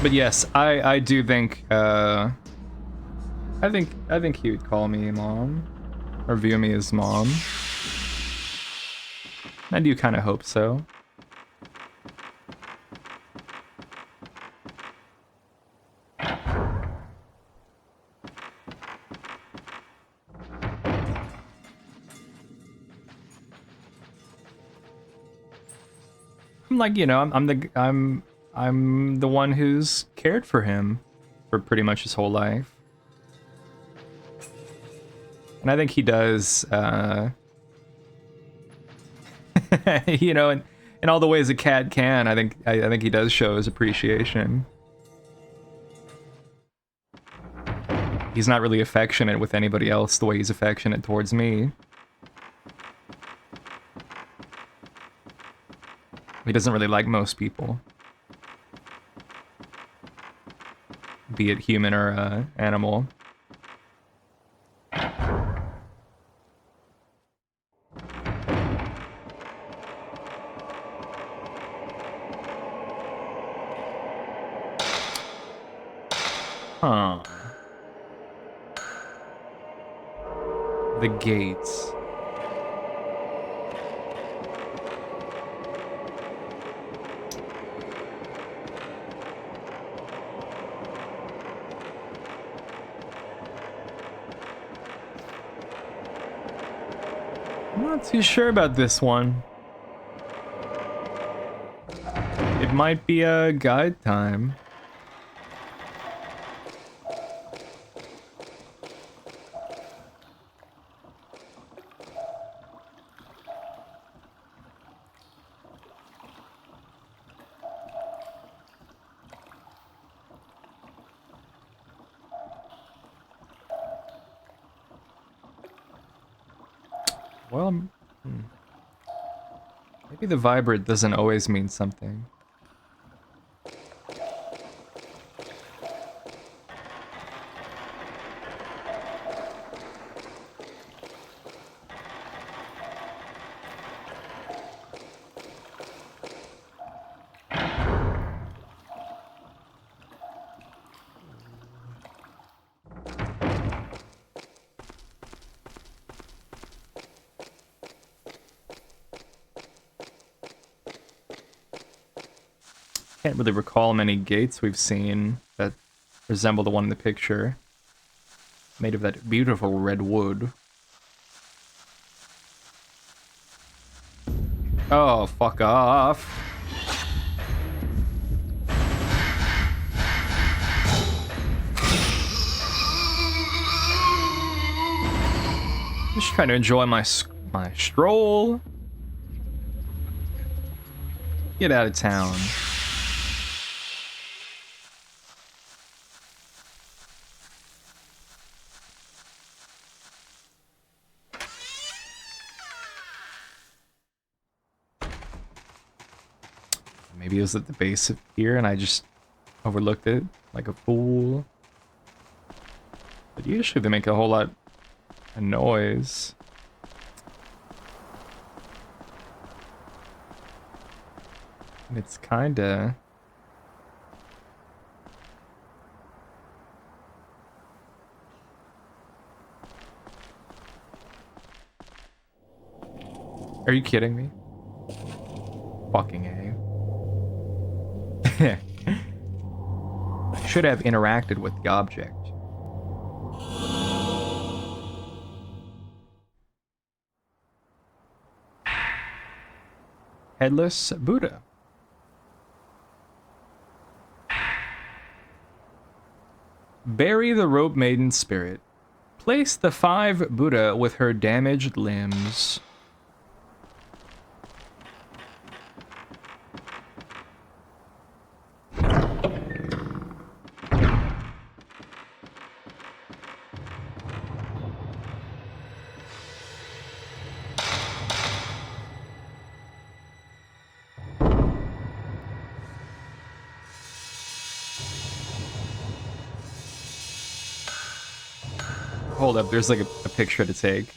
But yes, I do think I think he would call me mom or view me as mom. I do kind of hope so. I'm like, you know, I'm the one who's cared for him for pretty much his whole life. And I think he does, you know, in all the ways a cat can, I think he does show his appreciation. He's not really affectionate with anybody else the way he's affectionate towards me. He doesn't really like most people. Be it human or animal. Huh. The gates. I'm not too sure about this one. It might be a guide time. Well, maybe the vibrate doesn't always mean something. Can't really recall many gates we've seen that resemble the one in the picture. Made of that beautiful red wood. Oh, fuck off. Just trying to enjoy my stroll. Get out of town. Maybe it was at the base of here and I just overlooked it like a fool. But usually they make a whole lot of noise. And it's kinda... Are you kidding me? Fucking A. I should have interacted with the object. Headless Buddha. Bury the rope maiden's spirit. Place the 5 Buddha with her damaged limbs. Hold up, there's like a picture to take.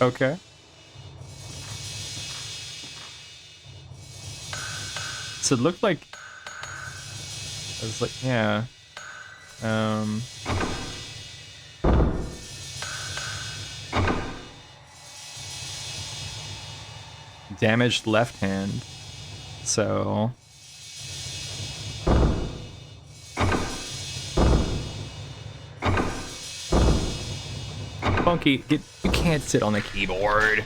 Okay. So it looked like... I was like, yeah. Damaged left hand. So... Funky, you can't sit on the keyboard.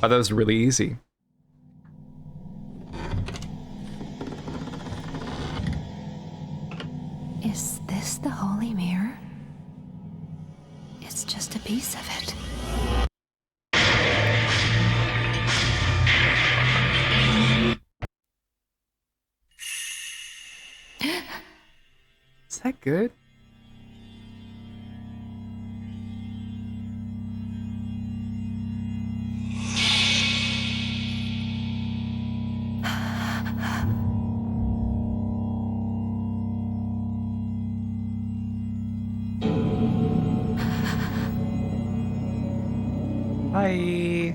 Oh, that was really easy. Is this the Holy Mirror? It's just a piece of it. Is that good? Hi.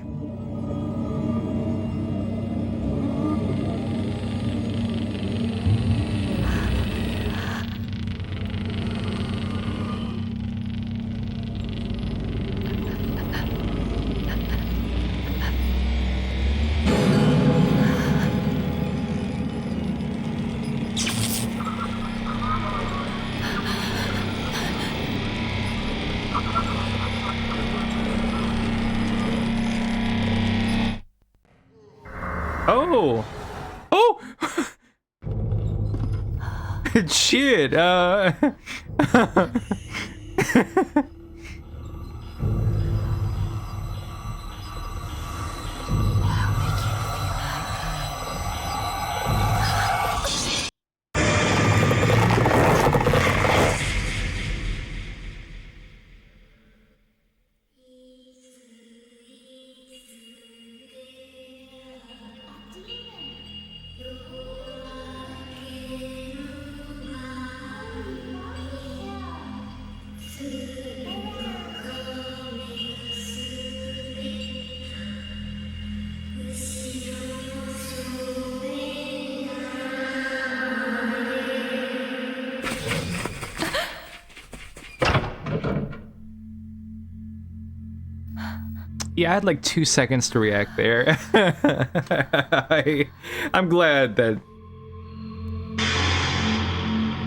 Oh! Oh! Shit, Yeah, I had like 2 seconds to react there. I'm glad that...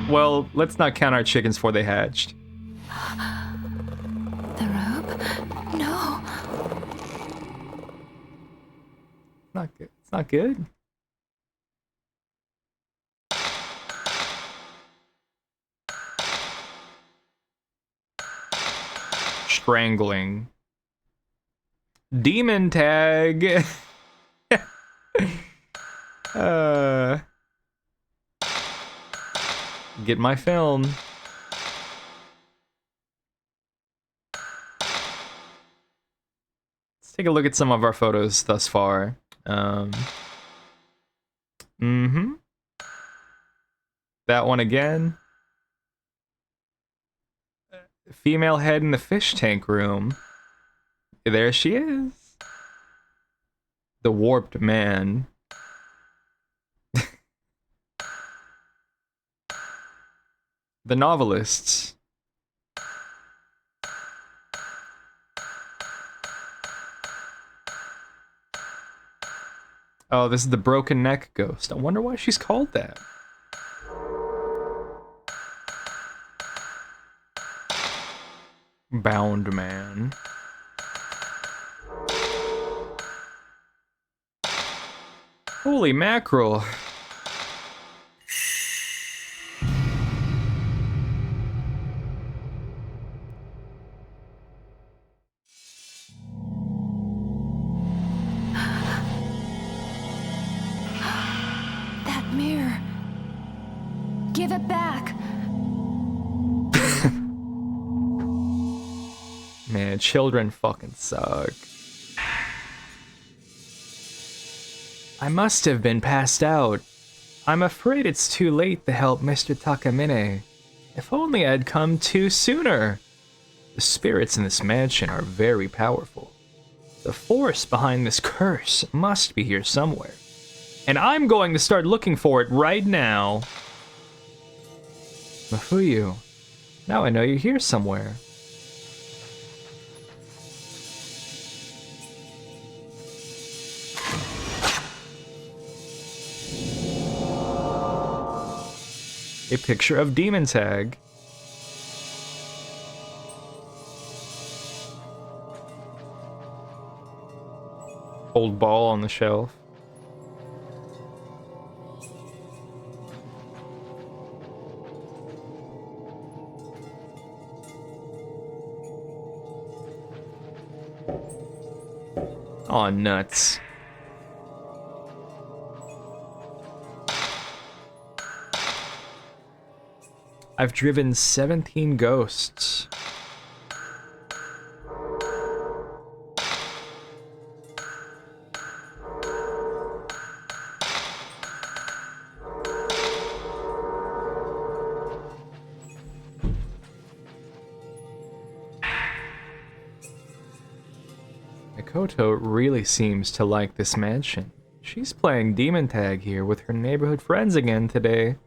Well, let's not count our chickens before they hatched. The rope? No. Not good. It's not good. Strangling. Demon tag. Get my film. Let's take a look at some of our photos thus far. That one again. Female head in the fish tank room. There she is. The warped man. The Novelists. Oh, this is the broken neck ghost. I wonder why she's called that. Bound man. Holy mackerel. That mirror. Give it back. Man, children fucking suck. I must have been passed out. I'm afraid it's too late to help Mr. Takamine. If only I'd come too sooner. The spirits in this mansion are very powerful. The force behind this curse must be here somewhere. And I'm going to start looking for it right now. Mafuyu, now I know you're here somewhere. A picture of Demon Tag. Old ball on the shelf. Aw, nuts. I've driven 17 ghosts. Mikoto really seems to like this mansion. She's playing demon tag here with her neighborhood friends again today.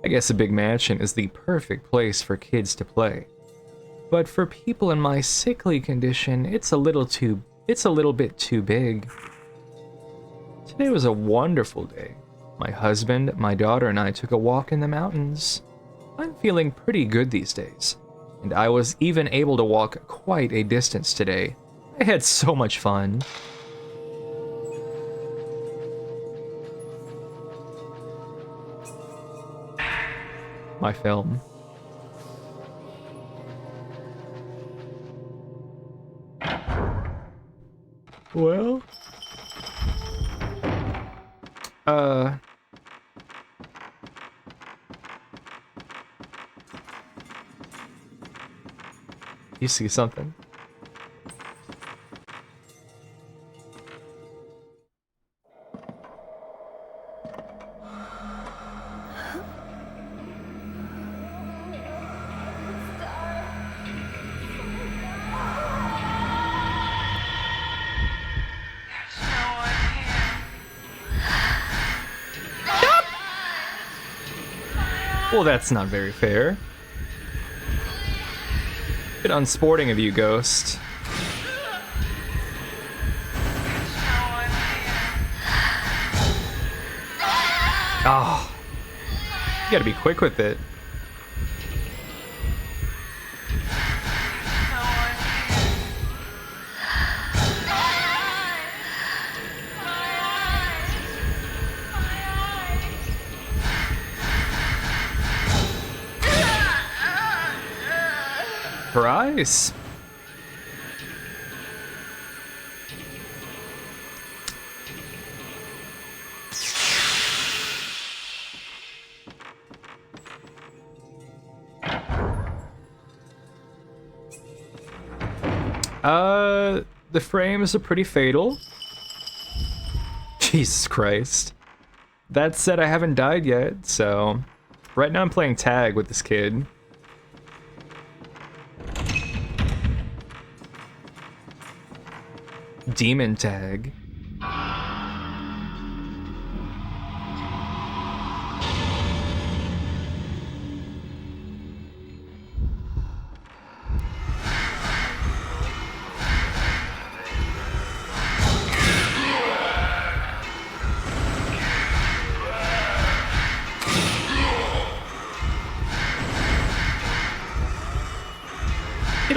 I guess a big mansion is the perfect place for kids to play. But for people in my sickly condition, it's a little bit too big. Today was a wonderful day. My husband, my daughter, and I took a walk in the mountains. I'm feeling pretty good these days, and I was even able to walk quite a distance today. I had so much fun. My film. Well, you see something? Well, that's not very fair. Bit unsporting of you, Ghost. Oh, you gotta be quick with it. Her eyes. The frames are pretty fatal. Jesus Christ. That said, I haven't died yet, so right now I'm playing tag with this kid. Demon tag.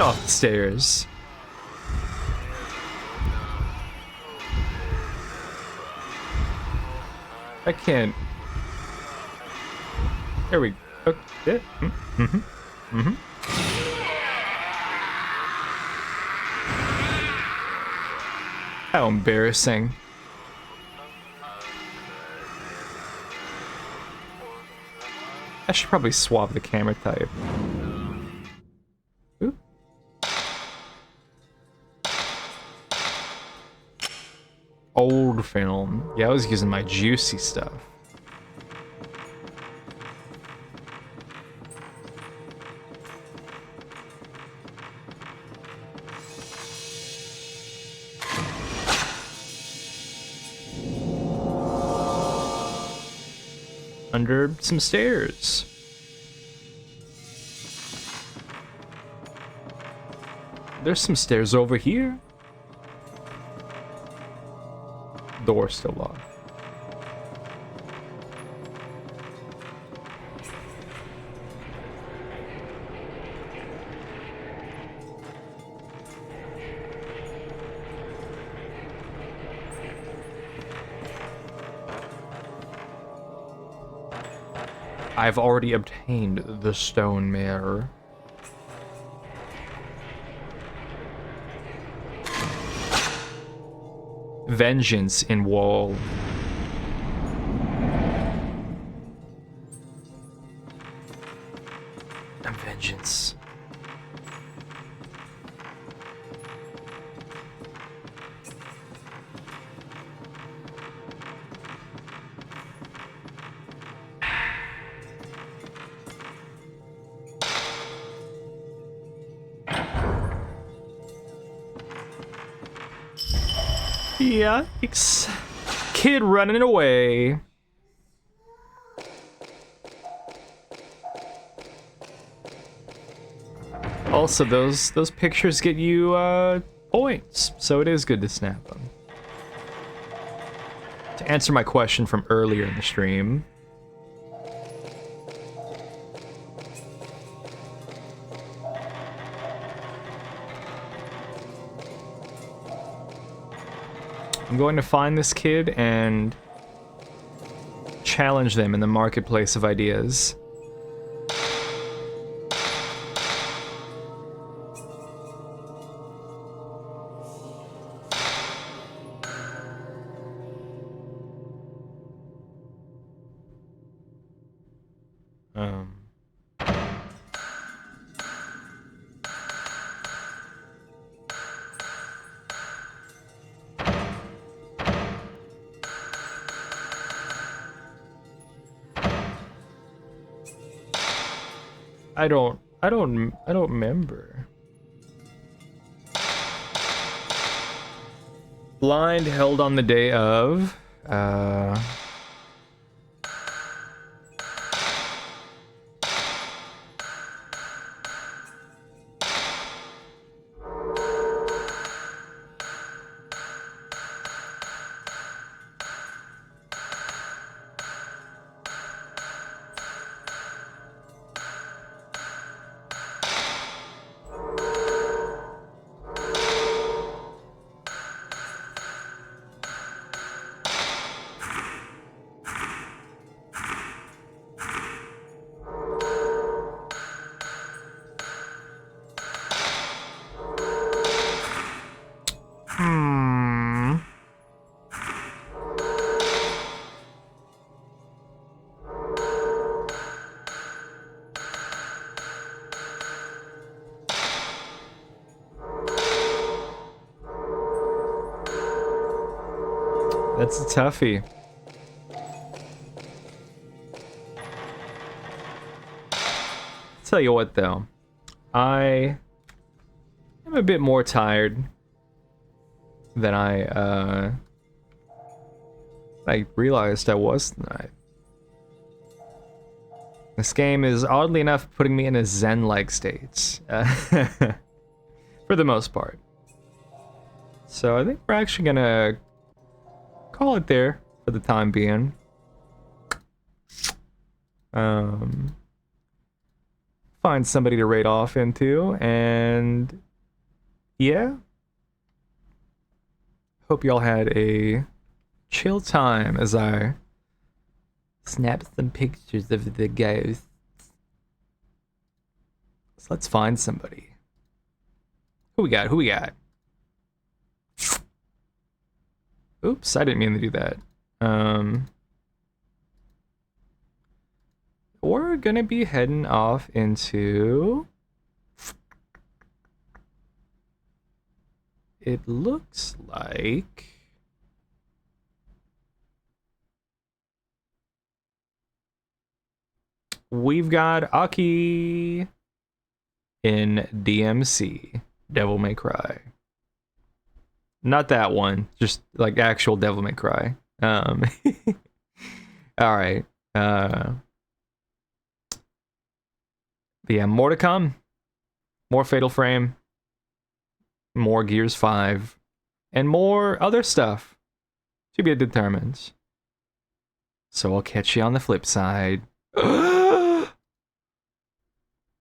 off the stairs. I can't. There we go. Okay. How embarrassing. I should probably swap the camera type. Ooh. Old film. Yeah, I was using my juicy stuff. Under some stairs. There's some stairs over here. Door still locked. I've already obtained the stone mirror. Vengeance in wall. And vengeance. Yikes. Kid running away. Also, those pictures get you points, so it is good to snap them. To answer my question from earlier in the stream, I'm going to find this kid and challenge them in the marketplace of ideas. I don't remember. Blind held on the day of, that's a toughie. Tell you what though, I am a bit more tired than I realized I was tonight. This game is oddly enough putting me in a zen-like state, for the most part. So I think we're actually gonna call it there for the time being. find somebody to raid off into, and yeah. Hope y'all had a chill time as I snap some pictures of the ghosts. So let's find somebody. Who we got? Who we got? Oops, I didn't mean to do that. We're gonna be heading off into... It looks like... We've got Aki in DMC, Devil May Cry. Not that one, just like actual Devil May Cry. All right. But yeah, more to come. More Fatal Frame. More Gears 5. And more other stuff. To be determined. So I'll catch you on the flip side.